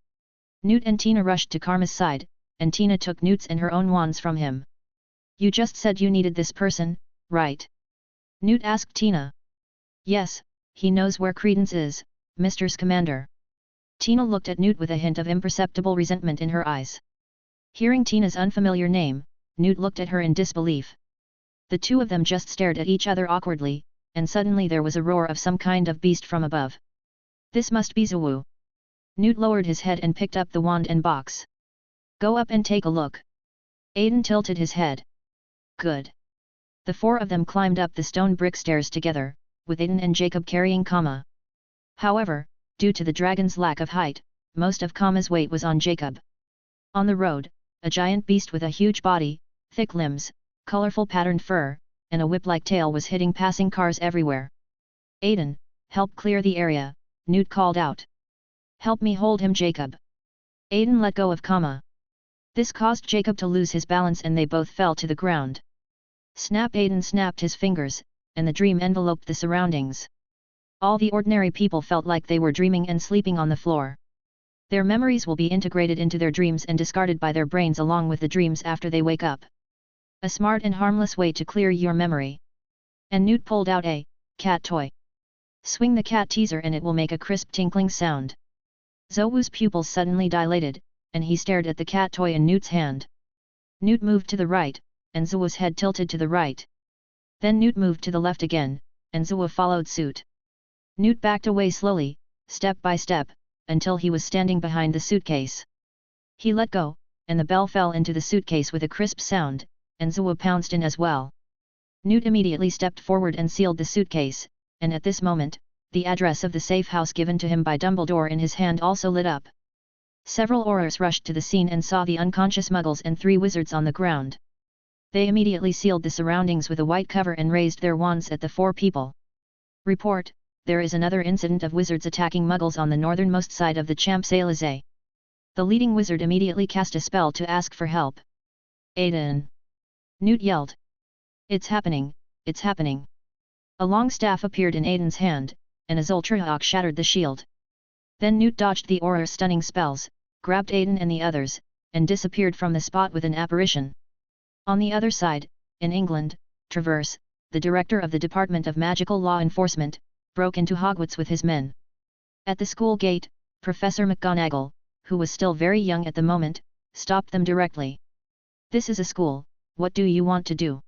Newt and Tina rushed to Karma's side, and Tina took Newt's and her own wands from him. You just said you needed this person, right? Newt asked Tina. Yes, he knows where Credence is, Mr. Scamander. Tina looked at Newt with a hint of imperceptible resentment in her eyes. Hearing Tina's unfamiliar name, Newt looked at her in disbelief. The two of them just stared at each other awkwardly, and suddenly there was a roar of some kind of beast from above. This must be Zawu. Newt lowered his head and picked up the wand and box. Go up and take a look. Aiden tilted his head. Good. The four of them climbed up the stone brick stairs together, with Aiden and Jacob carrying Kama. However, due to the dragon's lack of height, most of Kama's weight was on Jacob. On the road, a giant beast with a huge body, thick limbs, colorful patterned fur, and a whip-like tail was hitting passing cars everywhere. Aiden, help clear the area, Newt called out. Help me hold him, Jacob. Aiden let go of Kama. This caused Jacob to lose his balance and they both fell to the ground. Snap! Aiden snapped his fingers, and the dream enveloped the surroundings. All the ordinary people felt like they were dreaming and sleeping on the floor. Their memories will be integrated into their dreams and discarded by their brains along with the dreams after they wake up. A smart and harmless way to clear your memory. And Newt pulled out a cat toy. Swing the cat teaser and it will make a crisp tinkling sound. Zowu's pupils suddenly dilated, and he stared at the cat toy in Newt's hand. Newt moved to the right, and Zuo's head tilted to the right. Then Newt moved to the left again, and Zuo followed suit. Newt backed away slowly, step by step, until he was standing behind the suitcase. He let go, and the bell fell into the suitcase with a crisp sound, and Zuo pounced in as well. Newt immediately stepped forward and sealed the suitcase, and at this moment, the address of the safe house given to him by Dumbledore in his hand also lit up. Several Aurors rushed to the scene and saw the unconscious Muggles and 3 wizards on the ground. They immediately sealed the surroundings with a white cover and raised their wands at the 4 people. Report: there is another incident of wizards attacking Muggles on the northernmost side of the Champs-Élysées. The leading wizard immediately cast a spell to ask for help. Aiden! Newt yelled. It's happening, it's happening. A long staff appeared in Aiden's hand, and a Zoltrahawk shattered the shield. Then Newt dodged the Auror's stunning spells, grabbed Aiden and the others, and disappeared from the spot with an apparition. On the other side, in England, Travers, the director of the Department of Magical Law Enforcement, broke into Hogwarts with his men. At the school gate, Professor McGonagall, who was still very young at the moment, stopped them directly. This is a school, what do you want to do?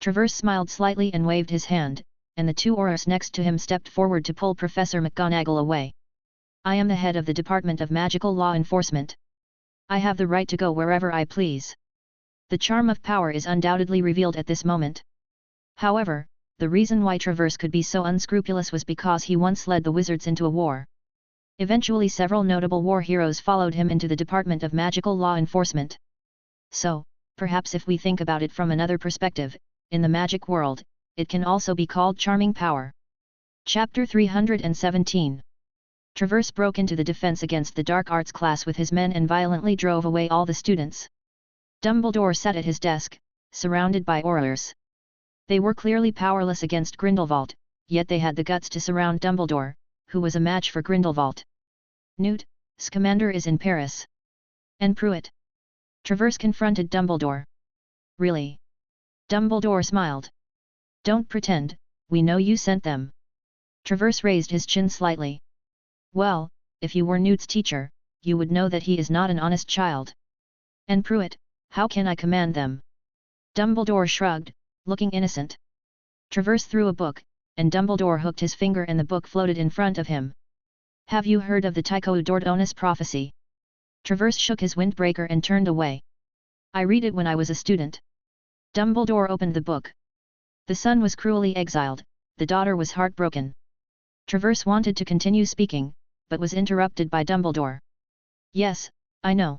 Travers smiled slightly and waved his hand, and the 2 Aurors next to him stepped forward to pull Professor McGonagall away. I am the head of the Department of Magical Law Enforcement. I have the right to go wherever I please. The charm of power is undoubtedly revealed at this moment. However, the reason why Travers could be so unscrupulous was because he once led the wizards into a war. Eventually several notable war heroes followed him into the Department of Magical Law Enforcement. So, perhaps if we think about it from another perspective, in the magic world, it can also be called charming power. Chapter 317. Travers broke into the Defense Against the Dark Arts class with his men and violently drove away all the students. Dumbledore sat at his desk, surrounded by Aurors. They were clearly powerless against Grindelwald, yet they had the guts to surround Dumbledore, who was a match for Grindelwald. Newt, Scamander is in Paris. And Pruitt? Travers confronted Dumbledore. Really? Dumbledore smiled. Don't pretend, we know you sent them. Travers raised his chin slightly. Well, if you were Newt's teacher, you would know that he is not an honest child. And Pruitt, how can I command them? Dumbledore shrugged, looking innocent. Travers threw a book, and Dumbledore hooked his finger and the book floated in front of him. Have you heard of the Tycho Dordonis prophecy? Travers shook his windbreaker and turned away. I read it when I was a student. Dumbledore opened the book. The son was cruelly exiled, the daughter was heartbroken. Travers wanted to continue speaking, but was interrupted by Dumbledore. Yes, I know.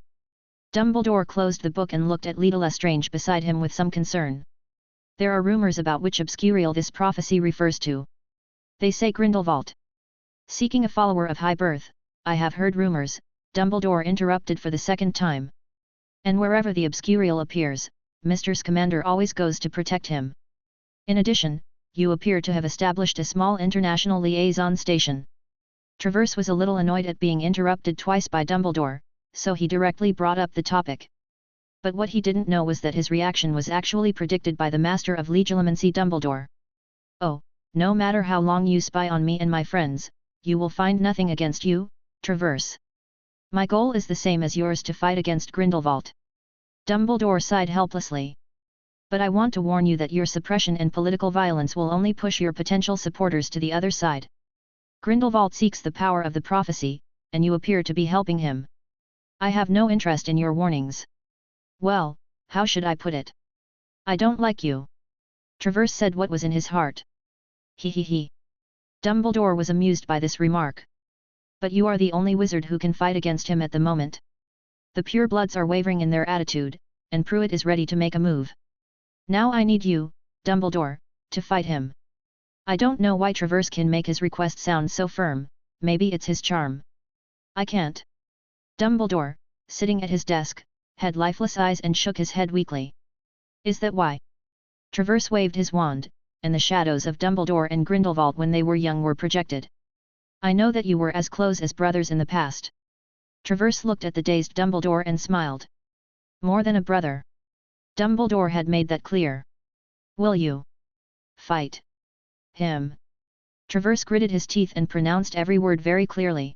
Dumbledore closed the book and looked at Leta Lestrange beside him with some concern. There are rumors about which obscurial this prophecy refers to. They say Grindelwald. Seeking a follower of high birth, I have heard rumors, Dumbledore interrupted for the second time. And wherever the obscurial appears, Mr. Scamander always goes to protect him. In addition, you appear to have established a small international liaison station. Travers was a little annoyed at being interrupted twice by Dumbledore, so he directly brought up the topic. But what he didn't know was that his reaction was actually predicted by the Master of Legilimency Dumbledore. Oh, no matter how long you spy on me and my friends, you will find nothing against you, Travers. My goal is the same as yours, to fight against Grindelwald. Dumbledore sighed helplessly. But I want to warn you that your suppression and political violence will only push your potential supporters to the other side. Grindelwald seeks the power of the prophecy, and you appear to be helping him. I have no interest in your warnings. Well, how should I put it? I don't like you. Travers said what was in his heart. He. Dumbledore was amused by this remark. But you are the only wizard who can fight against him at the moment. The purebloods are wavering in their attitude, and Pruitt is ready to make a move. Now I need you, Dumbledore, to fight him. I don't know why Travers can make his request sound so firm, maybe it's his charm. I can't. Dumbledore, sitting at his desk, had lifeless eyes and shook his head weakly. Is that why? Travers waved his wand, and the shadows of Dumbledore and Grindelwald when they were young were projected. I know that you were as close as brothers in the past. Travers looked at the dazed Dumbledore and smiled. More than a brother. Dumbledore had made that clear. Will you fight him? Travers gritted his teeth and pronounced every word very clearly.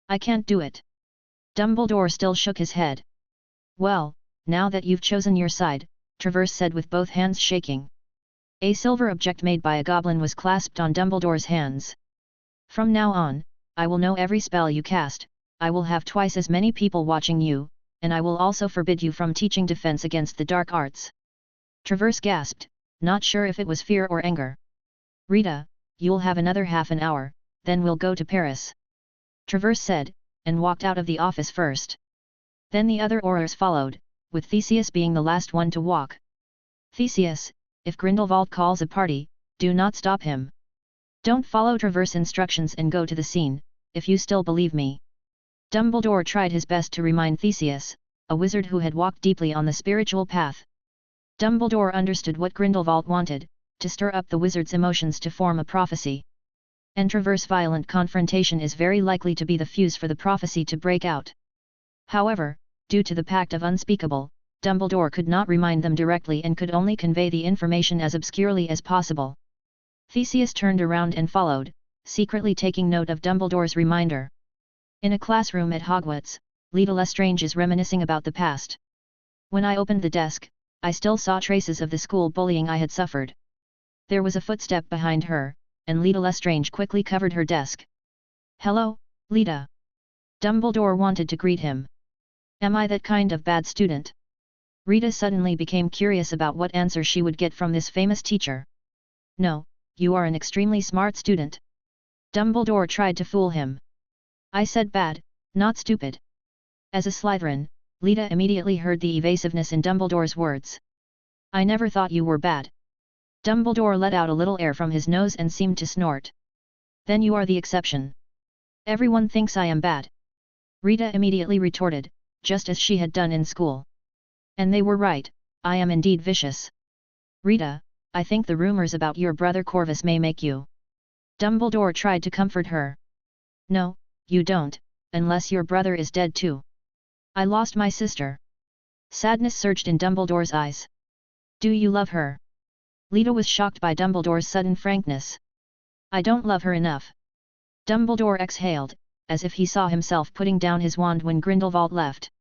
I can't do it. Dumbledore still shook his head. Well, now that you've chosen your side, Traverse said with both hands shaking. A silver object made by a goblin was clasped on Dumbledore's hands. From now on, I will know every spell you cast, I will have twice as many people watching you, and I will also forbid you from teaching defense against the dark arts. Traverse gasped, not sure if it was fear or anger. Rita, you'll have another half an hour, then we'll go to Paris. Traverse said, and walked out of the office first. Then the other Aurors followed, with Theseus being the last one to walk. Theseus, if Grindelwald calls a party, do not stop him. Don't follow Traverse instructions and go to the scene, if you still believe me. Dumbledore tried his best to remind Theseus, a wizard who had walked deeply on the spiritual path. Dumbledore understood what Grindelwald wanted, to stir up the wizard's emotions to form a prophecy. And Traverse violent confrontation is very likely to be the fuse for the prophecy to break out. However, due to the Pact of Unspeakable, Dumbledore could not remind them directly and could only convey the information as obscurely as possible. Theseus turned around and followed, secretly taking note of Dumbledore's reminder. In a classroom at Hogwarts, Leta Lestrange is reminiscing about the past. When I opened the desk, I still saw traces of the school bullying I had suffered. There was a footstep behind her, and Leta Lestrange quickly covered her desk. Hello, Leta. Dumbledore wanted to greet him. Am I that kind of bad student? Rita suddenly became curious about what answer she would get from this famous teacher. No, you are an extremely smart student. Dumbledore tried to fool him. I said bad, not stupid. As a Slytherin, Leta immediately heard the evasiveness in Dumbledore's words. I never thought you were bad. Dumbledore let out a little air from his nose and seemed to snort. Then you are the exception. Everyone thinks I am bad. Rita immediately retorted, just as she had done in school. And they were right, I am indeed vicious. Rita, I think the rumors about your brother Corvus may make you. Dumbledore tried to comfort her. No, you don't, unless your brother is dead too. I lost my sister. Sadness surged in Dumbledore's eyes. Do you love her? Leta was shocked by Dumbledore's sudden frankness. I don't love her enough. Dumbledore exhaled, as if he saw himself putting down his wand when Grindelwald left.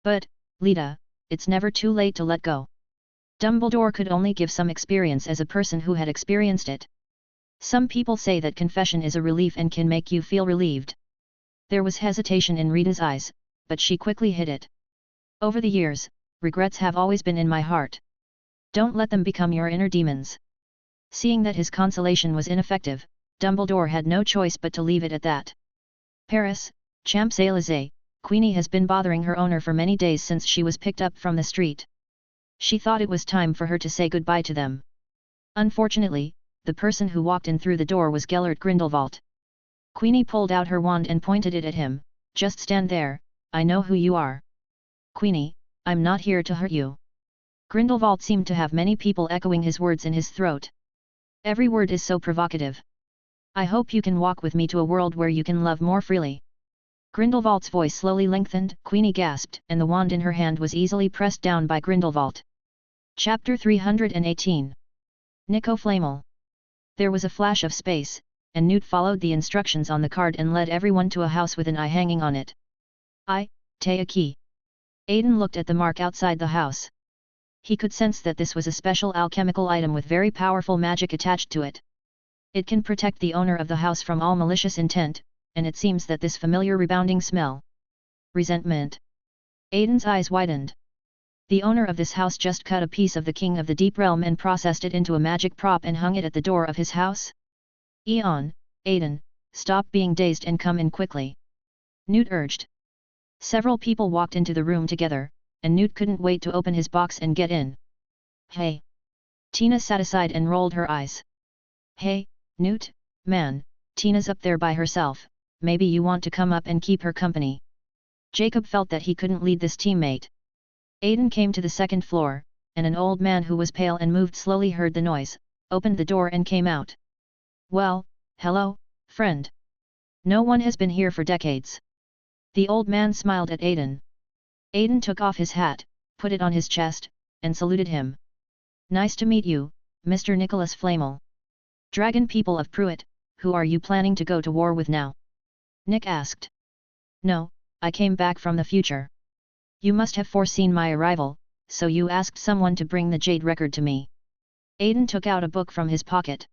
But, Leta, it's never too late to let go. Dumbledore could only give some experience as a person who had experienced it. Some people say that confession is a relief and can make you feel relieved. There was hesitation in Rita's eyes, but she quickly hid it. Over the years, regrets have always been in my heart. Don't let them become your inner demons. Seeing that his consolation was ineffective, Dumbledore had no choice but to leave it at that. Paris, Champs-Élysées, Queenie has been bothering her owner for many days since she was picked up from the street. She thought it was time for her to say goodbye to them. Unfortunately, the person who walked in through the door was Gellert Grindelwald. Queenie pulled out her wand and pointed it at him. Just stand there, I know who you are. Queenie, I'm not here to hurt you. Grindelwald seemed to have many people echoing his words in his throat. Every word is so provocative. I hope you can walk with me to a world where you can love more freely. Grindelwald's voice slowly lengthened, Queenie gasped, and the wand in her hand was easily pressed down by Grindelwald. Chapter 318. Nico Flamel. There was a flash of space, and Newt followed the instructions on the card and led everyone to a house with an eye hanging on it. A key. Aidan looked at the mark outside the house. He could sense that this was a special alchemical item with very powerful magic attached to it. It can protect the owner of the house from all malicious intent, and it seems that this familiar rebounding smell. Resentment. Aidan's eyes widened. The owner of this house just cut a piece of the King of the Deep Realm and processed it into a magic prop and hung it at the door of his house? Aidan, stop being dazed and come in quickly. Newt urged. Several people walked into the room together, and Newt couldn't wait to open his box and get in. Hey! Tina sat aside and rolled her eyes. Hey, Newt, man, Tina's up there by herself, maybe you want to come up and keep her company. Jacob felt that he couldn't lead this teammate. Aidan came to the second floor, and an old man who was pale and moved slowly heard the noise, opened the door and came out. Well, hello, friend. No one has been here for decades. The old man smiled at Aidan. Aidan took off his hat, put it on his chest, and saluted him. Nice to meet you, Mr. Nicholas Flamel. Dragon people of Pruitt, who are you planning to go to war with now? Nick asked. No, I came back from the future. You must have foreseen my arrival, so you asked someone to bring the jade record to me. Aiden took out a book from his pocket.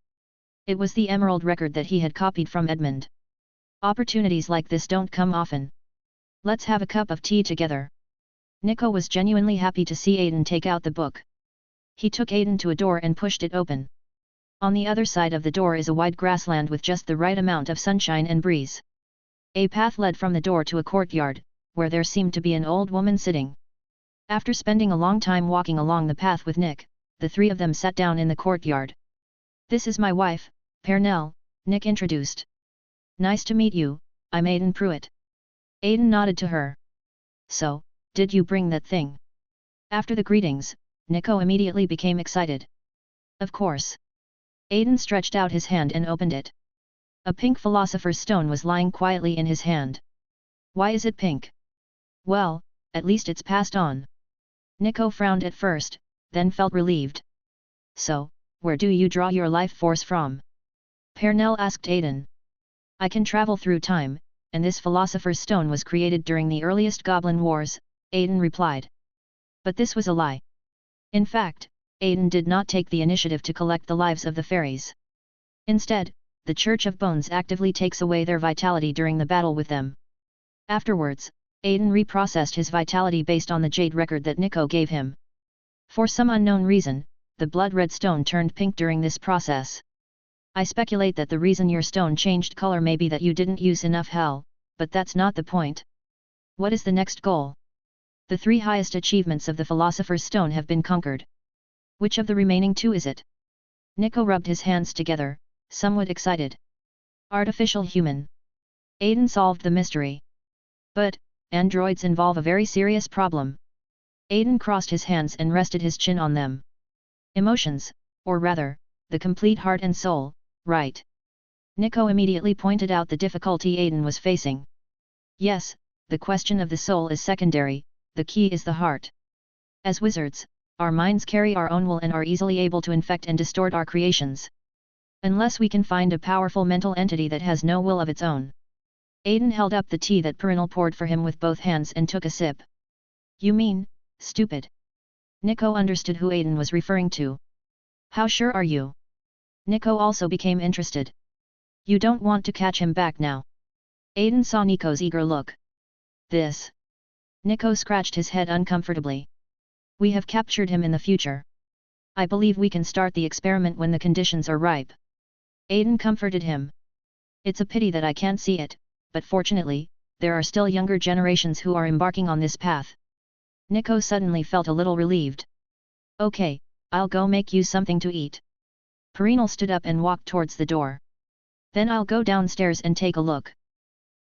It was the emerald record that he had copied from Edmund. Opportunities like this don't come often. Let's have a cup of tea together. Nico was genuinely happy to see Aiden take out the book. He took Aiden to a door and pushed it open. On the other side of the door is a wide grassland with just the right amount of sunshine and breeze. A path led from the door to a courtyard, where there seemed to be an old woman sitting. After spending a long time walking along the path with Nick, the three of them sat down in the courtyard. This is my wife, Pernell, Nick introduced. Nice to meet you, I'm Aiden Pruitt. Aiden nodded to her. So, did you bring that thing? After the greetings, Nico immediately became excited. Of course. Aiden stretched out his hand and opened it. A pink philosopher's stone was lying quietly in his hand. Why is it pink? Well, at least it's passed on. Nico frowned at first, then felt relieved. So, where do you draw your life force from? Pernell asked Aiden. I can travel through time, and this philosopher's stone was created during the earliest Goblin Wars, Aiden replied. But this was a lie. In fact, Aiden did not take the initiative to collect the lives of the fairies. Instead, the Church of Bones actively takes away their vitality during the battle with them. Afterwards, Aiden reprocessed his vitality based on the jade record that Nico gave him. For some unknown reason, the blood-red stone turned pink during this process. I speculate that the reason your stone changed color may be that you didn't use enough hell, but that's not the point. What is the next goal? The 3 highest achievements of the Philosopher's Stone have been conquered. Which of the remaining 2 is it? Nico rubbed his hands together, somewhat excited. Artificial human. Aiden solved the mystery. But, androids involve a very serious problem. Aiden crossed his hands and rested his chin on them. Emotions, or rather, the complete heart and soul, right? Nico immediately pointed out the difficulty Aiden was facing. Yes, the question of the soul is secondary, the key is the heart. As wizards, our minds carry our own will and are easily able to infect and distort our creations. Unless we can find a powerful mental entity that has no will of its own. Aiden held up the tea that Pernell poured for him with both hands and took a sip. You mean, stupid? Nico understood who Aiden was referring to. How sure are you? Nico also became interested. You don't want to catch him back now. Aiden saw Nico's eager look. This. Nico scratched his head uncomfortably. We have captured him in the future. I believe we can start the experiment when the conditions are ripe. Aiden comforted him. It's a pity that I can't see it, but fortunately, there are still younger generations who are embarking on this path. Nico suddenly felt a little relieved. Okay, I'll go make you something to eat. Pernell stood up and walked towards the door. Then I'll go downstairs and take a look.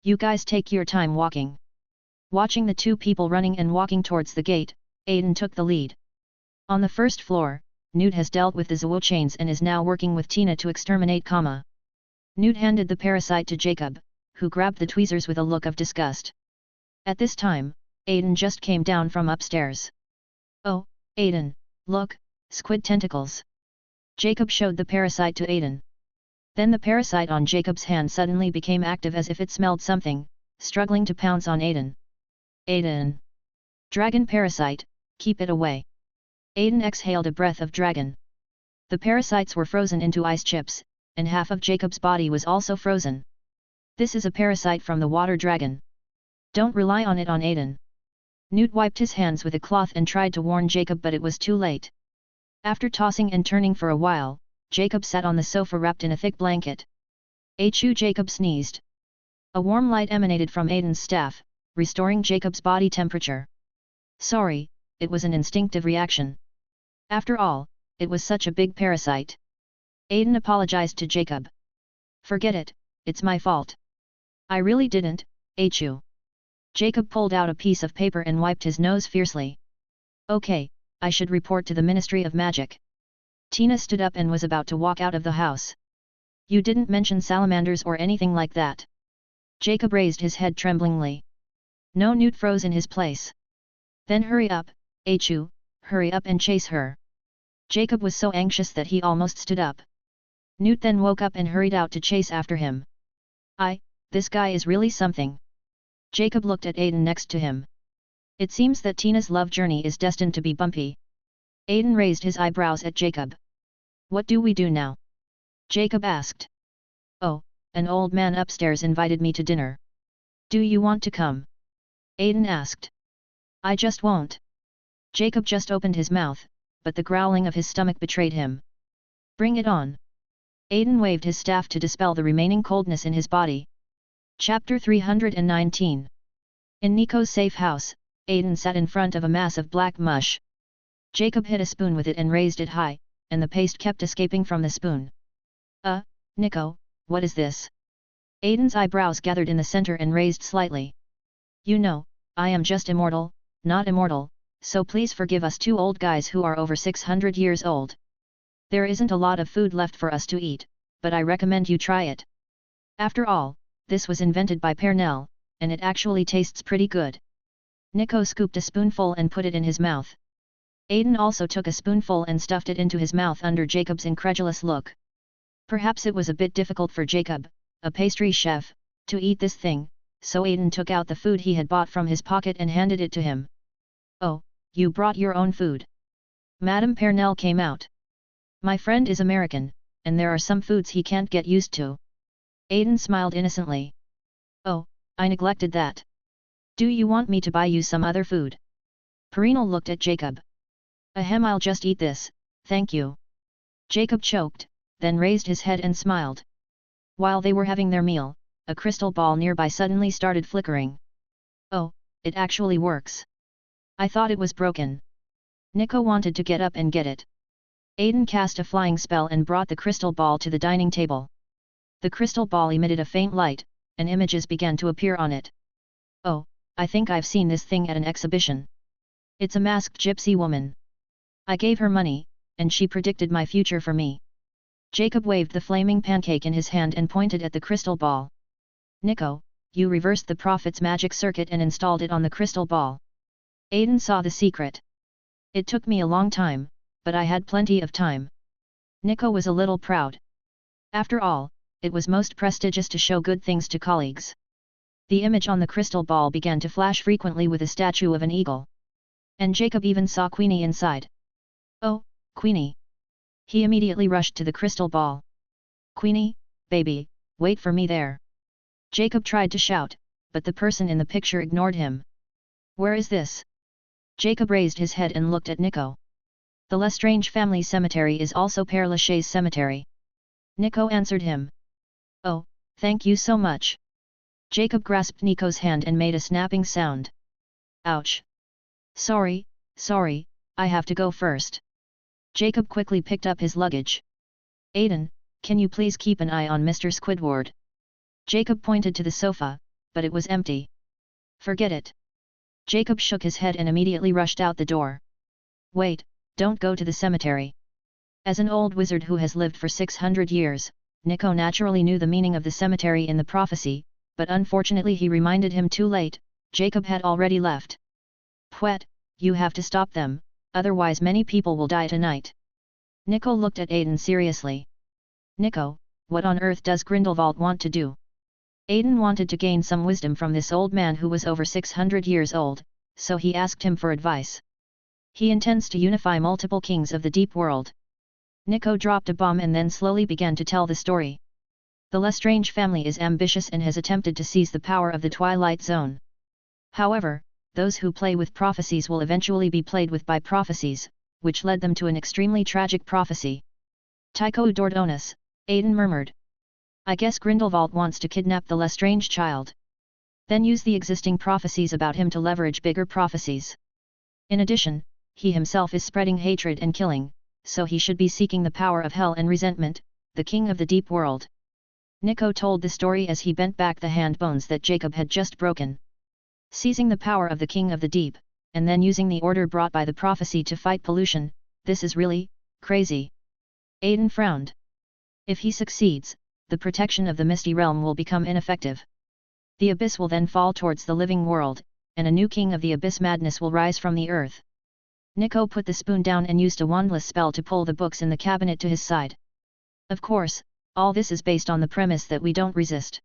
You guys take your time walking. Watching the 2 people running and walking towards the gate, Aiden took the lead. On the first floor, Newt has dealt with the Zwo chains and is now working with Tina to exterminate Kama. Newt handed the parasite to Jacob, who grabbed the tweezers with a look of disgust. At this time, Aiden just came down from upstairs. Oh, Aiden, look, squid tentacles. Jacob showed the parasite to Aiden. Then the parasite on Jacob's hand suddenly became active as if it smelled something, struggling to pounce on Aiden. Aiden! Dragon parasite, keep it away. Aiden exhaled a breath of dragon. The parasites were frozen into ice chips, and half of Jacob's body was also frozen. This is a parasite from the water dragon. Don't rely on it on Aiden. Newt wiped his hands with a cloth and tried to warn Jacob, but it was too late. After tossing and turning for a while, Jacob sat on the sofa wrapped in a thick blanket. Achoo! Jacob sneezed. A warm light emanated from Aiden's staff, restoring Jacob's body temperature. Sorry, it was an instinctive reaction. After all, it was such a big parasite. Aiden apologized to Jacob. Forget it, it's my fault. I really didn't, achoo. Jacob pulled out a piece of paper and wiped his nose fiercely. Okay, I should report to the Ministry of Magic. Tina stood up and was about to walk out of the house. You didn't mention salamanders or anything like that. Jacob raised his head tremblingly. No, Newt froze in his place. Then hurry up, achoo, hurry up and chase her. Jacob was so anxious that he almost stood up. Newt then woke up and hurried out to chase after him. This guy is really something. Jacob looked at Aiden next to him. It seems that Tina's love journey is destined to be bumpy. Aiden raised his eyebrows at Jacob. What do we do now? Jacob asked. Oh, an old man upstairs invited me to dinner. Do you want to come? Aiden asked. I just won't. Jacob just opened his mouth, but the growling of his stomach betrayed him. Bring it on. Aiden waved his staff to dispel the remaining coldness in his body. Chapter 319. In Nico's safe house, Aiden sat in front of a mass of black mush. Jacob hit a spoon with it and raised it high, and the paste kept escaping from the spoon. Nico, what is this? Aiden's eyebrows gathered in the center and raised slightly. You know, I am just immortal, not immortal, so please forgive us two old guys who are over 600 years old. There isn't a lot of food left for us to eat, but I recommend you try it. After all, this was invented by Pernell, and it actually tastes pretty good. Nico scooped a spoonful and put it in his mouth. Aiden also took a spoonful and stuffed it into his mouth under Jacob's incredulous look. Perhaps it was a bit difficult for Jacob, a pastry chef, to eat this thing, so Aiden took out the food he had bought from his pocket and handed it to him. Oh, you brought your own food. Madame Pernell came out. My friend is American, and there are some foods he can't get used to. Aiden smiled innocently. Oh, I neglected that. Do you want me to buy you some other food? Pernell looked at Jacob. Ahem, I'll just eat this, thank you. Jacob choked, then raised his head and smiled. While they were having their meal, a crystal ball nearby suddenly started flickering. Oh, it actually works. I thought it was broken. Nico wanted to get up and get it. Aiden cast a flying spell and brought the crystal ball to the dining table. The crystal ball emitted a faint light, and images began to appear on it. Oh, I think I've seen this thing at an exhibition. It's a masked gypsy woman. I gave her money, and she predicted my future for me. Jacob waved the flaming pancake in his hand and pointed at the crystal ball. Nico, you reversed the prophet's magic circuit and installed it on the crystal ball. Aiden saw the secret. It took me a long time, but I had plenty of time. Nico was a little proud. After all, it was most prestigious to show good things to colleagues. The image on the crystal ball began to flash frequently with a statue of an eagle. And Jacob even saw Queenie inside. Oh, Queenie! He immediately rushed to the crystal ball. Queenie, baby, wait for me there. Jacob tried to shout, but the person in the picture ignored him. Where is this? Jacob raised his head and looked at Nico. The Lestrange family cemetery is also Père Lachaise cemetery. Nico answered him. Oh, thank you so much. Jacob grasped Nico's hand and made a snapping sound. Ouch. Sorry, I have to go first. Jacob quickly picked up his luggage. Aiden, can you please keep an eye on Mr. Squidward? Jacob pointed to the sofa, but it was empty. Forget it. Jacob shook his head and immediately rushed out the door. Wait, don't go to the cemetery. As an old wizard who has lived for 600 years, Nico naturally knew the meaning of the cemetery in the prophecy, but unfortunately he reminded him too late. Jacob had already left. Pwet, you have to stop them, otherwise many people will die tonight. Nico looked at Aiden seriously. Nico, what on earth does Grindelwald want to do? Aiden wanted to gain some wisdom from this old man who was over 600 years old, so he asked him for advice. He intends to unify multiple kings of the deep world. Nico dropped a bomb and then slowly began to tell the story. The Lestrange family is ambitious and has attempted to seize the power of the Twilight Zone. However, those who play with prophecies will eventually be played with by prophecies, which led them to an extremely tragic prophecy. Tycho Dordonis, Aiden murmured. I guess Grindelwald wants to kidnap the Lestrange child. Then use the existing prophecies about him to leverage bigger prophecies. In addition, he himself is spreading hatred and killing, so he should be seeking the power of hell and resentment, the king of the deep world. Nico told the story as he bent back the hand bones that Jacob had just broken. Seizing the power of the king of the deep, and then using the order brought by the prophecy to fight pollution, this is really crazy. Aiden frowned. If he succeeds, the protection of the Misty Realm will become ineffective. The abyss will then fall towards the living world, and a new king of the abyss madness will rise from the earth. Nico put the spoon down and used a wandless spell to pull the books in the cabinet to his side. Of course, all this is based on the premise that we don't resist.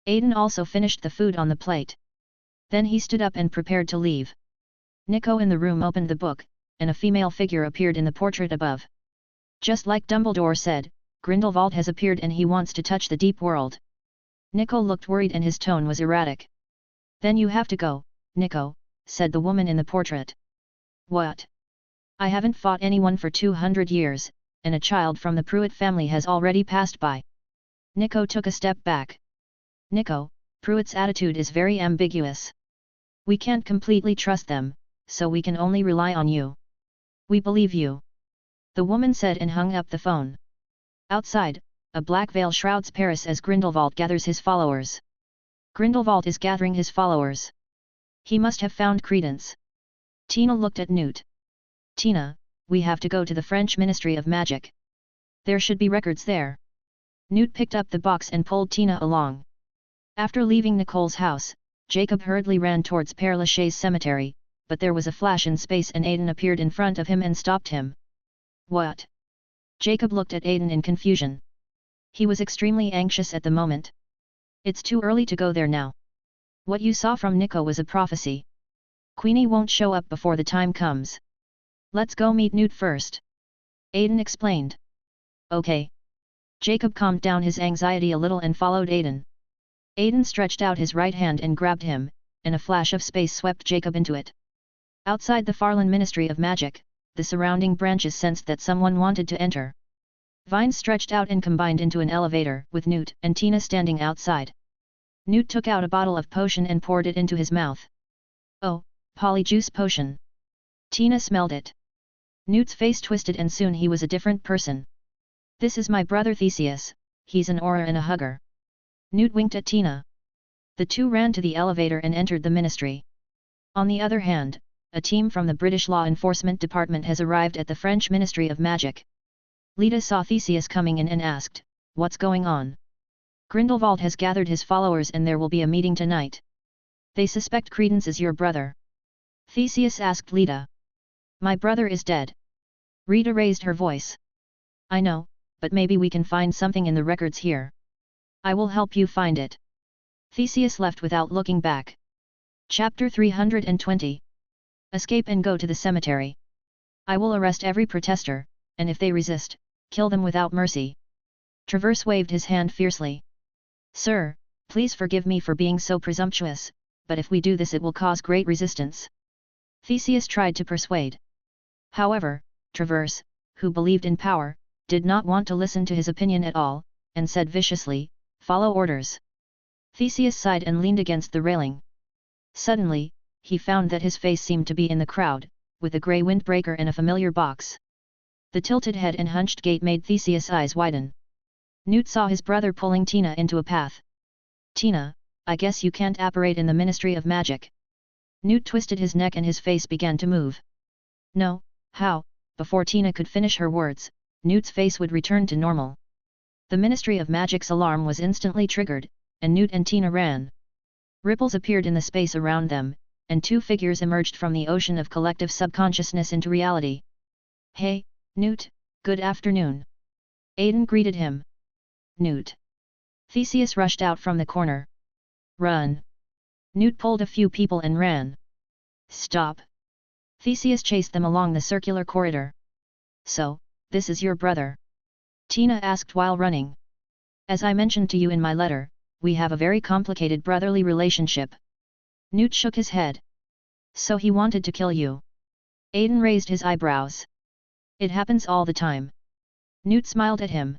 Aiden also finished the food on the plate. Then he stood up and prepared to leave. Nico in the room opened the book, and a female figure appeared in the portrait above. Just like Dumbledore said, Grindelwald has appeared and he wants to touch the deep world. Nico looked worried and his tone was erratic. Then you have to go, Nico, said the woman in the portrait. What? I haven't fought anyone for 200 years, and a child from the Pruitt family has already passed by. Nico took a step back. Nico, Pruitt's attitude is very ambiguous. We can't completely trust them, so we can only rely on you. We believe you. The woman said and hung up the phone. Outside, a black veil shrouds Paris as Grindelwald gathers his followers. Grindelwald is gathering his followers. He must have found Credence. Tina looked at Newt. Tina, we have to go to the French Ministry of Magic. There should be records there. Newt picked up the box and pulled Tina along. After leaving Nicole's house, Jacob hurriedly ran towards Père Lachaise cemetery, but there was a flash in space and Aiden appeared in front of him and stopped him. What? Jacob looked at Aiden in confusion. He was extremely anxious at the moment. It's too early to go there now. What you saw from Nico was a prophecy. Queenie won't show up before the time comes. Let's go meet Newt first. Aiden explained. Okay. Jacob calmed down his anxiety a little and followed Aiden. Aiden stretched out his right hand and grabbed him, and a flash of space swept Jacob into it. Outside the Farlan Ministry of Magic, the surrounding branches sensed that someone wanted to enter. Vines stretched out and combined into an elevator, with Newt and Tina standing outside. Newt took out a bottle of potion and poured it into his mouth. Oh, polyjuice potion. Tina smelled it. Newt's face twisted and soon he was a different person. This is my brother Theseus, he's an aura and a hugger. Newt winked at Tina. The two ran to the elevator and entered the ministry. On the other hand, a team from the British Law Enforcement Department has arrived at the French Ministry of Magic. Lita saw Theseus coming in and asked, "What's going on?" Grindelwald has gathered his followers and there will be a meeting tonight. They suspect Credence is your brother. Theseus asked Lita. My brother is dead. Rita raised her voice. I know, but maybe we can find something in the records here. I will help you find it. Theseus left without looking back. Chapter 320. Escape and go to the cemetery. I will arrest every protester, and if they resist, kill them without mercy. Traverse waved his hand fiercely. Sir, please forgive me for being so presumptuous, but if we do this it will cause great resistance. Theseus tried to persuade. However, Traverse, who believed in power, did not want to listen to his opinion at all, and said viciously, "Follow orders." Theseus sighed and leaned against the railing. Suddenly, he found that his face seemed to be in the crowd, with a grey windbreaker and a familiar box. The tilted head and hunched gait made Theseus' eyes widen. Newt saw his brother pulling Tina into a path. Tina, I guess you can't apparate in the Ministry of Magic. Newt twisted his neck and his face began to move. No, how? Before Tina could finish her words, Newt's face would return to normal. The Ministry of Magic's alarm was instantly triggered, and Newt and Tina ran. Ripples appeared in the space around them, and two figures emerged from the ocean of collective subconsciousness into reality. Hey, Newt, good afternoon. Aiden greeted him. Newt. Theseus rushed out from the corner. Run. Newt pulled a few people and ran. Stop. Theseus chased them along the circular corridor. So, this is your brother? Tina asked while running. As I mentioned to you in my letter, we have a very complicated brotherly relationship. Newt shook his head. So he wanted to kill you? Aiden raised his eyebrows. It happens all the time. Newt smiled at him.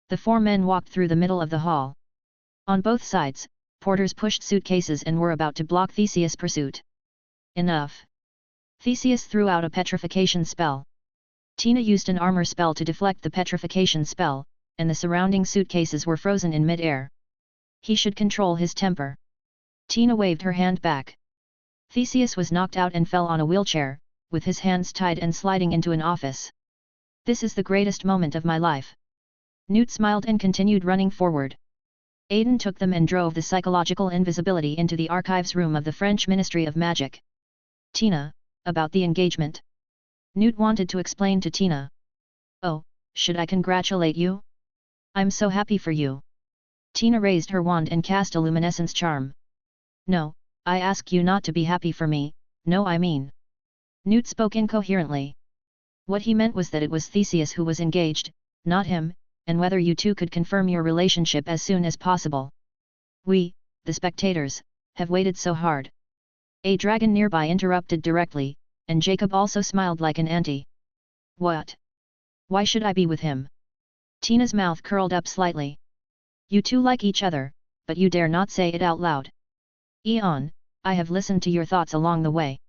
The four men walked through the middle of the hall. On both sides, porters pushed suitcases and were about to block Theseus' pursuit. Enough. Theseus threw out a petrification spell. Tina used an armor spell to deflect the petrification spell, and the surrounding suitcases were frozen in mid-air. He should control his temper. Tina waved her hand back. Theseus was knocked out and fell on a wheelchair, with his hands tied and sliding into an office. This is the greatest moment of my life. Newt smiled and continued running forward. Aiden took them and drove the psychological invisibility into the archives room of the French Ministry of Magic. Tina, about the engagement. Newt wanted to explain to Tina. Oh, should I congratulate you? I'm so happy for you. Tina raised her wand and cast a luminescence charm. No, I ask you not to be happy for me, no I mean. Newt spoke incoherently. What he meant was that it was Theseus who was engaged, not him, and whether you two could confirm your relationship as soon as possible. We, the spectators, have waited so hard. A dragon nearby interrupted directly, and Jacob also smiled like an auntie. What? Why should I be with him? Tina's mouth curled up slightly. You two like each other, but you dare not say it out loud. Eon, I have listened to your thoughts along the way.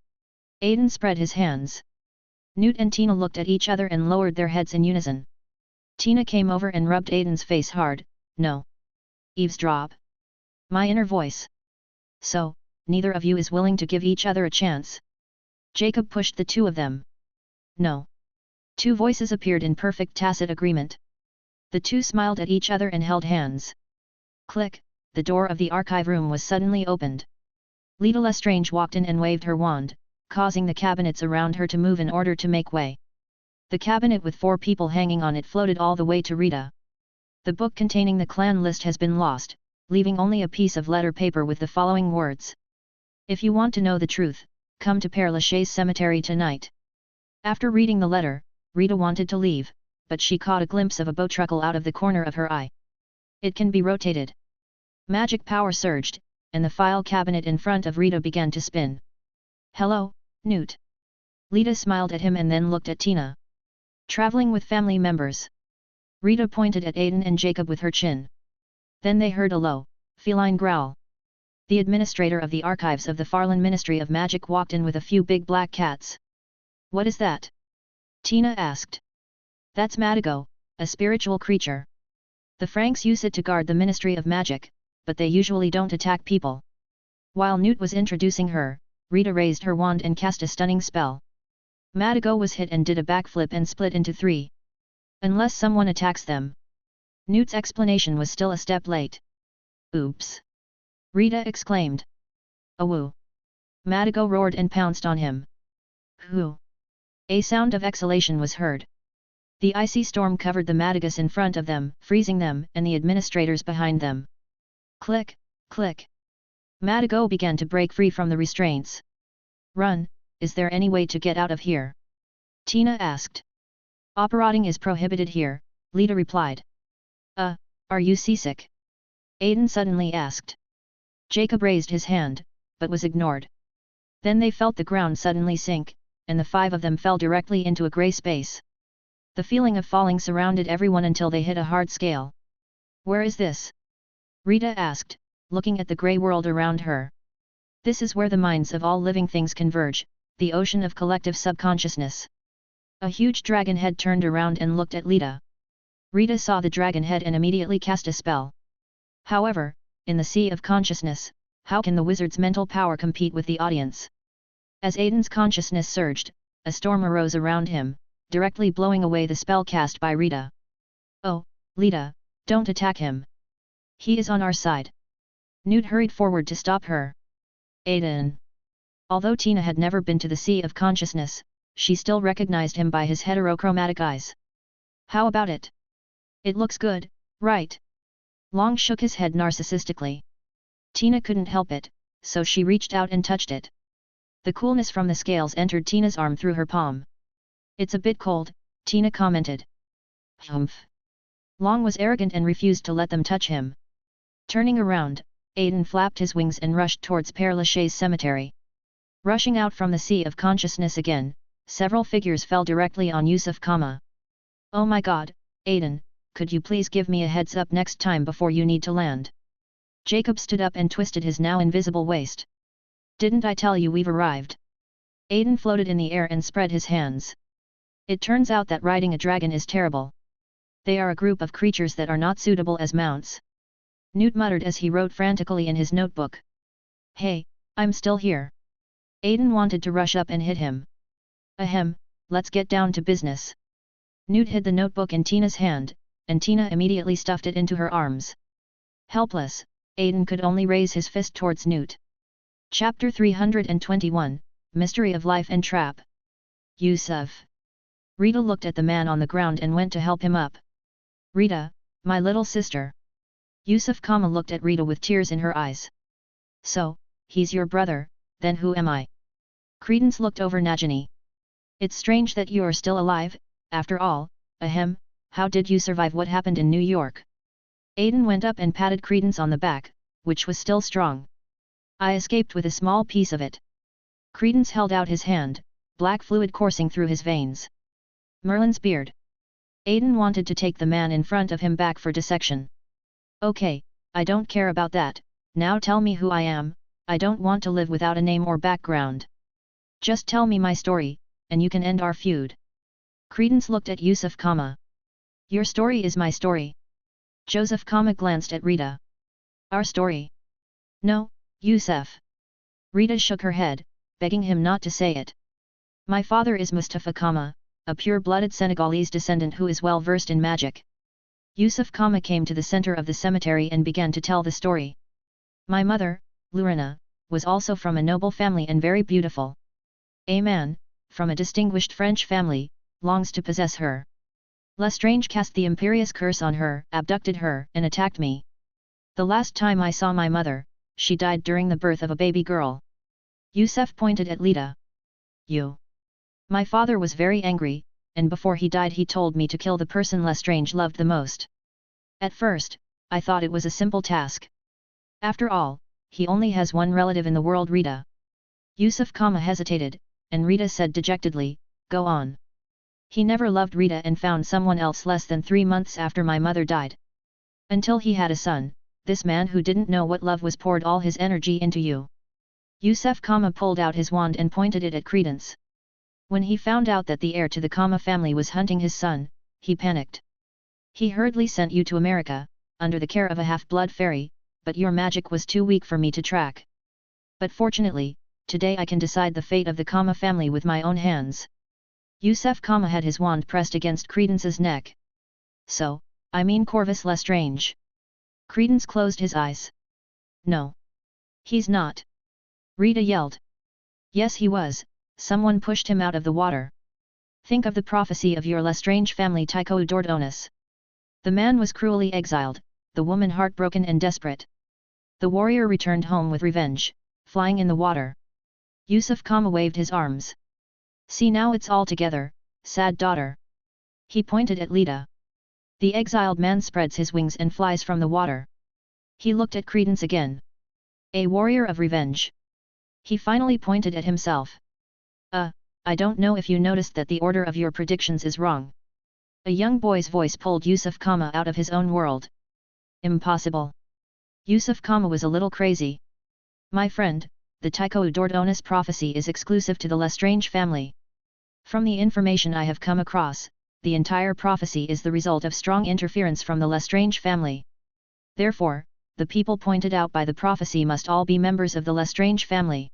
Aiden spread his hands. Newt and Tina looked at each other and lowered their heads in unison. Tina came over and rubbed Aiden's face hard. No. Eavesdrop. My inner voice. So, neither of you is willing to give each other a chance. Jacob pushed the two of them. No. Two voices appeared in perfect tacit agreement. The two smiled at each other and held hands. Click, the door of the archive room was suddenly opened. Lita Lestrange walked in and waved her wand, causing the cabinets around her to move in order to make way. The cabinet with 4 people hanging on it floated all the way to Rita. The book containing the clan list has been lost, leaving only a piece of letter paper with the following words. If you want to know the truth, come to Père Lachaise Cemetery tonight. After reading the letter, Rita wanted to leave, but she caught a glimpse of a bowtruckle out of the corner of her eye. It can be rotated. Magic power surged, and the file cabinet in front of Rita began to spin. Hello, Newt. Lita smiled at him and then looked at Tina. Traveling with family members. Rita pointed at Aiden and Jacob with her chin. Then they heard a low, feline growl. The administrator of the archives of the Farlan Ministry of Magic walked in with a few big black cats. What is that? Tina asked. That's Madigo, a spiritual creature. The Franks use it to guard the Ministry of Magic, but they usually don't attack people. While Newt was introducing her, Rita raised her wand and cast a stunning spell. Madigo was hit and did a backflip and split into 3. Unless someone attacks them. Newt's explanation was still a step late. Oops! Rita exclaimed. Awoo! Madigo roared and pounced on him. Whoo! A sound of exhalation was heard. The icy storm covered the Madigus in front of them, freezing them and the administrators behind them. Click, click. Madigo began to break free from the restraints. Run, is there any way to get out of here? Tina asked. Operating is prohibited here, Lita replied. Are you seasick? Aiden suddenly asked. Jacob raised his hand, but was ignored. Then they felt the ground suddenly sink, and the 5 of them fell directly into a grey space. The feeling of falling surrounded everyone until they hit a hard scale. Where is this? Rita asked, looking at the grey world around her. This is where the minds of all living things converge, the ocean of collective subconsciousness. A huge dragon head turned around and looked at Lita. Rita saw the dragon head and immediately cast a spell. However, in the sea of consciousness, how can the wizard's mental power compete with the audience? As Aiden's consciousness surged, a storm arose around him, directly blowing away the spell cast by Rita. Oh, Lita, don't attack him. He is on our side. Newt hurried forward to stop her. Aiden. Although Tina had never been to the sea of consciousness, she still recognized him by his heterochromatic eyes. How about it? It looks good, right? Long shook his head narcissistically. Tina couldn't help it, so she reached out and touched it. The coolness from the scales entered Tina's arm through her palm. It's a bit cold, Tina commented. Humph. Long was arrogant and refused to let them touch him. Turning around, Aiden flapped his wings and rushed towards Père Lachaise Cemetery. Rushing out from the sea of consciousness again, several figures fell directly on Yusuf Kama. Oh my god, Aiden, could you please give me a heads up next time before you need to land? Jacob stood up and twisted his now invisible waist. Didn't I tell you we've arrived? Aiden floated in the air and spread his hands. It turns out that riding a dragon is terrible. They are a group of creatures that are not suitable as mounts. Newt muttered as he wrote frantically in his notebook. Hey, I'm still here. Aiden wanted to rush up and hit him. Ahem, let's get down to business. Newt hid the notebook in Tina's hand, and Tina immediately stuffed it into her arms. Helpless, Aiden could only raise his fist towards Newt. Chapter 321, Mystery of Life and Trap. Yusuf. Rita looked at the man on the ground and went to help him up. Rita, my little sister. Yusuf Kama looked at Rita with tears in her eyes. So, he's your brother, then who am I? Credence looked over Najani. It's strange that you are still alive, after all. Ahem, how did you survive what happened in New York? Aiden went up and patted Credence on the back, which was still strong. I escaped with a small piece of it. Credence held out his hand, black fluid coursing through his veins. Merlin's beard. Aiden wanted to take the man in front of him back for dissection. Okay, I don't care about that, now tell me who I am. I don't want to live without a name or background. Just tell me my story, and you can end our feud. Credence looked at Yusuf, Your story is my story. Joseph, glanced at Rita. Our story? No, Yusuf. Rita shook her head, begging him not to say it. My father is Mustafa, a pure-blooded Senegalese descendant who is well versed in magic. Yusuf, came to the center of the cemetery and began to tell the story. My mother, Lurina, was also from a noble family and very beautiful. A man, from a distinguished French family, longs to possess her. Lestrange cast the imperious curse on her, abducted her, and attacked me. The last time I saw my mother, she died during the birth of a baby girl. Yusuf pointed at Lita. You. My father was very angry, and before he died he told me to kill the person Lestrange loved the most. At first, I thought it was a simple task. After all, he only has one relative in the world, Rita. Yusuf, hesitated, and Rita said dejectedly, Go on. He never loved Rita and found someone else less than 3 months after my mother died. Until he had a son, this man who didn't know what love was poured all his energy into you. Yusuf, pulled out his wand and pointed it at Credence. When he found out that the heir to the family was hunting his son, he panicked. He hurriedly sent you to America, under the care of a half-blood fairy, but your magic was too weak for me to track. But fortunately, today I can decide the fate of the family with my own hands. Yusuf, had his wand pressed against Credence's neck. So, I mean Corvus Lestrange. Credence closed his eyes. No. He's not. Rita yelled. Yes he was, someone pushed him out of the water. Think of the prophecy of your Lestrange family, Tycho Dordonis. The man was cruelly exiled, the woman heartbroken and desperate. The warrior returned home with revenge, flying in the water. Yusuf, waved his arms. See now it's all together, sad daughter. He pointed at Lita. The exiled man spreads his wings and flies from the water. He looked at Credence again. A warrior of revenge. He finally pointed at himself. I don't know if you noticed that the order of your predictions is wrong. A young boy's voice pulled Yusuf, out of his own world. Impossible. Yusuf, was a little crazy. My friend, the Tycho Dordonis prophecy is exclusive to the Lestrange family. From the information I have come across, the entire prophecy is the result of strong interference from the Lestrange family. Therefore, the people pointed out by the prophecy must all be members of the Lestrange family.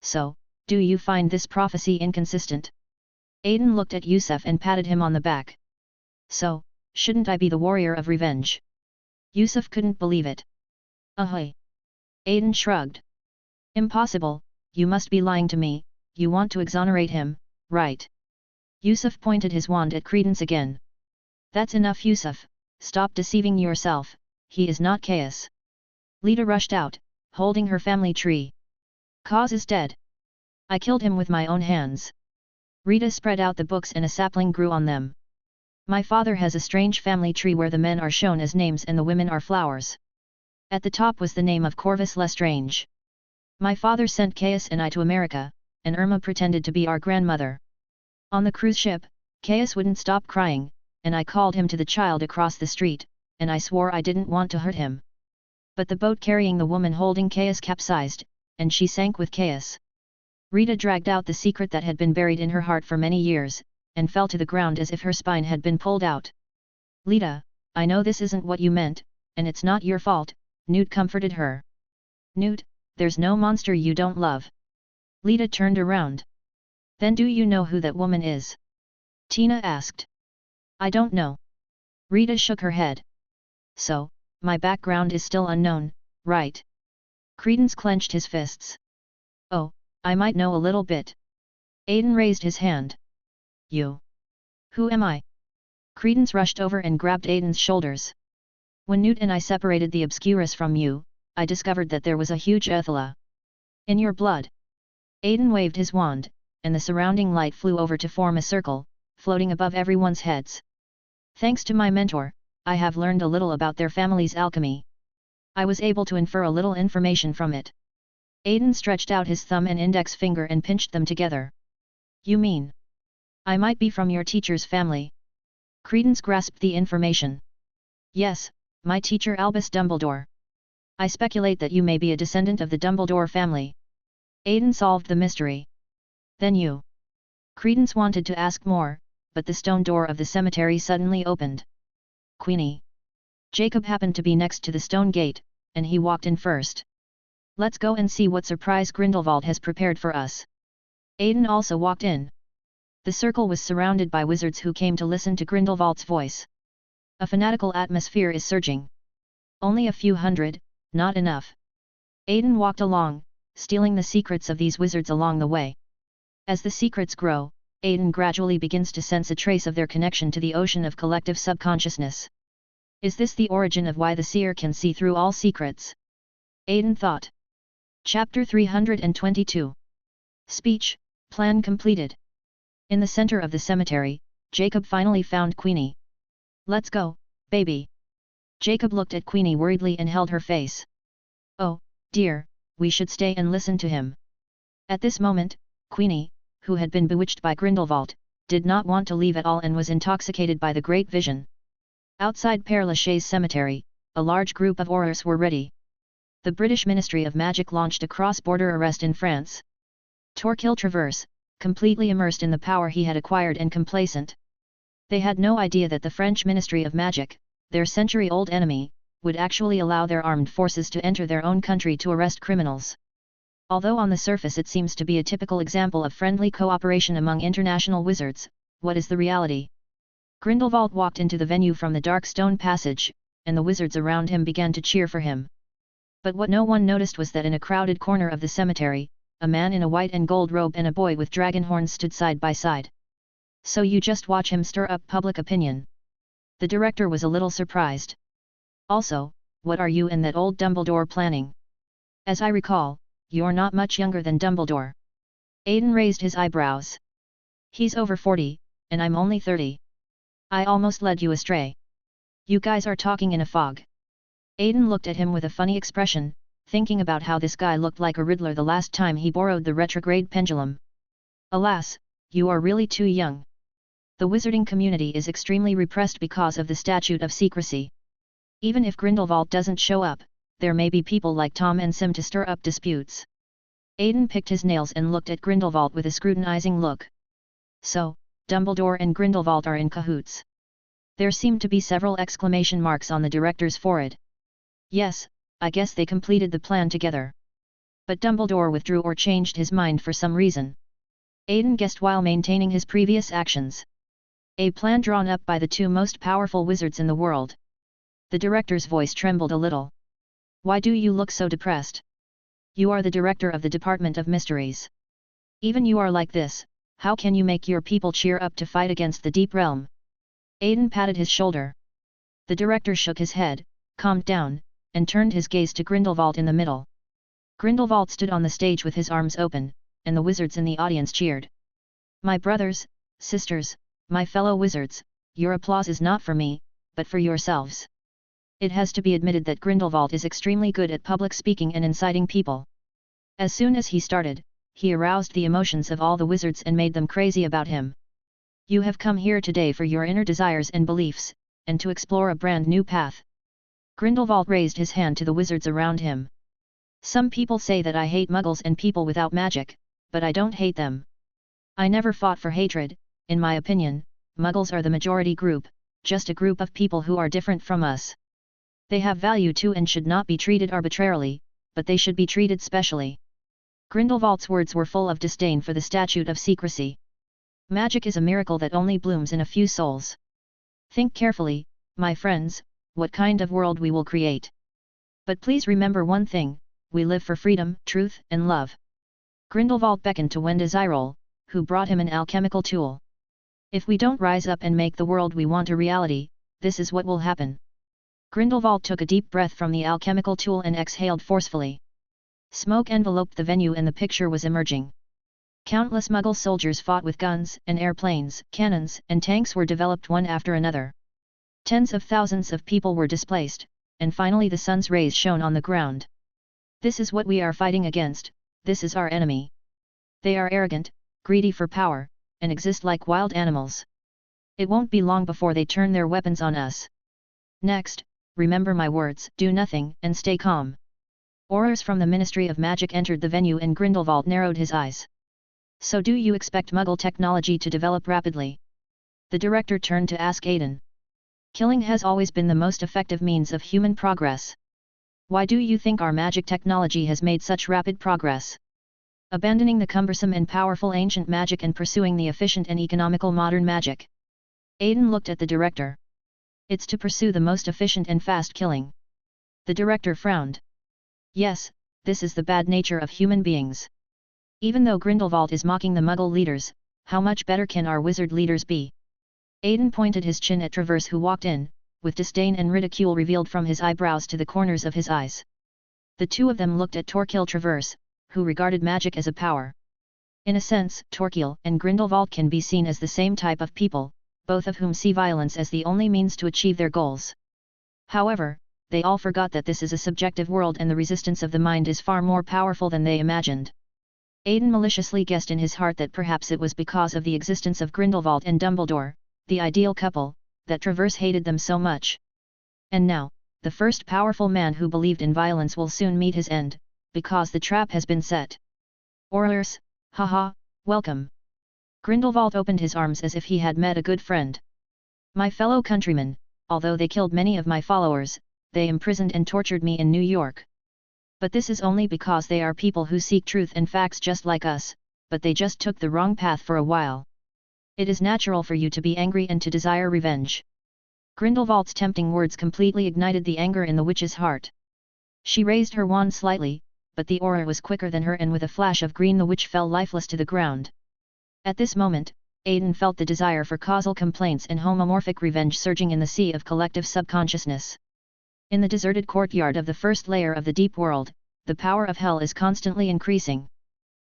So, do you find this prophecy inconsistent? Aiden looked at Yusuf and patted him on the back. So, shouldn't I be the warrior of revenge? Yusuf couldn't believe it. Ahoy! Aiden shrugged. Impossible, you must be lying to me, you want to exonerate him, right? Yusuf pointed his wand at Credence again. That's enough, Yusuf, stop deceiving yourself, he is not Caius. Lita rushed out, holding her family tree. Cause is dead. I killed him with my own hands. Rita spread out the books and a sapling grew on them. My father has a strange family tree where the men are shown as names and the women are flowers. At the top was the name of Corvus Lestrange. My father sent Caius and I to America, and Irma pretended to be our grandmother. On the cruise ship, Caius wouldn't stop crying, and I called him to the child across the street, and I swore I didn't want to hurt him. But the boat carrying the woman holding Caius capsized, and she sank with Caius. Rita dragged out the secret that had been buried in her heart for many years, and fell to the ground as if her spine had been pulled out. Lita, I know this isn't what you meant, and it's not your fault, Newt comforted her. Newt, there's no monster you don't love. Lita turned around. Then do you know who that woman is? Tina asked. I don't know. Rita shook her head. So, my background is still unknown, right? Credence clenched his fists. Oh, I might know a little bit. Aiden raised his hand. You. Who am I? Credence rushed over and grabbed Aiden's shoulders. When Newt and I separated the Obscurus from you, I discovered that there was a huge Ethala in your blood. Aiden waved his wand, and the surrounding light flew over to form a circle, floating above everyone's heads. Thanks to my mentor, I have learned a little about their family's alchemy. I was able to infer a little information from it. Aiden stretched out his thumb and index finger and pinched them together. You mean? I might be from your teacher's family? Credence grasped the information. Yes, my teacher Albus Dumbledore. I speculate that you may be a descendant of the Dumbledore family. Aiden solved the mystery. Then you. Credence wanted to ask more, but the stone door of the cemetery suddenly opened. Queenie. Jacob happened to be next to the stone gate, and he walked in first. Let's go and see what surprise Grindelwald has prepared for us. Aiden also walked in. The circle was surrounded by wizards who came to listen to Grindelwald's voice. A fanatical atmosphere is surging. Only a few hundred, not enough. Aiden walked along, stealing the secrets of these wizards along the way. As the secrets grow, Aiden gradually begins to sense a trace of their connection to the ocean of collective subconsciousness. Is this the origin of why the seer can see through all secrets? Aiden thought. Chapter 322. Speech, plan completed. In the center of the cemetery, Jacob finally found Queenie. Let's go, baby. Jacob looked at Queenie worriedly and held her face. Oh, dear, we should stay and listen to him. At this moment, Queenie, who had been bewitched by Grindelwald, did not want to leave at all and was intoxicated by the great vision. Outside Père Lachaise cemetery, a large group of Aurors were ready. The British Ministry of Magic launched a cross-border arrest in France. Torquil Traverse, completely immersed in the power he had acquired and complacent. They had no idea that the French Ministry of Magic, their century-old enemy, would actually allow their armed forces to enter their own country to arrest criminals. Although on the surface it seems to be a typical example of friendly cooperation among international wizards, what is the reality? Grindelwald walked into the venue from the dark stone passage, and the wizards around him began to cheer for him. But what no one noticed was that in a crowded corner of the cemetery, a man in a white and gold robe and a boy with dragon horns stood side by side. So you just watch him stir up public opinion. The director was a little surprised. Also, what are you and that old Dumbledore planning? As I recall, you're not much younger than Dumbledore. Aiden raised his eyebrows. He's over 40, and I'm only 30. I almost led you astray. You guys are talking in a fog. Aiden looked at him with a funny expression, thinking about how this guy looked like a Riddler the last time he borrowed the retrograde pendulum. Alas, you are really too young. The wizarding community is extremely repressed because of the statute of secrecy. Even if Grindelwald doesn't show up, there may be people like Tom and Sim to stir up disputes. Aiden picked his nails and looked at Grindelwald with a scrutinizing look. So, Dumbledore and Grindelwald are in cahoots. There seemed to be several exclamation marks on the director's forehead. Yes, I guess they completed the plan together. But Dumbledore withdrew or changed his mind for some reason. Aiden guessed while maintaining his previous actions. A plan drawn up by the two most powerful wizards in the world. The director's voice trembled a little. Why do you look so depressed? You are the director of the Department of Mysteries. Even you are like this, how can you make your people cheer up to fight against the Deep Realm? Aiden patted his shoulder. The director shook his head, calmed down, and turned his gaze to Grindelwald in the middle. Grindelwald stood on the stage with his arms open, and the wizards in the audience cheered. My brothers, sisters, my fellow wizards, your applause is not for me, but for yourselves. It has to be admitted that Grindelwald is extremely good at public speaking and inciting people. As soon as he started, he aroused the emotions of all the wizards and made them crazy about him. You have come here today for your inner desires and beliefs, and to explore a brand new path. Grindelwald raised his hand to the wizards around him. Some people say that I hate muggles and people without magic, but I don't hate them. I never fought for hatred. In my opinion, muggles are the majority group, just a group of people who are different from us. They have value too and should not be treated arbitrarily, but they should be treated specially. Grindelwald's words were full of disdain for the statute of secrecy. Magic is a miracle that only blooms in a few souls. Think carefully, my friends, what kind of world we will create. But please remember one thing, we live for freedom, truth, and love. Grindelwald beckoned to Wendazirol, who brought him an alchemical tool. If we don't rise up and make the world we want a reality, this is what will happen. Grindelwald took a deep breath from the alchemical tool and exhaled forcefully. Smoke enveloped the venue and the picture was emerging. Countless Muggle soldiers fought with guns and airplanes, cannons and tanks were developed one after another. Tens of thousands of people were displaced, and finally the sun's rays shone on the ground. This is what we are fighting against, this is our enemy. They are arrogant, greedy for power, and exist like wild animals. It won't be long before they turn their weapons on us. Next, remember my words, do nothing, and stay calm. Orders from the Ministry of Magic entered the venue and Grindelwald narrowed his eyes. So do you expect Muggle technology to develop rapidly? The director turned to ask Aiden. Killing has always been the most effective means of human progress. Why do you think our magic technology has made such rapid progress? Abandoning the cumbersome and powerful ancient magic and pursuing the efficient and economical modern magic. Aiden looked at the director. It's to pursue the most efficient and fast killing. The director frowned. Yes, this is the bad nature of human beings. Even though Grindelwald is mocking the Muggle leaders, how much better can our wizard leaders be? Aiden pointed his chin at Travers who walked in, with disdain and ridicule revealed from his eyebrows to the corners of his eyes. The two of them looked at Torquil Travers, who regarded magic as a power. In a sense, Torquil and Grindelwald can be seen as the same type of people, both of whom see violence as the only means to achieve their goals. However, they all forgot that this is a subjective world and the resistance of the mind is far more powerful than they imagined. Aiden maliciously guessed in his heart that perhaps it was because of the existence of Grindelwald and Dumbledore, the ideal couple, that Travers hated them so much. And now, the first powerful man who believed in violence will soon meet his end, because the trap has been set. Orlers, haha, welcome. Grindelwald opened his arms as if he had met a good friend. My fellow countrymen, although they killed many of my followers, they imprisoned and tortured me in New York. But this is only because they are people who seek truth and facts just like us, but they just took the wrong path for a while. It is natural for you to be angry and to desire revenge. Grindelwald's tempting words completely ignited the anger in the witch's heart. She raised her wand slightly, but the aura was quicker than her and with a flash of green the witch fell lifeless to the ground. At this moment, Aiden felt the desire for causal complaints and homomorphic revenge surging in the sea of collective subconsciousness. In the deserted courtyard of the first layer of the deep world, the power of hell is constantly increasing.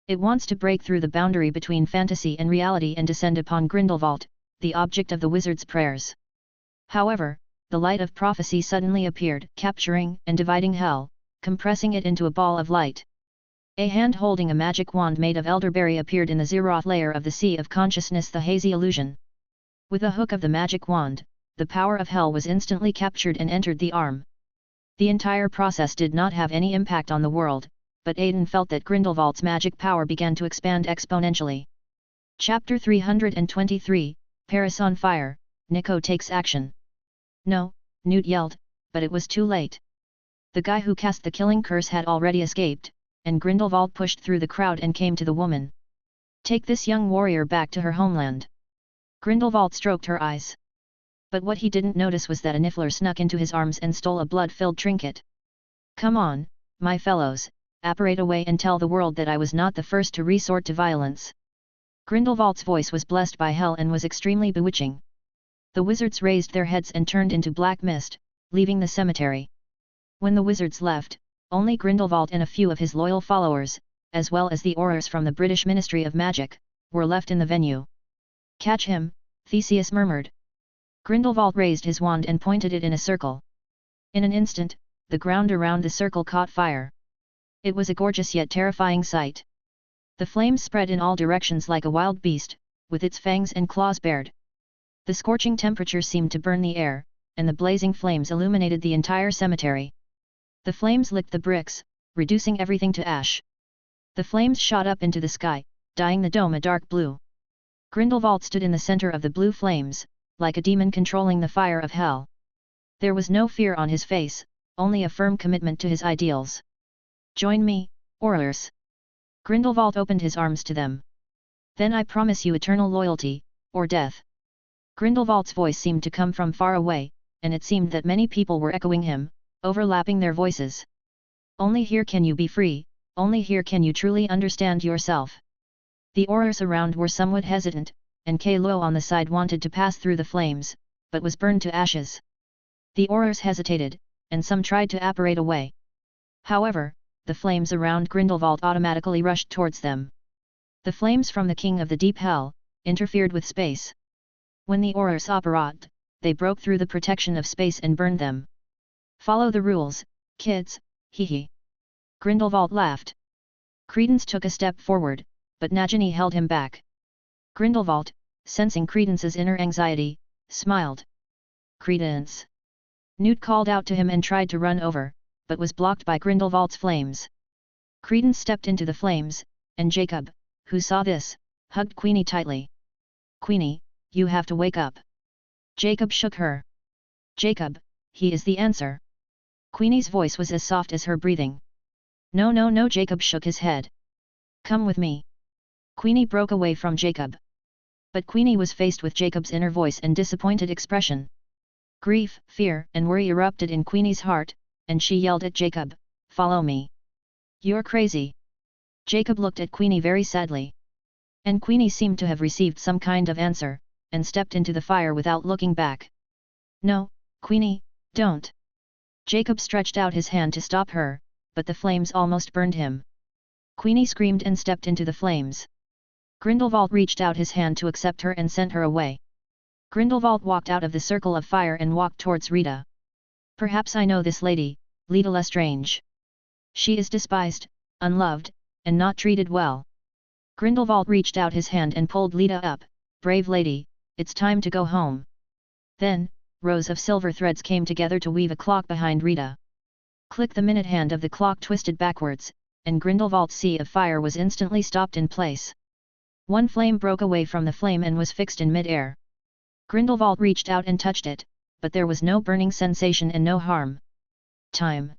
It wants to break through the boundary between fantasy and reality and descend upon Grindelwald, the object of the wizard's prayers. However, the light of prophecy suddenly appeared, capturing and dividing hell, compressing it into a ball of light. A hand holding a magic wand made of elderberry appeared in the zeroth layer of the sea of consciousness, the hazy illusion. With a hook of the magic wand, the power of hell was instantly captured and entered the arm. The entire process did not have any impact on the world, but Aiden felt that Grindelwald's magic power began to expand exponentially. Chapter 323, Paris on Fire, Nico takes action. No, Newt yelled, but it was too late. The guy who cast the killing curse had already escaped, and Grindelwald pushed through the crowd and came to the woman. Take this young warrior back to her homeland. Grindelwald stroked her eyes. But what he didn't notice was that a Niffler snuck into his arms and stole a blood-filled trinket. Come on, my fellows, apparate away and tell the world that I was not the first to resort to violence. Grindelwald's voice was blessed by hell and was extremely bewitching. The wizards raised their heads and turned into black mist, leaving the cemetery. When the wizards left, only Grindelwald and a few of his loyal followers, as well as the Aurors from the British Ministry of Magic, were left in the venue. Catch him, Theseus murmured. Grindelwald raised his wand and pointed it in a circle. In an instant, the ground around the circle caught fire. It was a gorgeous yet terrifying sight. The flames spread in all directions like a wild beast, with its fangs and claws bared. The scorching temperature seemed to burn the air, and the blazing flames illuminated the entire cemetery. The flames licked the bricks, reducing everything to ash. The flames shot up into the sky, dyeing the dome a dark blue. Grindelwald stood in the center of the blue flames, like a demon controlling the fire of hell. There was no fear on his face, only a firm commitment to his ideals. Join me, Aurors. Grindelwald opened his arms to them. Then I promise you eternal loyalty, or death. Grindelwald's voice seemed to come from far away, and it seemed that many people were echoing him, overlapping their voices. Only here can you be free, only here can you truly understand yourself. The Aurors around were somewhat hesitant, and Kalo on the side wanted to pass through the flames, but was burned to ashes. The Aurors hesitated, and some tried to apparate away. However, the flames around Grindelwald automatically rushed towards them. The flames from the king of the deep hell interfered with space. When the aurors operate, they broke through the protection of space and burned them. Follow the rules, kids, hee hee. Grindelwald laughed. Credence took a step forward, but Nagini held him back. Grindelwald, sensing Credence's inner anxiety, smiled. Credence! Newt called out to him and tried to run over, but was blocked by Grindelwald's flames. Credence stepped into the flames, and Jacob, who saw this, hugged Queenie tightly. Queenie, you have to wake up. Jacob shook her. Jacob, he is the answer. Queenie's voice was as soft as her breathing. No no no, Jacob shook his head. Come with me. Queenie broke away from Jacob. But Queenie was faced with Jacob's inner voice and disappointed expression. Grief, fear and worry erupted in Queenie's heart, and she yelled at Jacob, follow me. You're crazy. Jacob looked at Queenie very sadly. And Queenie seemed to have received some kind of answer, and stepped into the fire without looking back. No, Queenie, don't. Jacob stretched out his hand to stop her, but the flames almost burned him. Queenie screamed and stepped into the flames. Grindelwald reached out his hand to accept her and sent her away. Grindelwald walked out of the circle of fire and walked towards Rita. Perhaps I know this lady, Lita Lestrange. She is despised, unloved, and not treated well. Grindelwald reached out his hand and pulled Lita up. Brave lady, it's time to go home. Then, rows of silver threads came together to weave a clock behind Rita. Click, the minute hand of the clock twisted backwards, and Grindelwald's sea of fire was instantly stopped in place. One flame broke away from the flame and was fixed in mid-air. Grindelwald reached out and touched it, but there was no burning sensation and no harm. Time.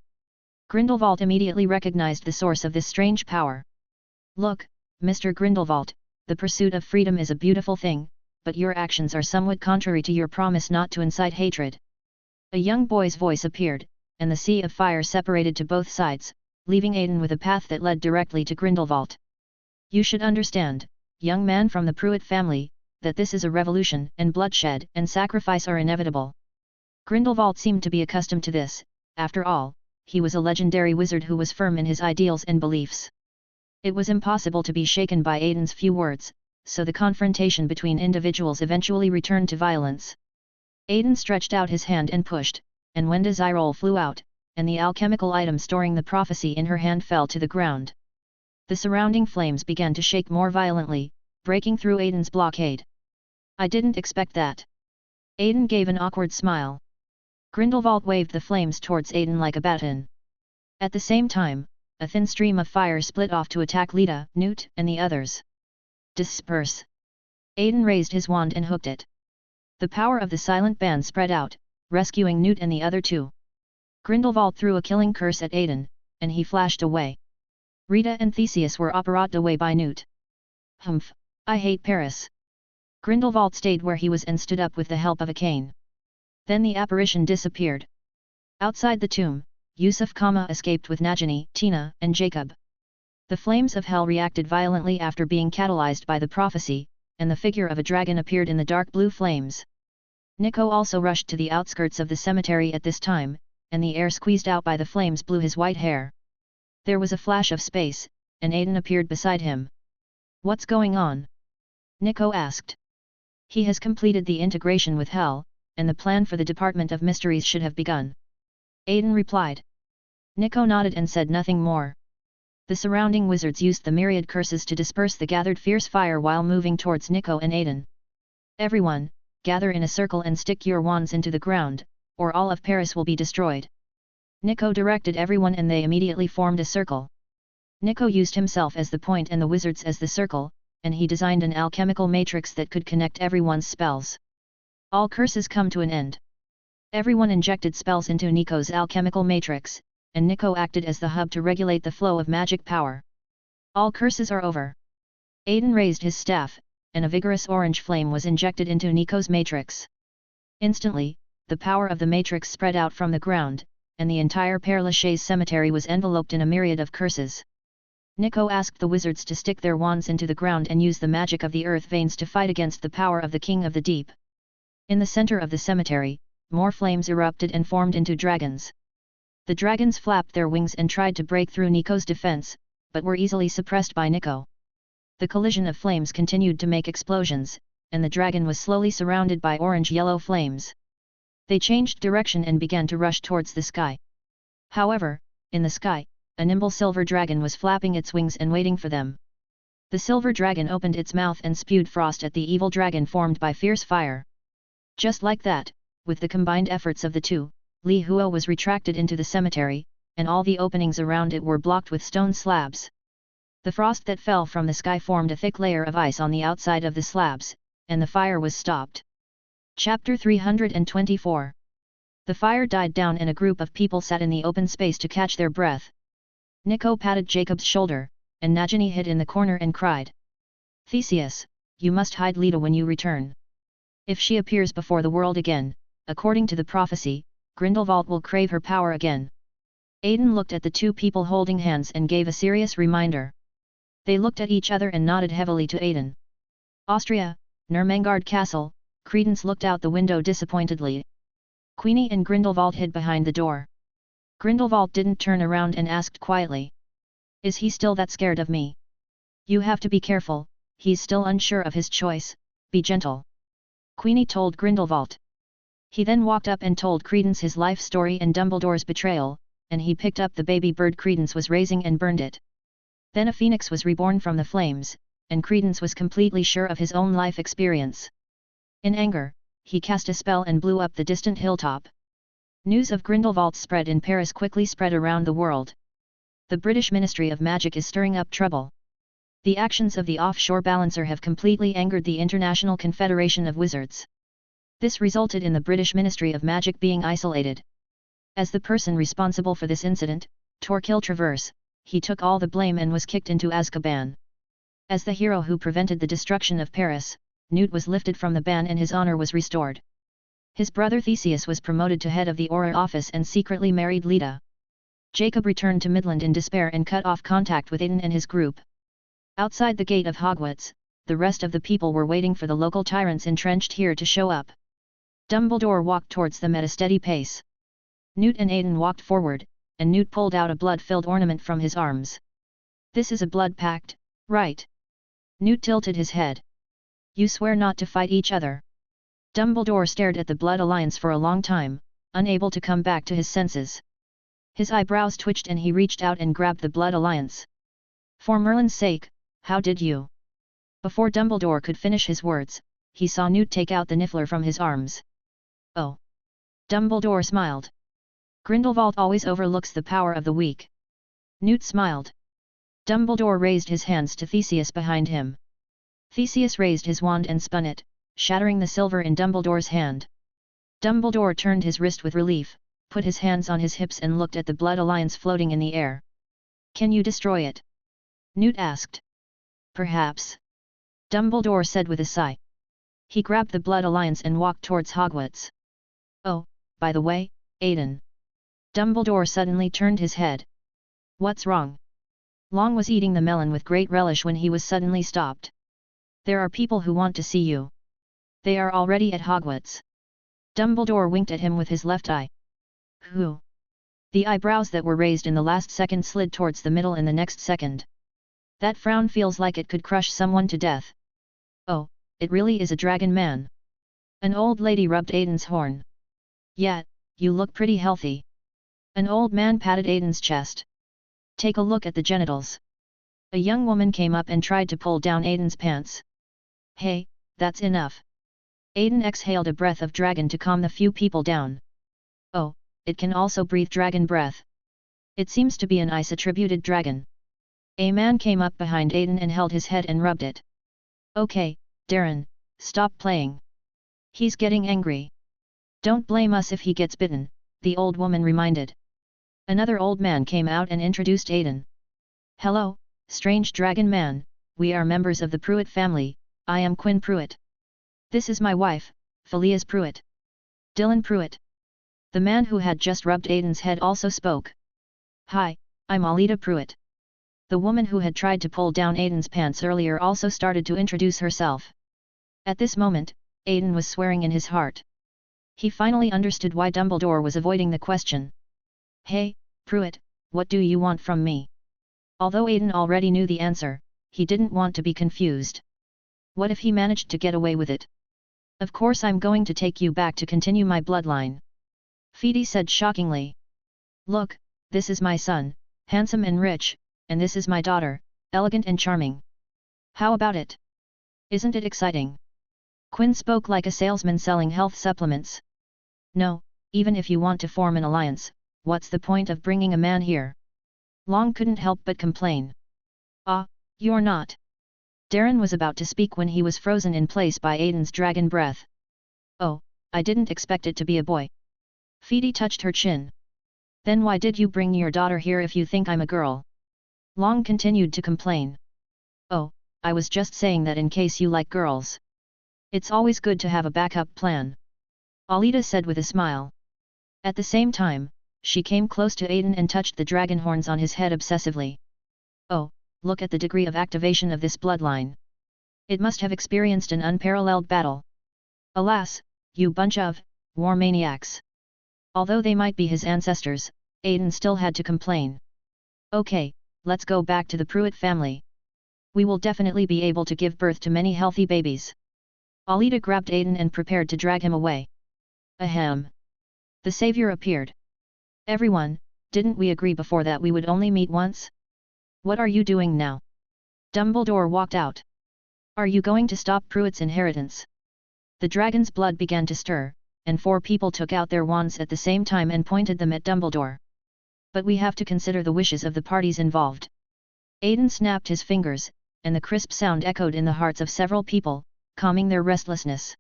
Grindelwald immediately recognized the source of this strange power. Look, Mr. Grindelwald, the pursuit of freedom is a beautiful thing, but your actions are somewhat contrary to your promise not to incite hatred. A young boy's voice appeared, and the sea of fire separated to both sides, leaving Aiden with a path that led directly to Grindelwald. You should understand, young man from the Pruitt family, that this is a revolution and bloodshed and sacrifice are inevitable. Grindelwald seemed to be accustomed to this. After all, he was a legendary wizard who was firm in his ideals and beliefs. It was impossible to be shaken by Aiden's few words, so the confrontation between individuals eventually returned to violence. Aiden stretched out his hand and pushed, and when Desirole flew out, and the alchemical item storing the prophecy in her hand fell to the ground. The surrounding flames began to shake more violently, breaking through Aiden's blockade. I didn't expect that. Aiden gave an awkward smile. Grindelwald waved the flames towards Aiden like a baton. At the same time, a thin stream of fire split off to attack Lita, Newt, and the others. Disperse! Aiden raised his wand and hooked it. The power of the silent band spread out, rescuing Newt and the other two. Grindelwald threw a killing curse at Aiden, and he flashed away. Rita and Theseus were operated away by Newt. Humph, I hate Paris. Grindelwald stayed where he was and stood up with the help of a cane. Then the apparition disappeared. Outside the tomb, Yusuf Kama escaped with Nagini, Tina, and Jacob. The flames of hell reacted violently after being catalyzed by the prophecy, and the figure of a dragon appeared in the dark blue flames. Nico also rushed to the outskirts of the cemetery at this time, and the air squeezed out by the flames blew his white hair. There was a flash of space, and Aiden appeared beside him. What's going on? Nico asked. He has completed the integration with Hell, and the plan for the Department of Mysteries should have begun. Aiden replied. Nico nodded and said nothing more. The surrounding wizards used the myriad curses to disperse the gathered fierce fire while moving towards Nico and Aiden. Everyone, gather in a circle and stick your wands into the ground, or all of Paris will be destroyed. Nico directed everyone and they immediately formed a circle. Nico used himself as the point and the wizards as the circle, and he designed an alchemical matrix that could connect everyone's spells. All curses come to an end. Everyone injected spells into Nico's alchemical matrix, and Nico acted as the hub to regulate the flow of magic power. All curses are over. Aiden raised his staff, and a vigorous orange flame was injected into Nico's matrix. Instantly, the power of the matrix spread out from the ground, and the entire Père Lachaise cemetery was enveloped in a myriad of curses. Nico asked the wizards to stick their wands into the ground and use the magic of the earth veins to fight against the power of the King of the Deep. In the center of the cemetery, more flames erupted and formed into dragons. The dragons flapped their wings and tried to break through Nico's defense, but were easily suppressed by Nico. The collision of flames continued to make explosions, and the dragon was slowly surrounded by orange-yellow flames. They changed direction and began to rush towards the sky. However, in the sky, a nimble silver dragon was flapping its wings and waiting for them. The silver dragon opened its mouth and spewed frost at the evil dragon formed by fierce fire. Just like that, with the combined efforts of the two, Li Huo was retracted into the cemetery, and all the openings around it were blocked with stone slabs. The frost that fell from the sky formed a thick layer of ice on the outside of the slabs, and the fire was stopped. Chapter 324. The fire died down and a group of people sat in the open space to catch their breath. Nico patted Jacob's shoulder, and Nagini hid in the corner and cried. Theseus, you must hide Leda when you return. If she appears before the world again, according to the prophecy, Grindelwald will crave her power again. Aiden looked at the two people holding hands and gave a serious reminder. They looked at each other and nodded heavily to Aiden. Austria, Nurmengard Castle, Credence looked out the window disappointedly. Queenie and Grindelwald hid behind the door. Grindelwald didn't turn around and asked quietly. Is he still that scared of me? You have to be careful, he's still unsure of his choice, be gentle. Queenie told Grindelwald. He then walked up and told Credence his life story and Dumbledore's betrayal, and he picked up the baby bird Credence was raising and burned it. Then a phoenix was reborn from the flames, and Credence was completely sure of his own life experience. In anger, he cast a spell and blew up the distant hilltop. News of Grindelwald spread in Paris quickly spread around the world. The British Ministry of Magic is stirring up trouble. The actions of the offshore balancer have completely angered the International Confederation of Wizards. This resulted in the British Ministry of Magic being isolated. As the person responsible for this incident, Torquil Traverse, he took all the blame and was kicked into Azkaban. As the hero who prevented the destruction of Paris, Newt was lifted from the ban and his honor was restored. His brother Theseus was promoted to head of the Aura office and secretly married Leda. Jacob returned to Midland in despair and cut off contact with Aiden and his group. Outside the gate of Hogwarts, the rest of the people were waiting for the local tyrants entrenched here to show up. Dumbledore walked towards them at a steady pace. Newt and Aiden walked forward, and Newt pulled out a blood-filled ornament from his arms. This is a blood pact, right? Newt tilted his head. You swear not to fight each other. Dumbledore stared at the Blood Alliance for a long time, unable to come back to his senses. His eyebrows twitched and he reached out and grabbed the Blood Alliance. For Merlin's sake, how did you? Before Dumbledore could finish his words, he saw Newt take out the Niffler from his arms. Oh! Dumbledore smiled. Grindelwald always overlooks the power of the weak. Newt smiled. Dumbledore raised his hands to Theseus behind him. Theseus raised his wand and spun it, shattering the silver in Dumbledore's hand. Dumbledore turned his wrist with relief, put his hands on his hips and looked at the Blood Alliance floating in the air. Can you destroy it? Newt asked. Perhaps. Dumbledore said with a sigh. He grabbed the Blood Alliance and walked towards Hogwarts. Oh, by the way, Aiden. Dumbledore suddenly turned his head. What's wrong? Long was eating the melon with great relish when he was suddenly stopped. There are people who want to see you. They are already at Hogwarts. Dumbledore winked at him with his left eye. Who? The eyebrows that were raised in the last second slid towards the middle in the next second. That frown feels like it could crush someone to death. Oh, it really is a dragon man. An old lady rubbed Aiden's horn. Yeah, you look pretty healthy. An old man patted Aiden's chest. Take a look at the genitals. A young woman came up and tried to pull down Aiden's pants. Hey, that's enough. Aiden exhaled a breath of dragon to calm the few people down. Oh, it can also breathe dragon breath. It seems to be an ice-attributed dragon. A man came up behind Aiden and held his head and rubbed it. Okay, Darren, stop playing. He's getting angry. Don't blame us if he gets bitten, the old woman reminded. Another old man came out and introduced Aiden. Hello, strange dragon man, we are members of the Pruitt family, I am Quinn Pruitt. This is my wife, Phileas Pruitt. Dylan Pruitt. The man who had just rubbed Aiden's head also spoke. Hi, I'm Alida Pruitt. The woman who had tried to pull down Aiden's pants earlier also started to introduce herself. At this moment, Aiden was swearing in his heart. He finally understood why Dumbledore was avoiding the question. Hey, Pruitt, what do you want from me? Although Aiden already knew the answer, he didn't want to be confused. What if he managed to get away with it? Of course I'm going to take you back to continue my bloodline. Phoebe said shockingly. Look, this is my son, handsome and rich, and this is my daughter, elegant and charming. How about it? Isn't it exciting? Quinn spoke like a salesman selling health supplements. No, even if you want to form an alliance, what's the point of bringing a man here? Long couldn't help but complain. Ah, you're not. Darren was about to speak when he was frozen in place by Aiden's dragon breath. Oh, I didn't expect it to be a boy. Phoebe touched her chin. Then why did you bring your daughter here if you think I'm a girl? Long continued to complain. Oh, I was just saying that in case you like girls. It's always good to have a backup plan. Alida said with a smile. At the same time, she came close to Aiden and touched the dragon horns on his head obsessively. Oh, look at the degree of activation of this bloodline. It must have experienced an unparalleled battle. Alas, you bunch of war maniacs. Although they might be his ancestors, Aiden still had to complain. Okay, let's go back to the Pruitt family. We will definitely be able to give birth to many healthy babies. Alida grabbed Aiden and prepared to drag him away. Ahem. The savior appeared. Everyone, didn't we agree before that we would only meet once? What are you doing now? Dumbledore walked out. Are you going to stop Pruitt's inheritance? The dragon's blood began to stir, and 4 people took out their wands at the same time and pointed them at Dumbledore. But we have to consider the wishes of the parties involved. Aiden snapped his fingers, and the crisp sound echoed in the hearts of several people, calming their restlessness.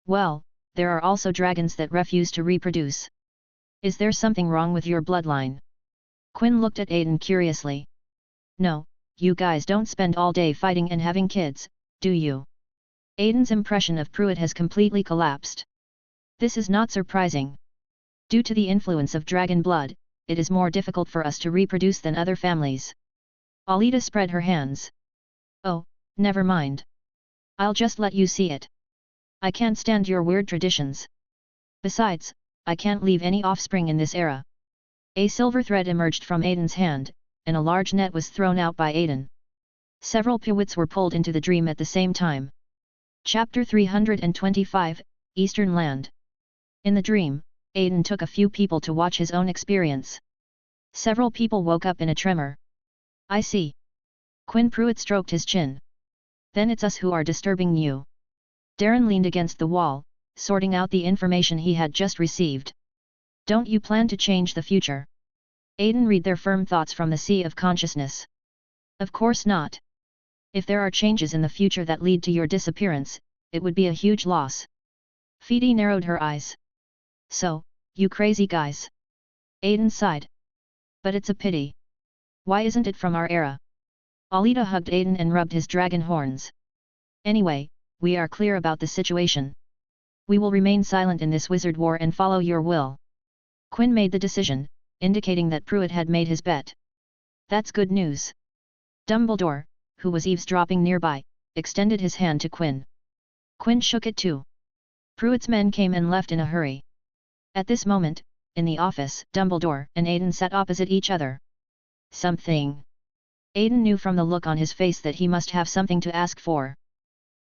Well, there are also dragons that refuse to reproduce. Is there something wrong with your bloodline? Quinn looked at Aiden curiously. No, you guys don't spend all day fighting and having kids, do you? Aiden's impression of Pruitt has completely collapsed. This is not surprising. Due to the influence of dragon blood, it is more difficult for us to reproduce than other families. Alida spread her hands. Oh, never mind. I'll just let you see it. I can't stand your weird traditions. Besides, I can't leave any offspring in this era. A silver thread emerged from Aiden's hand, and a large net was thrown out by Aiden. Several Pewits were pulled into the dream at the same time. Chapter 325, Eastern Land. In the dream, Aiden took a few people to watch his own experience. Several people woke up in a tremor. I see. Quinn Pruitt stroked his chin. Then it's us who are disturbing you. Darren leaned against the wall, sorting out the information he had just received. Don't you plan to change the future? Aiden read their firm thoughts from the sea of consciousness. Of course not. If there are changes in the future that lead to your disappearance, it would be a huge loss. Phoebe narrowed her eyes. So, you crazy guys. Aiden sighed. But it's a pity. Why isn't it from our era? Alida hugged Aiden and rubbed his dragon horns. Anyway, we are clear about the situation. We will remain silent in this wizard war and follow your will. Quinn made the decision, indicating that Pruitt had made his bet. That's good news. Dumbledore, who was eavesdropping nearby, extended his hand to Quinn. Quinn shook it too. Pruitt's men came and left in a hurry. At this moment, in the office, Dumbledore and Aiden sat opposite each other. Something. Aiden knew from the look on his face that he must have something to ask for.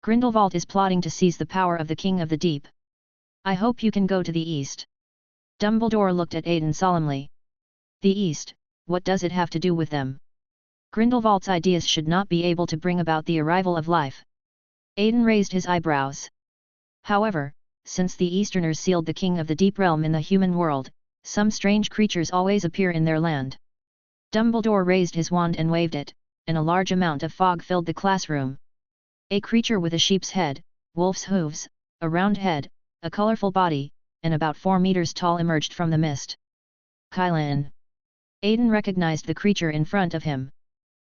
Grindelwald is plotting to seize the power of the King of the Deep. I hope you can go to the East. Dumbledore looked at Aiden solemnly. The East, what does it have to do with them? Grindelwald's ideas should not be able to bring about the arrival of life. Aiden raised his eyebrows. However, since the Easterners sealed the King of the Deep realm in the human world, some strange creatures always appear in their land. Dumbledore raised his wand and waved it, and a large amount of fog filled the classroom. A creature with a sheep's head, wolf's hooves, a round head, a colorful body, and about 4 meters tall emerged from the mist. Kylan. Aiden recognized the creature in front of him.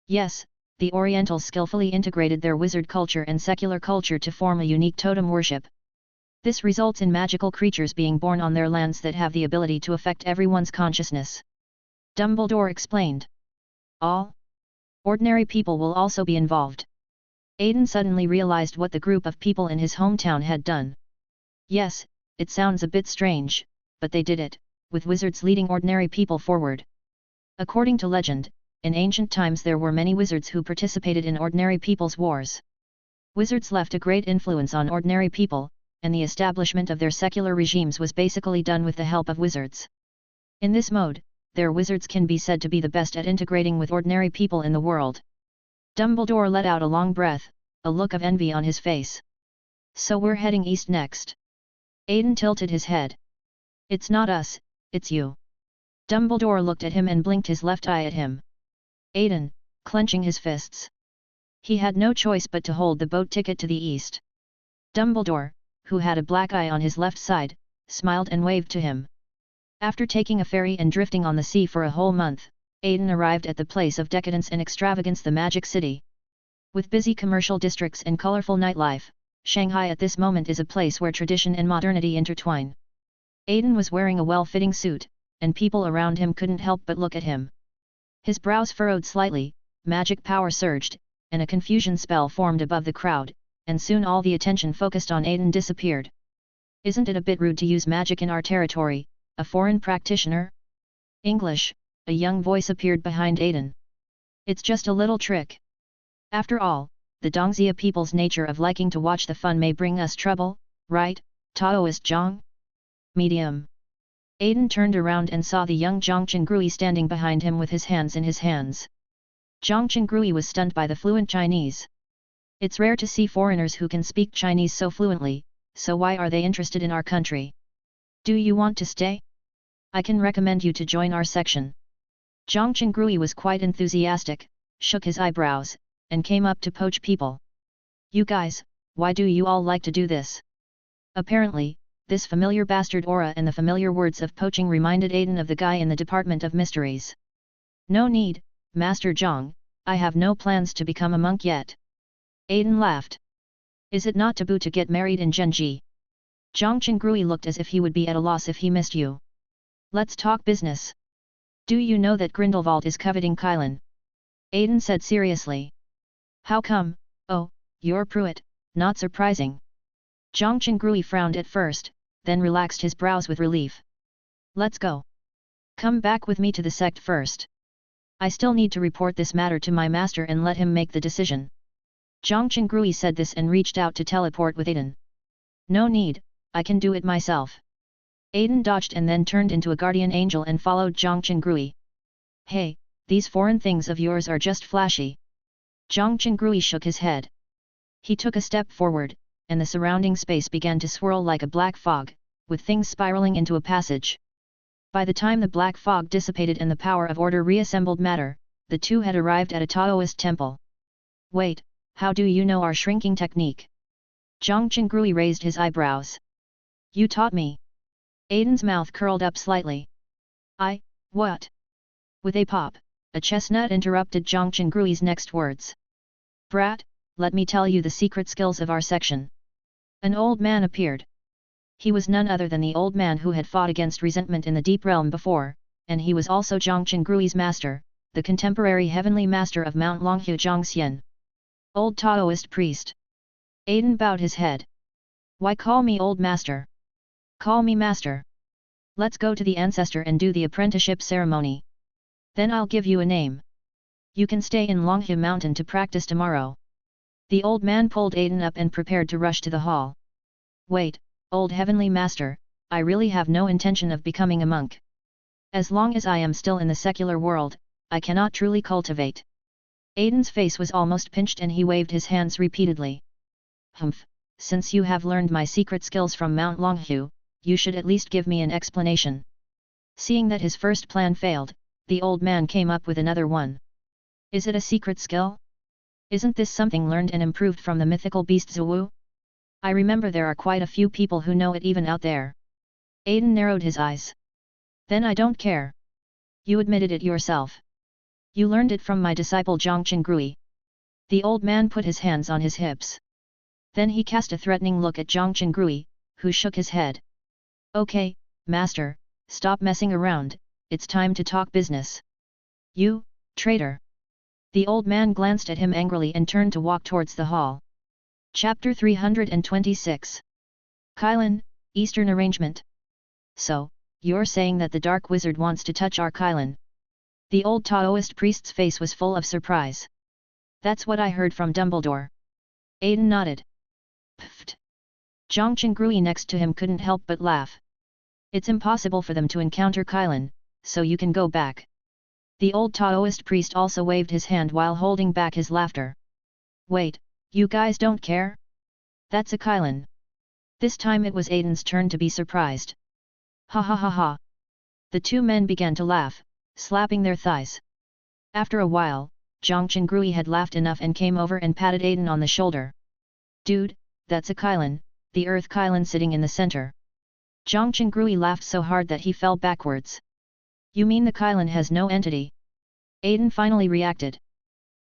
Yes, the Orientals skillfully integrated their wizard culture and secular culture to form a unique totem worship. This results in magical creatures being born on their lands that have the ability to affect everyone's consciousness. Dumbledore explained. All ordinary people will also be involved. Aiden suddenly realized what the group of people in his hometown had done. Yes, it sounds a bit strange, but they did it, with wizards leading ordinary people forward. According to legend, in ancient times there were many wizards who participated in ordinary people's wars. Wizards left a great influence on ordinary people, and the establishment of their secular regimes was basically done with the help of wizards. In this mode, their wizards can be said to be the best at integrating with ordinary people in the world. Dumbledore let out a long breath, a look of envy on his face. So we're heading east next. Aiden tilted his head. It's not us, it's you. Dumbledore looked at him and blinked his left eye at him. Aiden, clenching his fists. He had no choice but to hold the boat ticket to the east. Dumbledore, who had a black eye on his left side, smiled and waved to him. After taking a ferry and drifting on the sea for a whole month, Aiden arrived at the place of decadence and extravagance, the Magic City. With busy commercial districts and colorful nightlife, Shanghai at this moment is a place where tradition and modernity intertwine. Aiden was wearing a well-fitting suit, and people around him couldn't help but look at him. His brows furrowed slightly, magic power surged, and a confusion spell formed above the crowd, and soon all the attention focused on Aiden disappeared. Isn't it a bit rude to use magic in our territory, a foreign practitioner? English, a young voice appeared behind Aiden. It's just a little trick. After all, the Dongxia people's nature of liking to watch the fun may bring us trouble, right, Taoist Zhang? Medium. Aiden turned around and saw the young Zhang Qingrui standing behind him with his hands in his hands. Zhang Qingrui was stunned by the fluent Chinese. It's rare to see foreigners who can speak Chinese so fluently, so why are they interested in our country? Do you want to stay? I can recommend you to join our section. Zhang Qingrui was quite enthusiastic, shook his eyebrows, and came up to poach people. You guys, why do you all like to do this? Apparently, this familiar bastard aura and the familiar words of poaching reminded Aiden of the guy in the Department of Mysteries. No need, Master Zhang, I have no plans to become a monk yet. Aiden laughed. Is it not taboo to get married in Genji? Zhang Qingrui looked as if he would be at a loss if he missed you. Let's talk business. Do you know that Grindelwald is coveting Kylan? Aiden said seriously. How come? Oh, you're Pruitt, not surprising. Zhang Qingrui frowned at first, then relaxed his brows with relief. Let's go. Come back with me to the sect first. I still need to report this matter to my master and let him make the decision. Zhang Qingrui said this and reached out to teleport with Aiden. No need, I can do it myself. Aiden dodged and then turned into a guardian angel and followed Zhang Qingrui. Hey, these foreign things of yours are just flashy. Zhang Qingrui shook his head. He took a step forward, and the surrounding space began to swirl like a black fog, with things spiraling into a passage. By the time the black fog dissipated and the power of order reassembled matter, the two had arrived at a Taoist temple. Wait, how do you know our shrinking technique? Zhang Qingrui raised his eyebrows. You taught me. Aiden's mouth curled up slightly. What? With a pop, a chestnut interrupted Zhang Qingrui's next words. Brat, let me tell you the secret skills of our section. An old man appeared. He was none other than the old man who had fought against resentment in the Deep Realm before, and he was also Zhang Qingrui's master, the contemporary heavenly master of Mount Longhu Zhang Xian. Old Taoist priest. Aiden bowed his head. Why call me old master? Call me master. Let's go to the ancestor and do the apprenticeship ceremony. Then I'll give you a name. You can stay in Longhu Mountain to practice tomorrow. The old man pulled Aiden up and prepared to rush to the hall. Wait, old heavenly master, I really have no intention of becoming a monk. As long as I am still in the secular world, I cannot truly cultivate. Aiden's face was almost pinched and he waved his hands repeatedly. Humph, since you have learned my secret skills from Mount Longhu, you should at least give me an explanation. Seeing that his first plan failed, the old man came up with another one. Is it a secret skill? Isn't this something learned and improved from the mythical beast Zhuwu? I remember there are quite a few people who know it even out there. Aiden narrowed his eyes. Then I don't care. You admitted it yourself. You learned it from my disciple Zhang Qingrui. The old man put his hands on his hips. Then he cast a threatening look at Zhang Qingrui, who shook his head. Okay, master, stop messing around, it's time to talk business. You, traitor. The old man glanced at him angrily and turned to walk towards the hall. Chapter 326. Kylan, Eastern Arrangement. So, you're saying that the Dark Wizard wants to touch our Kylan? The old Taoist priest's face was full of surprise. That's what I heard from Dumbledore. Aiden nodded. Pfft. Zhang Qingrui next to him couldn't help but laugh. It's impossible for them to encounter Kylan, so you can go back. The old Taoist priest also waved his hand while holding back his laughter. Wait, you guys don't care? That's a Kylan. This time it was Aiden's turn to be surprised. Ha ha ha ha. The two men began to laugh, slapping their thighs. After a while, Zhang Qingrui had laughed enough and came over and patted Aiden on the shoulder. Dude, that's a Kylan, the Earth Kylan sitting in the center. Zhang Qingrui laughed so hard that he fell backwards. You mean the Kylan has no entity? Aiden finally reacted.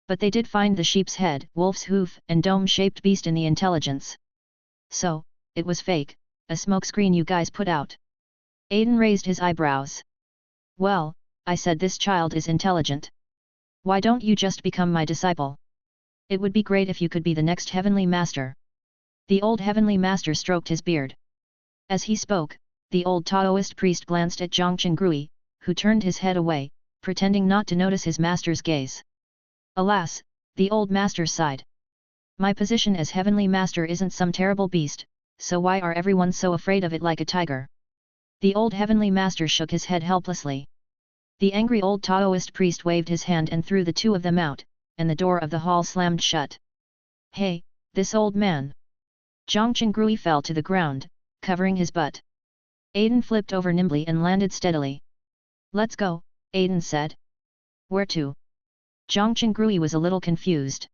But they did find the sheep's head, wolf's hoof and dome-shaped beast in the intelligence. So, it was fake, a smokescreen you guys put out. Aiden raised his eyebrows. Well, I said this child is intelligent. Why don't you just become my disciple? It would be great if you could be the next heavenly master. The old heavenly master stroked his beard. As he spoke, the old Taoist priest glanced at Zhang Qingrui, who turned his head away, pretending not to notice his master's gaze. Alas, the old master sighed. My position as heavenly master isn't some terrible beast, so why are everyone so afraid of it like a tiger? The old heavenly master shook his head helplessly. The angry old Taoist priest waved his hand and threw the two of them out, and the door of the hall slammed shut. Hey, this old man! Zhang Qingrui fell to the ground, covering his butt. Aiden flipped over nimbly and landed steadily. Let's go, Aiden said. Where to? Zhang Qingrui was a little confused.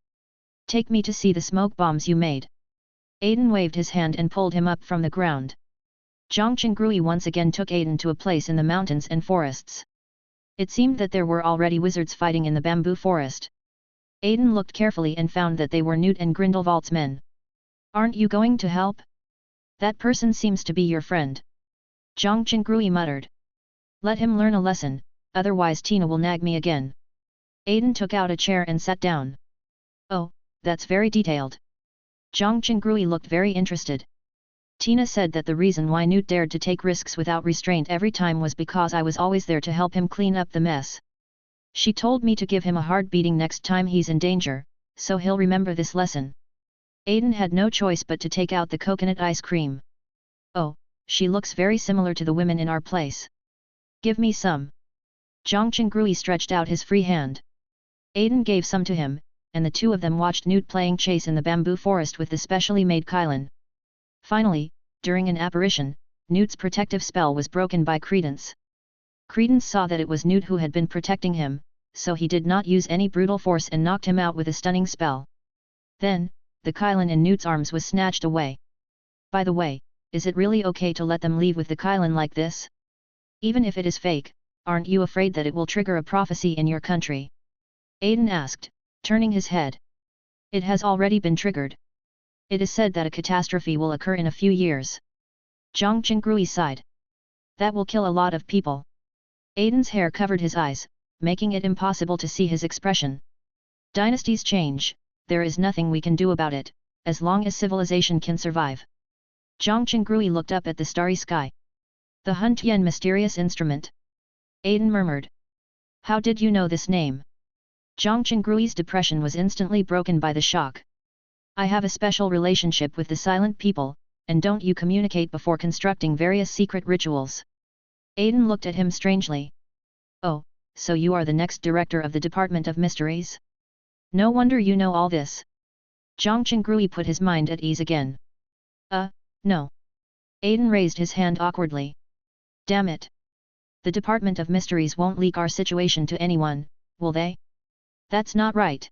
Take me to see the smoke bombs you made. Aiden waved his hand and pulled him up from the ground. Zhang Qingrui once again took Aiden to a place in the mountains and forests. It seemed that there were already wizards fighting in the bamboo forest. Aiden looked carefully and found that they were Newt and Grindelwald's men. Aren't you going to help? That person seems to be your friend. Zhang Qingrui muttered. Let him learn a lesson, otherwise Tina will nag me again. Aiden took out a chair and sat down. Oh, that's very detailed. Zhang Qingrui looked very interested. Tina said that the reason why Newt dared to take risks without restraint every time was because I was always there to help him clean up the mess. She told me to give him a hard beating next time he's in danger, so he'll remember this lesson. Aiden had no choice but to take out the coconut ice cream. Oh, she looks very similar to the women in our place. Give me some. Zhang Qingrui stretched out his free hand. Aiden gave some to him, and the two of them watched Newt playing chase in the bamboo forest with the specially made Kylan. Finally, during an apparition, Newt's protective spell was broken by Credence. Credence saw that it was Newt who had been protecting him, so he did not use any brutal force and knocked him out with a stunning spell. Then, the Kylan in Newt's arms was snatched away. By the way, is it really okay to let them leave with the Kylan like this? Even if it is fake, aren't you afraid that it will trigger a prophecy in your country? Aiden asked, turning his head. It has already been triggered. It is said that a catastrophe will occur in a few years. Zhang Qingrui sighed. That will kill a lot of people. Aiden's hair covered his eyes, making it impossible to see his expression. Dynasties change, there is nothing we can do about it, as long as civilization can survive. Zhang Qingrui looked up at the starry sky. The Hun Tian mysterious instrument. Aiden murmured. How did you know this name? Zhang Qingrui's depression was instantly broken by the shock. I have a special relationship with the silent people, and don't you communicate before constructing various secret rituals? Aiden looked at him strangely. Oh, so you are the next director of the Department of Mysteries? No wonder you know all this. Zhang Qingrui put his mind at ease again. No. Aiden raised his hand awkwardly. Damn it. The Department of Mysteries won't leak our situation to anyone, will they? That's not right.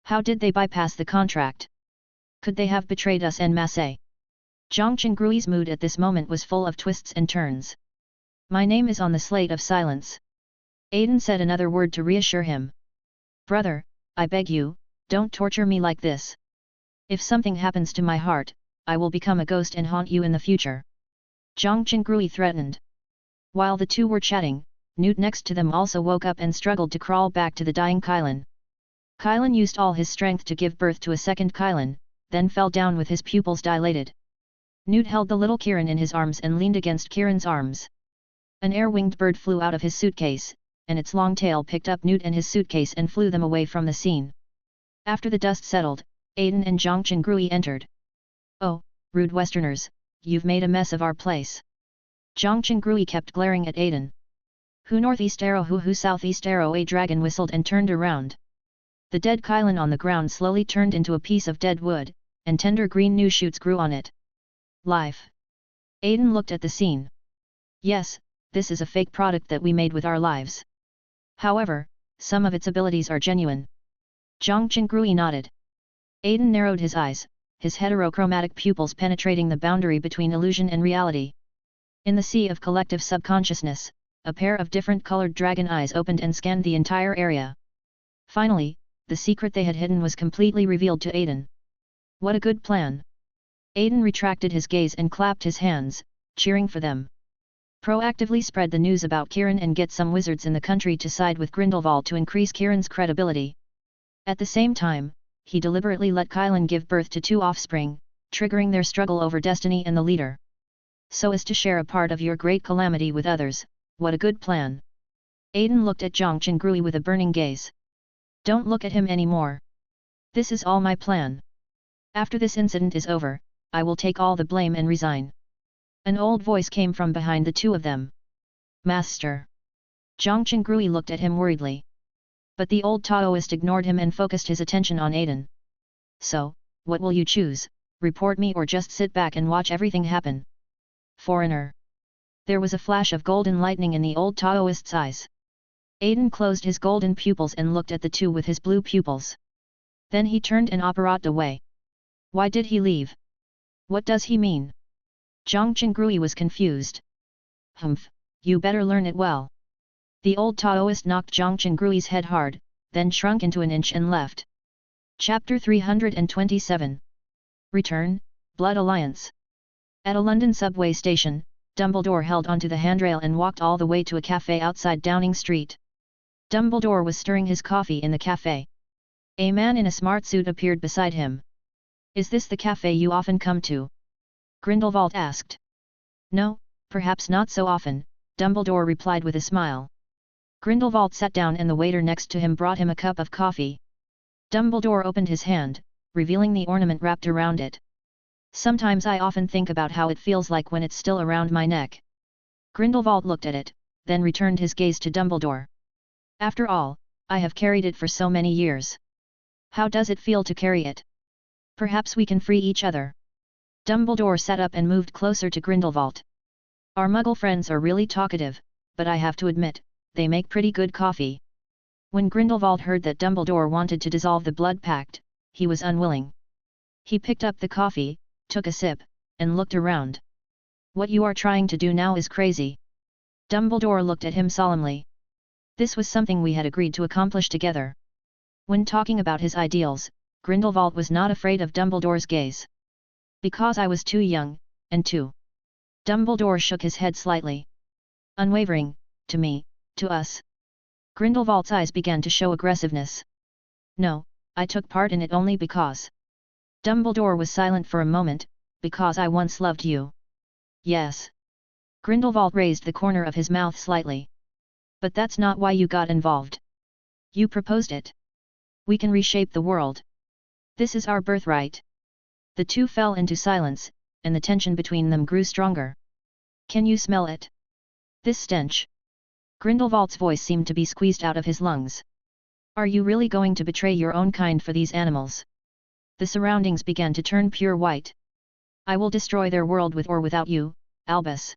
How did they bypass the contract? Could they have betrayed us en masse? Zhang Qingrui's mood at this moment was full of twists and turns. My name is on the slate of silence. Aiden said another word to reassure him. Brother, I beg you, don't torture me like this. If something happens to my heart, I will become a ghost and haunt you in the future. Zhang Qingrui threatened. While the two were chatting, Newt next to them also woke up and struggled to crawl back to the dying Kylan. Kylan used all his strength to give birth to a second Kylan, then fell down with his pupils dilated. Newt held the little Kieran in his arms and leaned against Kieran's arms. An air-winged bird flew out of his suitcase, and its long tail picked up Newt and his suitcase and flew them away from the scene. After the dust settled, Aiden and Zhang Chengrui entered. "Oh, rude Westerners, you've made a mess of our place." Zhang Chengrui kept glaring at Aiden. "Who northeast arrow who southeast arrow?" A dragon whistled and turned around. The dead Kylan on the ground slowly turned into a piece of dead wood, and tender green new shoots grew on it. "Life." Aiden looked at the scene. "Yes, this is a fake product that we made with our lives. However, some of its abilities are genuine." Zhang Chengrui nodded. Aiden narrowed his eyes, his heterochromatic pupils penetrating the boundary between illusion and reality. In the sea of collective subconsciousness, a pair of different colored dragon eyes opened and scanned the entire area. Finally, the secret they had hidden was completely revealed to Aiden. What a good plan! Aiden retracted his gaze and clapped his hands, cheering for them. Proactively spread the news about Kiran and get some wizards in the country to side with Grindelwald to increase Kiran's credibility. At the same time, he deliberately let Kylan give birth to 2 offspring, triggering their struggle over destiny and the leader. So as to share a part of your great calamity with others. What a good plan! Aiden looked at Zhang Chengrui with a burning gaze. Don't look at him anymore. This is all my plan. After this incident is over, I will take all the blame and resign. An old voice came from behind the two of them. Master. Zhang Chengrui looked at him worriedly. But the old Taoist ignored him and focused his attention on Aiden. So, what will you choose, report me or just sit back and watch everything happen? Foreigner. There was a flash of golden lightning in the old Taoist's eyes. Aiden closed his golden pupils and looked at the two with his blue pupils. Then he turned and operated away. Why did he leave? What does he mean? Zhang Chengrui was confused. Humph, you better learn it well. The old Taoist knocked Zhang Chengrui's head hard, then shrunk into an inch and left. Chapter 327. Return, Blood Alliance. At a London subway station, Dumbledore held onto the handrail and walked all the way to a cafe outside Downing Street. Dumbledore was stirring his coffee in the cafe. A man in a smart suit appeared beside him. Is this the cafe you often come to? Grindelwald asked. No, perhaps not so often, Dumbledore replied with a smile. Grindelwald sat down and the waiter next to him brought him a cup of coffee. Dumbledore opened his hand, revealing the ornament wrapped around it. Sometimes I often think about how it feels like when it's still around my neck. Grindelwald looked at it, then returned his gaze to Dumbledore. After all, I have carried it for so many years. How does it feel to carry it? Perhaps we can free each other. Dumbledore sat up and moved closer to Grindelwald. Our Muggle friends are really talkative, but I have to admit, they make pretty good coffee. When Grindelwald heard that Dumbledore wanted to dissolve the blood pact, he was unwilling. He picked up the coffee, took a sip, and looked around. What you are trying to do now is crazy. Dumbledore looked at him solemnly. This was something we had agreed to accomplish together. When talking about his ideals, Grindelwald was not afraid of Dumbledore's gaze. Because I was too young, and too. Dumbledore shook his head slightly. Unwavering, to me, to us. Grindelwald's eyes began to show aggressiveness. No, I took part in it only because. Dumbledore was silent for a moment, because I once loved you. Yes. Grindelwald raised the corner of his mouth slightly. But that's not why you got involved. You proposed it. We can reshape the world. This is our birthright. The two fell into silence, and the tension between them grew stronger. Can you smell it? This stench. Grindelwald's voice seemed to be squeezed out of his lungs. Are you really going to betray your own kind for these animals? The surroundings began to turn pure white. I will destroy their world with or without you, Albus.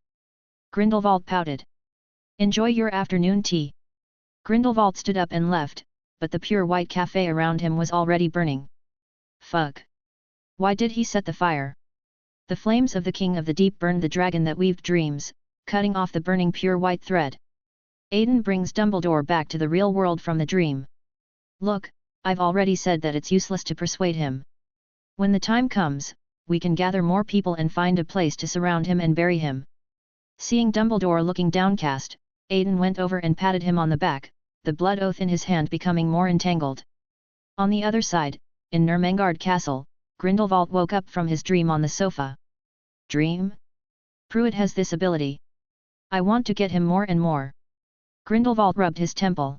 Grindelwald pouted. Enjoy your afternoon tea. Grindelwald stood up and left, but the pure white cafe around him was already burning. Fuck. Why did he set the fire? The flames of the King of the Deep burned the dragon that weaved dreams, cutting off the burning pure white thread. Aiden brings Dumbledore back to the real world from the dream. Look, I've already said that it's useless to persuade him. When the time comes, we can gather more people and find a place to surround him and bury him. Seeing Dumbledore looking downcast, Aiden went over and patted him on the back, the blood oath in his hand becoming more entangled. On the other side, in Nurmengard Castle, Grindelwald woke up from his dream on the sofa. Dream? Pruitt has this ability. I want to get him more and more. Grindelwald rubbed his temple.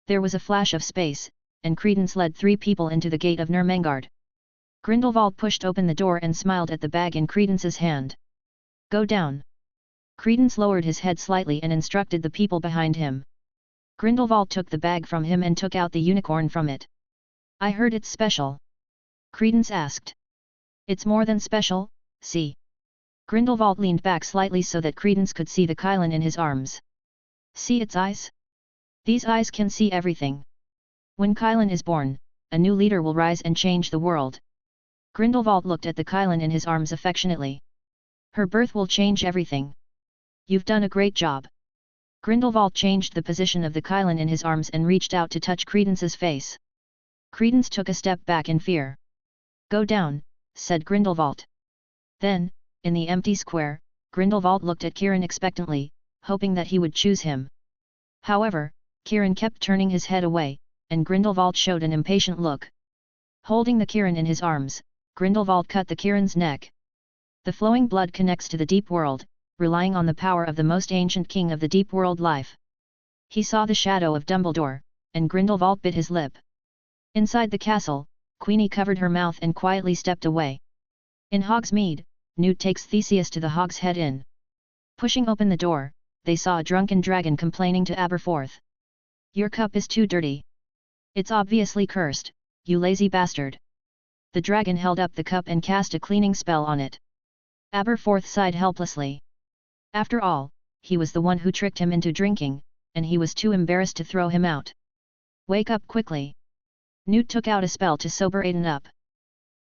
There was a flash of space, and Credence led 3 people into the gate of Nurmengard. Grindelwald pushed open the door and smiled at the bag in Credence's hand. Go down. Credence lowered his head slightly and instructed the people behind him. Grindelwald took the bag from him and took out the unicorn from it. I heard it's special. Credence asked. It's more than special, see. Grindelwald leaned back slightly so that Credence could see the Kylan in his arms. See its eyes? These eyes can see everything. When Kylan is born, a new leader will rise and change the world. Grindelwald looked at the Kylan in his arms affectionately. Her birth will change everything. You've done a great job. Grindelwald changed the position of the Kylan in his arms and reached out to touch Credence's face. Credence took a step back in fear. Go down, said Grindelwald. Then, in the empty square, Grindelwald looked at Kieran expectantly, hoping that he would choose him. However, Kieran kept turning his head away, and Grindelwald showed an impatient look. Holding the Kieran in his arms, Grindelwald cut the Kieran's neck. The flowing blood connects to the deep world, relying on the power of the most ancient king of the deep world life. He saw the shadow of Dumbledore, and Grindelwald bit his lip. Inside the castle, Queenie covered her mouth and quietly stepped away. In Hogsmeade, Newt takes Theseus to the Hogshead Inn. Pushing open the door, they saw a drunken dragon complaining to Aberforth. Your cup is too dirty. It's obviously cursed, you lazy bastard. The dragon held up the cup and cast a cleaning spell on it. Aberforth sighed helplessly. After all, he was the one who tricked him into drinking, and he was too embarrassed to throw him out. Wake up quickly. Newt took out a spell to sober Aiden up.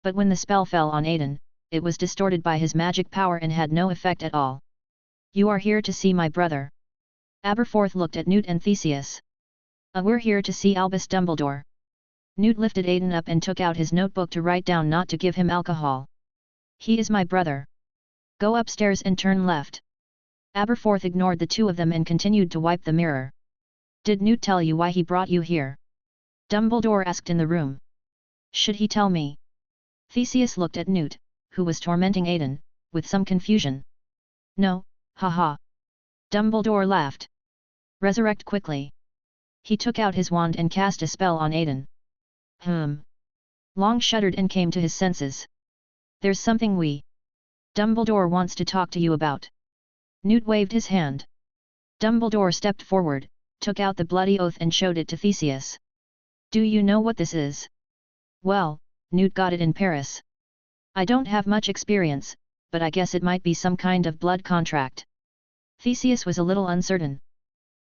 But when the spell fell on Aiden, it was distorted by his magic power and had no effect at all. You are here to see my brother. Aberforth looked at Newt and Theseus. We're here to see Albus Dumbledore. Newt lifted Aiden up and took out his notebook to write down not to give him alcohol. He is my brother. Go upstairs and turn left. Aberforth ignored the 2 of them and continued to wipe the mirror. Did Newt tell you why he brought you here? Dumbledore asked in the room. Should he tell me? Theseus looked at Newt, who was tormenting Aiden, with some confusion. No, haha. Dumbledore laughed. Resurrect quickly. He took out his wand and cast a spell on Aiden. Long shuddered and came to his senses. There's something Dumbledore wants to talk to you about. Newt waved his hand. Dumbledore stepped forward, took out the bloody oath and showed it to Theseus. Do you know what this is? Well, Newt got it in Paris. I don't have much experience, but I guess it might be some kind of blood contract. Theseus was a little uncertain.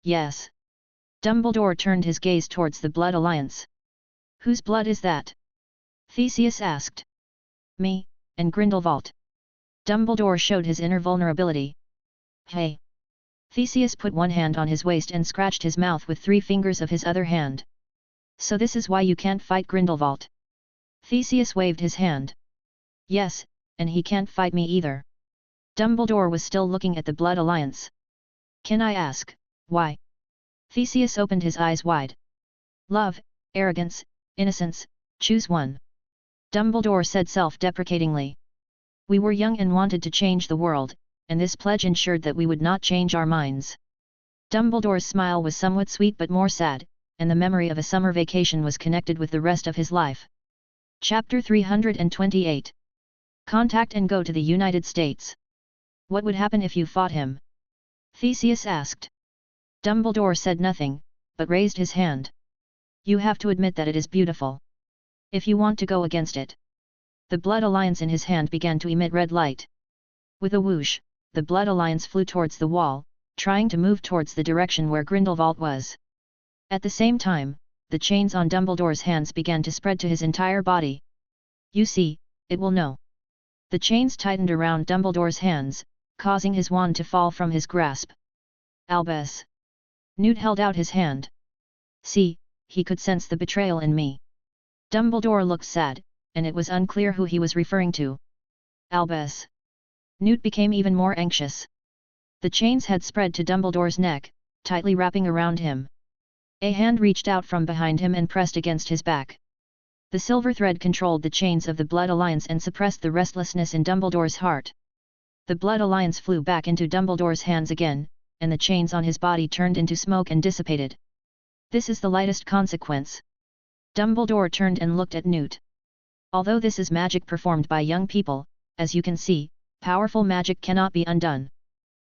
Yes. Dumbledore turned his gaze towards the Blood Alliance. Whose blood is that? Theseus asked. Me, and Grindelwald. Dumbledore showed his inner vulnerability. Hey. Theseus put one hand on his waist and scratched his mouth with 3 fingers of his other hand. So this is why you can't fight Grindelwald? Theseus waved his hand. Yes, and he can't fight me either. Dumbledore was still looking at the Blood Alliance. Can I ask, why? Theseus opened his eyes wide. Love, arrogance, innocence, choose one. Dumbledore said self-deprecatingly. We were young and wanted to change the world, and this pledge ensured that we would not change our minds. Dumbledore's smile was somewhat sweet but more sad, and the memory of a summer vacation was connected with the rest of his life. Chapter 328. Contact and go to the United States. What would happen if you fought him? Theseus asked. Dumbledore said nothing, but raised his hand. You have to admit that it is beautiful. If you want to go against it. The Blood Alliance in his hand began to emit red light. With a whoosh, the Blood Alliance flew towards the wall, trying to move towards the direction where Grindelwald was. At the same time, the chains on Dumbledore's hands began to spread to his entire body. You see, it will know. The chains tightened around Dumbledore's hands, causing his wand to fall from his grasp. Albus. Newt held out his hand. See, he could sense the betrayal in me. Dumbledore looked sad, and it was unclear who he was referring to. Albus. Newt became even more anxious. The chains had spread to Dumbledore's neck, tightly wrapping around him. A hand reached out from behind him and pressed against his back. The silver thread controlled the chains of the Blood Alliance and suppressed the restlessness in Dumbledore's heart. The Blood Alliance flew back into Dumbledore's hands again, and the chains on his body turned into smoke and dissipated. This is the lightest consequence. Dumbledore turned and looked at Newt. Although this is magic performed by young people, as you can see, powerful magic cannot be undone.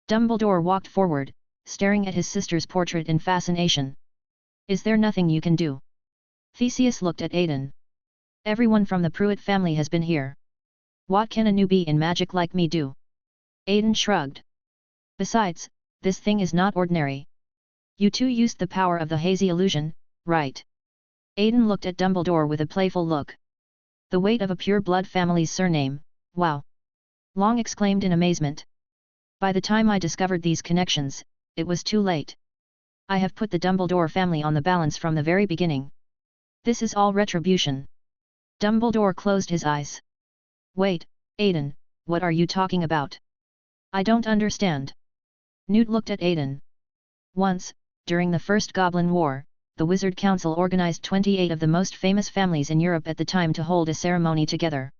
Dumbledore walked forward, staring at his sister's portrait in fascination. Is there nothing you can do? Theseus looked at Aiden. Everyone from the Pruitt family has been here. What can a newbie in magic like me do? Aiden shrugged. Besides, this thing is not ordinary. You two used the power of the hazy illusion, right? Aiden looked at Dumbledore with a playful look. The weight of a pure-blood family's surname, wow! Long exclaimed in amazement. By the time I discovered these connections, it was too late. I have put the Dumbledore family on the balance from the very beginning. This is all retribution. Dumbledore closed his eyes. Wait, Aiden, what are you talking about? I don't understand. Newt looked at Aiden. Once, during the First Goblin War, the Wizard Council organized 28 of the most famous families in Europe at the time to hold a ceremony together.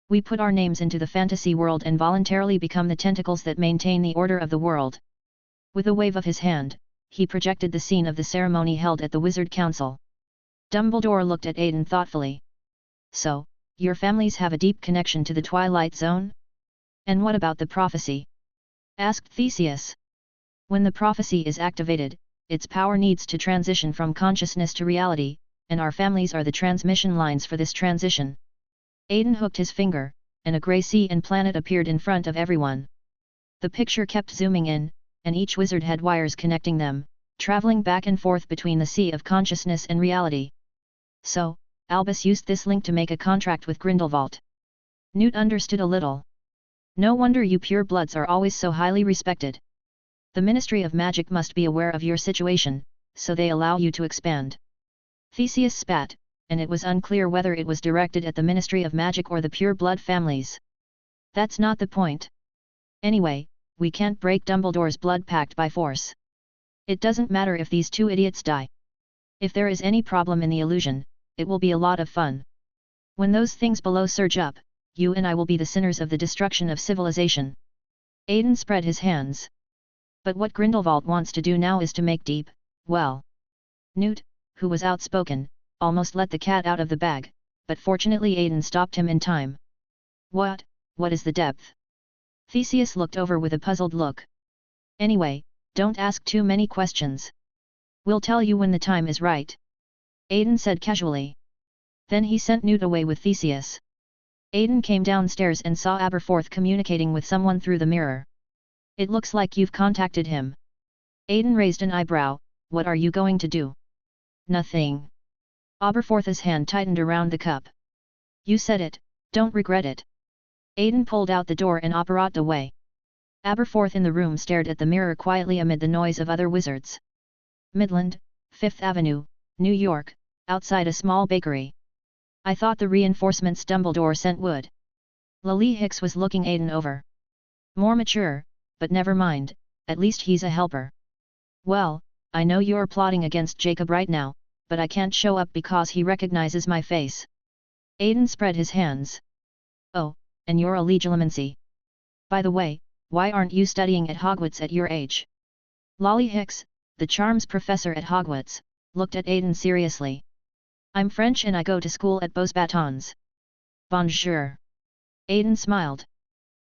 We put our names into the fantasy world and voluntarily become the tentacles that maintain the order of the world. With a wave of his hand, he projected the scene of the ceremony held at the Wizard Council. Dumbledore looked at Aiden thoughtfully. So, your families have a deep connection to the Twilight Zone? And what about the prophecy? Asked Theseus. When the prophecy is activated, its power needs to transition from consciousness to reality, and our families are the transmission lines for this transition. Aiden hooked his finger, and a grey sea and planet appeared in front of everyone. The picture kept zooming in, and each wizard had wires connecting them, traveling back and forth between the sea of consciousness and reality. So, Albus used this link to make a contract with Grindelwald. Newt understood a little. No wonder you pure-bloods are always so highly respected. The Ministry of Magic must be aware of your situation, so they allow you to expand. Theseus spat, and it was unclear whether it was directed at the Ministry of Magic or the pure-blood families. That's not the point. Anyway, we can't break Dumbledore's blood pact by force. It doesn't matter if these two idiots die. If there is any problem in the illusion, it will be a lot of fun. When those things below surge up, you and I will be the sinners of the destruction of civilization. Aiden spread his hands. But what Grindelwald wants to do now is to make deep, well. Newt, who was outspoken, almost let the cat out of the bag, but fortunately Aiden stopped him in time. What is the depth? Theseus looked over with a puzzled look. Anyway, don't ask too many questions. We'll tell you when the time is right. Aiden said casually. Then he sent Newt away with Theseus. Aiden came downstairs and saw Aberforth communicating with someone through the mirror. It looks like you've contacted him. Aiden raised an eyebrow. What are you going to do? Nothing. Aberforth's hand tightened around the cup. You said it, don't regret it. Aiden pulled out the door and operated away. Aberforth in the room stared at the mirror quietly amid the noise of other wizards. Midland, 5th Avenue, New York, outside a small bakery. I thought the reinforcements Dumbledore sent would. Lily Hicks was looking Aiden over. More mature, but never mind, at least he's a helper. Well, I know you're plotting against Jacob right now, but I can't show up because he recognizes my face. Aiden spread his hands. Oh, and your illegitimacy. By the way, why aren't you studying at Hogwarts at your age? Lolly Hicks, the charms professor at Hogwarts, looked at Aiden seriously. I'm French and I go to school at Beaux Batons. Bonjour. Aiden smiled.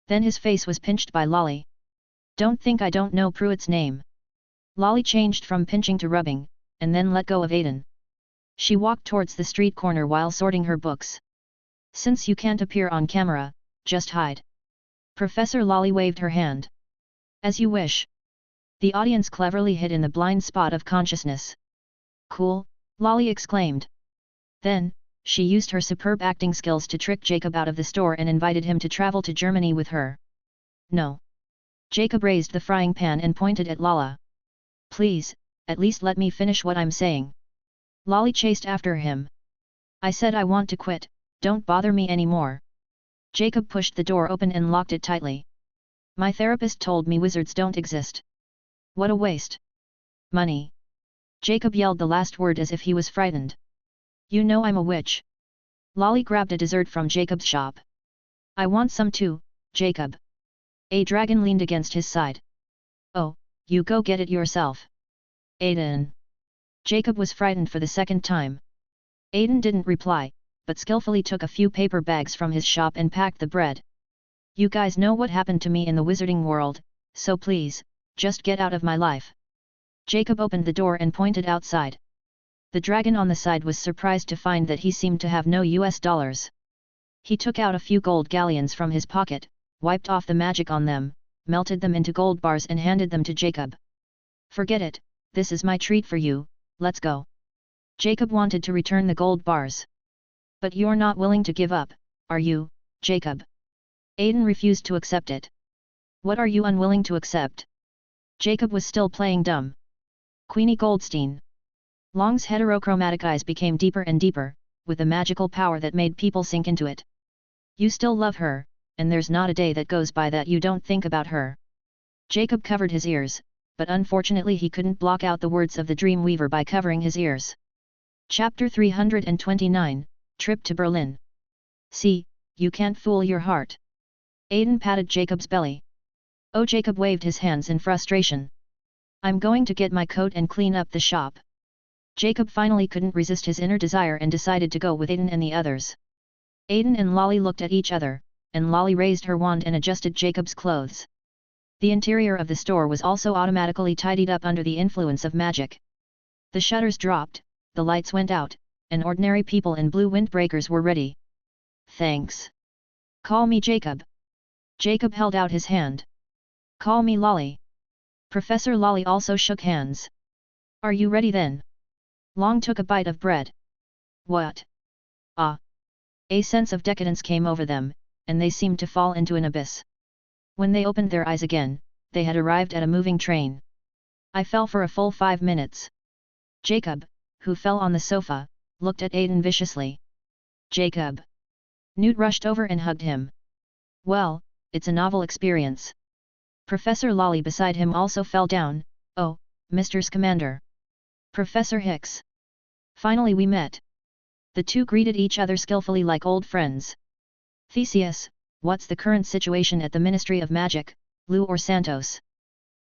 Then his face was pinched by Lolly. Don't think I don't know Pruitt's name. Lolly changed from pinching to rubbing, and then let go of Aiden. She walked towards the street corner while sorting her books. Since you can't appear on camera, just hide. Professor Lolly waved her hand. As you wish. The audience cleverly hid in the blind spot of consciousness. Cool, Lolly exclaimed. Then, she used her superb acting skills to trick Jacob out of the store and invited him to travel to Germany with her. No. Jacob raised the frying pan and pointed at Lala. Please, at least let me finish what I'm saying. Lolly chased after him. I said I want to quit, don't bother me anymore. Jacob pushed the door open and locked it tightly. My therapist told me wizards don't exist. What a waste. Money. Jacob yelled the last word as if he was frightened. You know I'm a witch. Lolly grabbed a dessert from Jacob's shop. I want some too, Jacob. A dragon leaned against his side. Oh, you go get it yourself. Aiden. Jacob was frightened for the second time. Aiden didn't reply, but skillfully took a few paper bags from his shop and packed the bread. You guys know what happened to me in the wizarding world, so please, just get out of my life. Jacob opened the door and pointed outside. The dragon on the side was surprised to find that he seemed to have no US dollars. He took out a few gold galleons from his pocket, wiped off the magic on them, melted them into gold bars and handed them to Jacob. Forget it, this is my treat for you, let's go. Jacob wanted to return the gold bars. But you're not willing to give up, are you, Jacob? Aiden refused to accept it. What are you unwilling to accept? Jacob was still playing dumb. Queenie Goldstein. Long's heterochromatic eyes became deeper and deeper, with a magical power that made people sink into it. You still love her, and there's not a day that goes by that you don't think about her. Jacob covered his ears, but unfortunately he couldn't block out the words of the Dreamweaver by covering his ears. Chapter 329, Trip to Berlin. See, you can't fool your heart. Aiden patted Jacob's belly. Oh, Jacob waved his hands in frustration. I'm going to get my coat and clean up the shop. Jacob finally couldn't resist his inner desire and decided to go with Aiden and the others. Aiden and Lolly looked at each other, and Lolly raised her wand and adjusted Jacob's clothes. The interior of the store was also automatically tidied up under the influence of magic. The shutters dropped, the lights went out, and ordinary people in blue windbreakers were ready. Thanks. Call me Jacob. Jacob held out his hand. Call me Lolly. Professor Lolly also shook hands. Are you ready then? Long took a bite of bread. What? Ah. A sense of decadence came over them, and they seemed to fall into an abyss. When they opened their eyes again, they had arrived at a moving train. I fell for a full 5 minutes. Jacob, who fell on the sofa, looked at Aiden viciously. Jacob. Newt rushed over and hugged him. Well, it's a novel experience. Professor Lolly beside him also fell down. Oh, Mr. Scamander. Professor Hicks. Finally we met. The two greeted each other skillfully like old friends. Theseus, what's the current situation at the Ministry of Magic, Lou or Santos?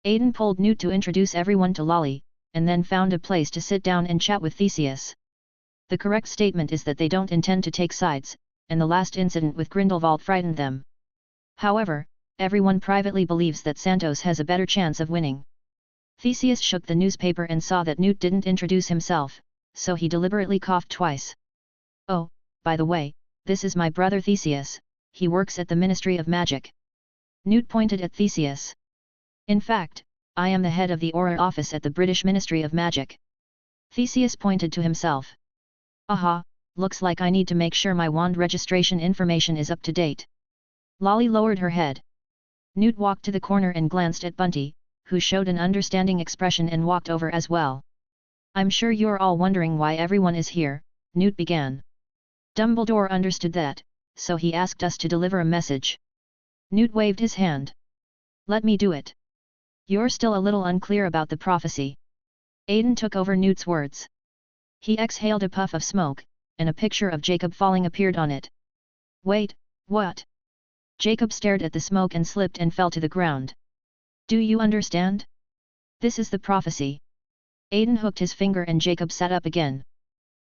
Aiden pulled Newt to introduce everyone to Lolly, and then found a place to sit down and chat with Theseus. The correct statement is that they don't intend to take sides, and the last incident with Grindelwald frightened them. However, everyone privately believes that Santos has a better chance of winning. Theseus shook the newspaper and saw that Newt didn't introduce himself, so he deliberately coughed twice. Oh, by the way, this is my brother Theseus, he works at the Ministry of Magic. Newt pointed at Theseus. In fact, I am the head of the Auror office at the British Ministry of Magic. Theseus pointed to himself. Aha, looks like I need to make sure my wand registration information is up to date. Lolly lowered her head. Newt walked to the corner and glanced at Bunty, who showed an understanding expression and walked over as well. I'm sure you're all wondering why everyone is here, Newt began. Dumbledore understood that, so he asked us to deliver a message. Newt waved his hand. Let me do it. You're still a little unclear about the prophecy. Aiden took over Newt's words. He exhaled a puff of smoke, and a picture of Jacob falling appeared on it. Wait, what? Jacob stared at the smoke and slipped and fell to the ground. Do you understand? This is the prophecy. Aiden hooked his finger and Jacob sat up again.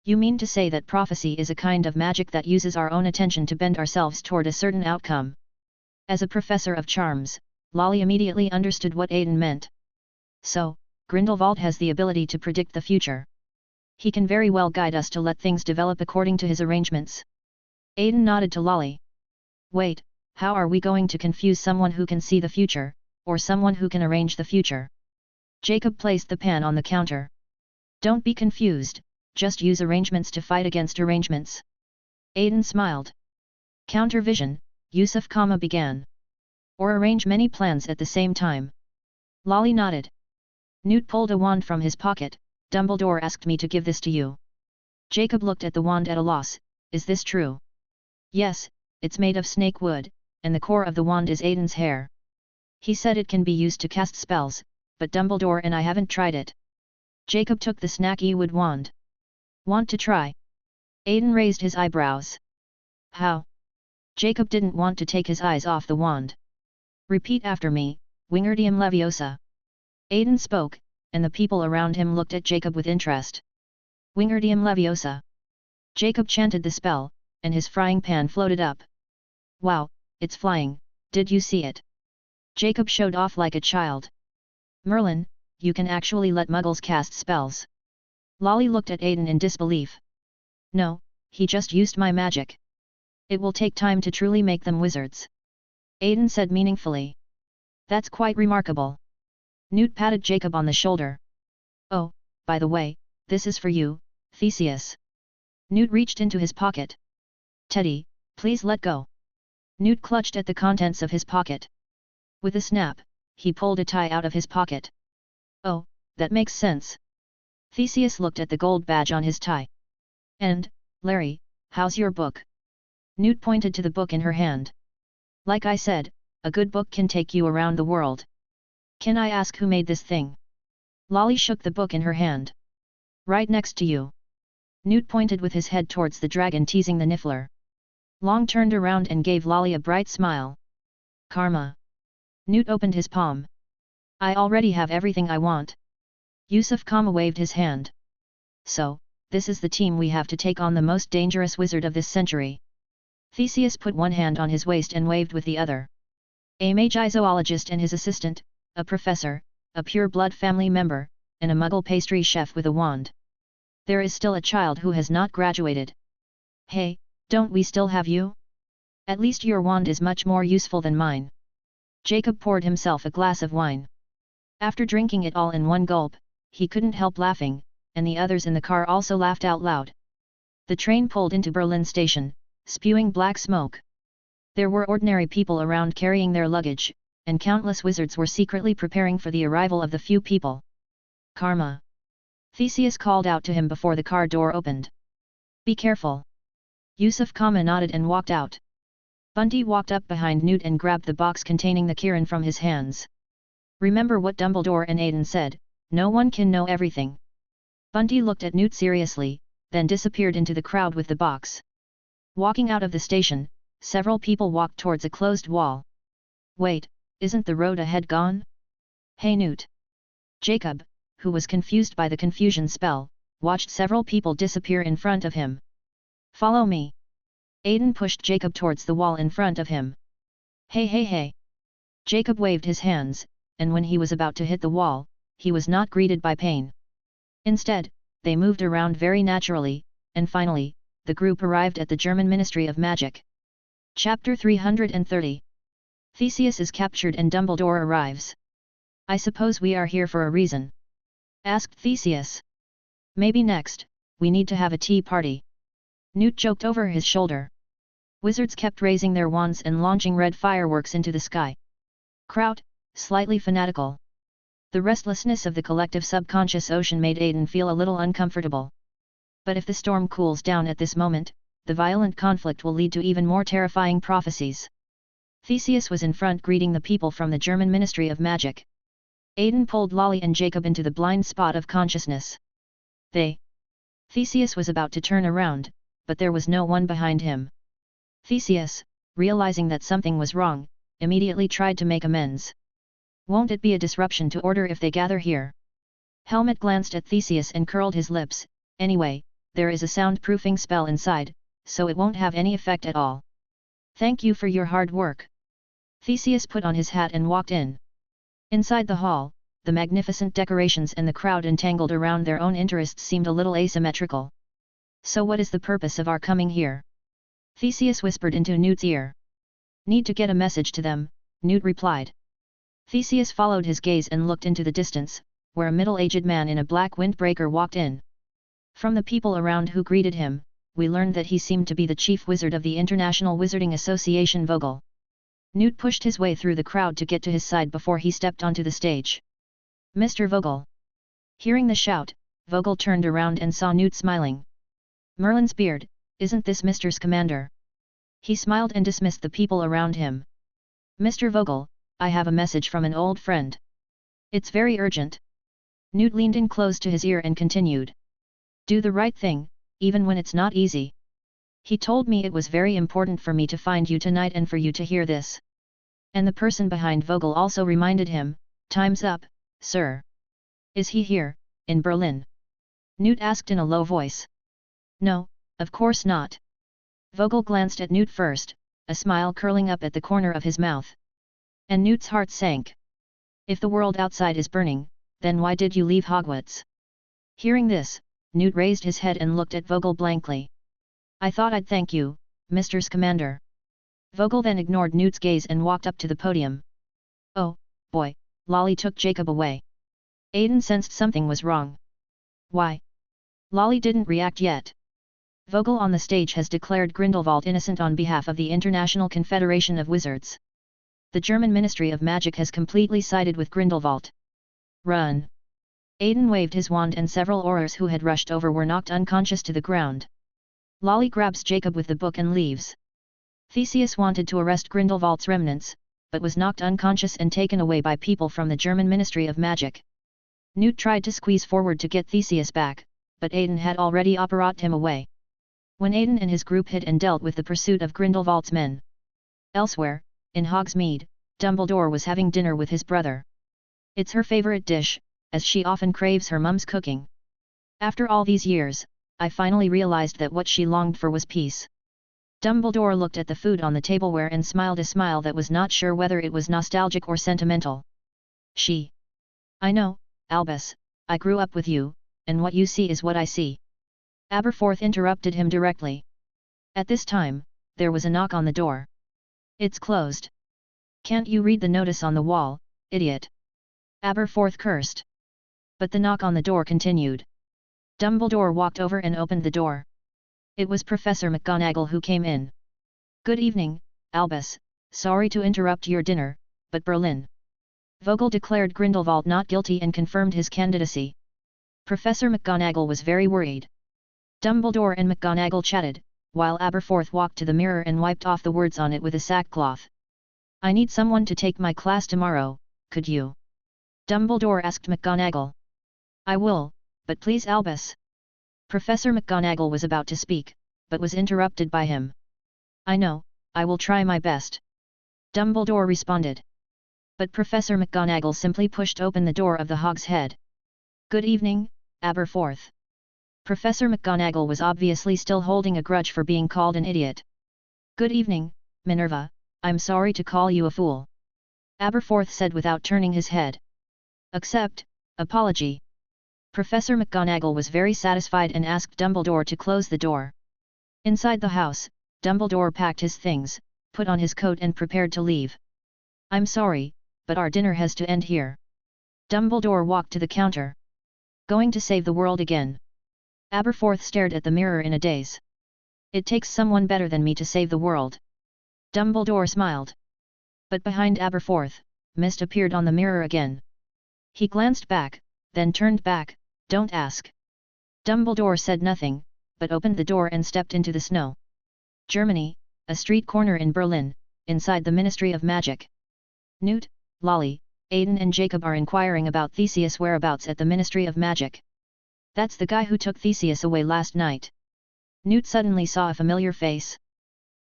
You mean to say that prophecy is a kind of magic that uses our own attention to bend ourselves toward a certain outcome? As a professor of charms, Lolly immediately understood what Aiden meant. So, Grindelwald has the ability to predict the future. He can very well guide us to let things develop according to his arrangements. Aiden nodded to Lolly. Wait, how are we going to confuse someone who can see the future, or someone who can arrange the future? Jacob placed the pan on the counter. Don't be confused, just use arrangements to fight against arrangements. Aiden smiled. Counter vision, use of comma began. Or arrange many plans at the same time. Lolly nodded. Newt pulled a wand from his pocket. Dumbledore asked me to give this to you. Jacob looked at the wand at a loss. Is this true? Yes, it's made of snake wood, and the core of the wand is Aiden's hair. He said it can be used to cast spells, but Dumbledore and I haven't tried it. Jacob took the snaky wood wand. Want to try? Aiden raised his eyebrows. How? Jacob didn't want to take his eyes off the wand. Repeat after me, Wingardium Leviosa. Aiden spoke, and the people around him looked at Jacob with interest. Wingardium Leviosa. Jacob chanted the spell, and his frying pan floated up. Wow, it's flying, did you see it? Jacob showed off like a child. Merlin, you can actually let muggles cast spells. Lolly looked at Aiden in disbelief. No, he just used my magic. It will take time to truly make them wizards. Aiden said meaningfully. That's quite remarkable. Newt patted Jacob on the shoulder. Oh, by the way, this is for you, Theseus. Newt reached into his pocket. Teddy, please let go. Newt clutched at the contents of his pocket. With a snap, he pulled a tie out of his pocket. Oh, that makes sense. Theseus looked at the gold badge on his tie. And, Larry, how's your book? Newt pointed to the book in her hand. Like I said, a good book can take you around the world. Can I ask who made this thing? Lolly shook the book in her hand. Right next to you. Newt pointed with his head towards the dragon teasing the Niffler. Long turned around and gave Lolly a bright smile. Karma. Newt opened his palm. I already have everything I want. Yusuf Kama waved his hand. So, this is the team we have to take on the most dangerous wizard of this century. Theseus put one hand on his waist and waved with the other. A magi-zoologist and his assistant, a professor, a pure-blood family member, and a muggle pastry chef with a wand. There is still a child who has not graduated. Hey, don't we still have you? At least your wand is much more useful than mine. Jacob poured himself a glass of wine. After drinking it all in one gulp, he couldn't help laughing, and the others in the car also laughed out loud. The train pulled into Berlin station, spewing black smoke. There were ordinary people around carrying their luggage, and countless wizards were secretly preparing for the arrival of the few people. Karma. Theseus called out to him before the car door opened. Be careful. Yusuf Kama nodded and walked out. Bunty walked up behind Newt and grabbed the box containing the Kirin from his hands. Remember what Dumbledore and Aiden said, no one can know everything. Bunty looked at Newt seriously, then disappeared into the crowd with the box. Walking out of the station, several people walked towards a closed wall. Wait, isn't the road ahead gone? Hey Newt. Jacob, who was confused by the confusion spell, watched several people disappear in front of him. Follow me. Aiden pushed Jacob towards the wall in front of him. Hey hey hey. Jacob waved his hands, and when he was about to hit the wall, he was not greeted by pain. Instead, they moved around very naturally, and finally, the group arrived at the German Ministry of Magic. Chapter 330. Theseus is captured and Dumbledore arrives. I suppose we are here for a reason? Asked Theseus. Maybe next, we need to have a tea party. Newt joked over his shoulder. Wizards kept raising their wands and launching red fireworks into the sky. Kraut, slightly fanatical. The restlessness of the collective subconscious ocean made Aiden feel a little uncomfortable. But if the storm cools down at this moment, the violent conflict will lead to even more terrifying prophecies. Theseus was in front greeting the people from the German Ministry of Magic. Aiden pulled Lolly and Jacob into the blind spot of consciousness. Theseus was about to turn around, but there was no one behind him. Theseus, realizing that something was wrong, immediately tried to make amends. Won't it be a disruption to order if they gather here? Helmet glanced at Theseus and curled his lips. Anyway, there is a soundproofing spell inside, so it won't have any effect at all. Thank you for your hard work. Theseus put on his hat and walked in. Inside the hall, the magnificent decorations and the crowd entangled around their own interests seemed a little asymmetrical. So what is the purpose of our coming here? Theseus whispered into Newt's ear. Need to get a message to them, Newt replied. Theseus followed his gaze and looked into the distance, where a middle-aged man in a black windbreaker walked in. From the people around who greeted him, we learned that he seemed to be the chief wizard of the International Wizarding Association Vogel. Newt pushed his way through the crowd to get to his side before he stepped onto the stage. Mr. Vogel. Hearing the shout, Vogel turned around and saw Newt smiling. Merlin's beard, isn't this Mr. Scamander? He smiled and dismissed the people around him. Mr. Vogel, I have a message from an old friend. It's very urgent. Newt leaned in close to his ear and continued. Do the right thing, even when it's not easy. He told me it was very important for me to find you tonight and for you to hear this. And the person behind Vogel also reminded him, time's up, Sir. Is he here, in Berlin? Newt asked in a low voice. No, of course not. Vogel glanced at Newt first, a smile curling up at the corner of his mouth. And Newt's heart sank. If the world outside is burning, then why did you leave Hogwarts? Hearing this, Newt raised his head and looked at Vogel blankly. I thought I'd thank you, Mr. Scamander. Vogel then ignored Newt's gaze and walked up to the podium. Oh, boy, Lolly took Jacob away. Aiden sensed something was wrong. Why? Lolly didn't react yet. Vogel on the stage has declared Grindelwald innocent on behalf of the International Confederation of Wizards. The German Ministry of Magic has completely sided with Grindelwald. Run! Aiden waved his wand and several Aurors who had rushed over were knocked unconscious to the ground. Lolly grabs Jacob with the book and leaves. Theseus wanted to arrest Grindelwald's remnants, but was knocked unconscious and taken away by people from the German Ministry of Magic. Newt tried to squeeze forward to get Theseus back, but Aiden had already operated him away. When Aiden and his group hid and dealt with the pursuit of Grindelwald's men. Elsewhere, in Hogsmeade, Dumbledore was having dinner with his brother. It's her favorite dish, as she often craves her mum's cooking. After all these years, I finally realized that what she longed for was peace. Dumbledore looked at the food on the tableware and smiled a smile that was not sure whether it was nostalgic or sentimental. I know, Albus, I grew up with you, and what you see is what I see. Aberforth interrupted him directly. At this time, there was a knock on the door. It's closed. Can't you read the notice on the wall, idiot? Aberforth cursed. But the knock on the door continued. Dumbledore walked over and opened the door. It was Professor McGonagall who came in. Good evening, Albus, sorry to interrupt your dinner, but Berlin. Vogel declared Grindelwald not guilty and confirmed his candidacy. Professor McGonagall was very worried. Dumbledore and McGonagall chatted, while Aberforth walked to the mirror and wiped off the words on it with a sackcloth. I need someone to take my class tomorrow, could you? Dumbledore asked McGonagall. I will, but please Albus. Professor McGonagall was about to speak, but was interrupted by him. I know, I will try my best. Dumbledore responded. But Professor McGonagall simply pushed open the door of the Hog's Head. Good evening, Aberforth. Professor McGonagall was obviously still holding a grudge for being called an idiot. Good evening, Minerva, I'm sorry to call you a fool. Aberforth said without turning his head. Accept, apology. Professor McGonagall was very satisfied and asked Dumbledore to close the door. Inside the house, Dumbledore packed his things, put on his coat and prepared to leave. I'm sorry, but our dinner has to end here. Dumbledore walked to the counter. Going to save the world again. Aberforth stared at the mirror in a daze. It takes someone better than me to save the world. Dumbledore smiled. But behind Aberforth, mist appeared on the mirror again. He glanced back, then turned back. Don't ask. Dumbledore said nothing, but opened the door and stepped into the snow. Germany, a street corner in Berlin, inside the Ministry of Magic. Newt, Lolly, Aiden and Jacob are inquiring about Theseus' whereabouts at the Ministry of Magic. That's the guy who took Theseus away last night. Newt suddenly saw a familiar face.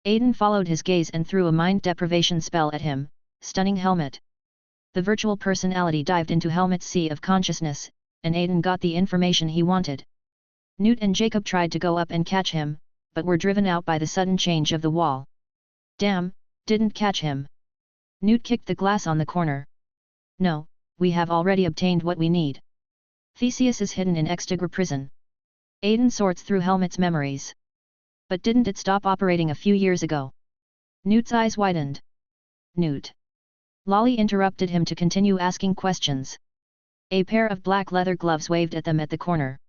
Aiden followed his gaze and threw a mind deprivation spell at him, stunning Helmet. The virtual personality dived into Helmet's sea of consciousness, and Aiden got the information he wanted. Newt and Jacob tried to go up and catch him, but were driven out by the sudden change of the wall. Damn, didn't catch him. Newt kicked the glass on the corner. No, we have already obtained what we need. Theseus is hidden in Extigra prison. Aiden sorts through Helmet's memories. But didn't it stop operating a few years ago? Newt's eyes widened. Newt. Lolly interrupted him to continue asking questions. A pair of black leather gloves waved at them at the corner.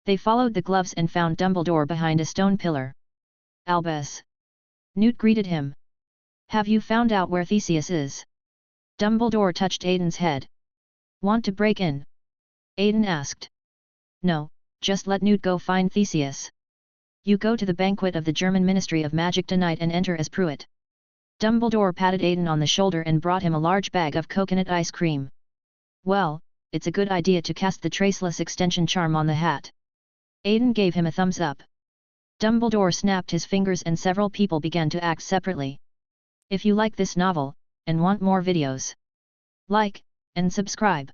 They followed the gloves and found Dumbledore behind a stone pillar. Albus. Newt greeted him. Have you found out where Theseus is? Dumbledore touched Aiden's head. Want to break in? Aiden asked. No, just let Newt go find Theseus. You go to the banquet of the German Ministry of Magic tonight and enter as Pruitt. Dumbledore patted Aiden on the shoulder and brought him a large bag of coconut ice cream. Well, it's a good idea to cast the traceless extension charm on the hat. Aiden gave him a thumbs up. Dumbledore snapped his fingers and several people began to act separately. If you like this novel, and want more videos, like, and subscribe.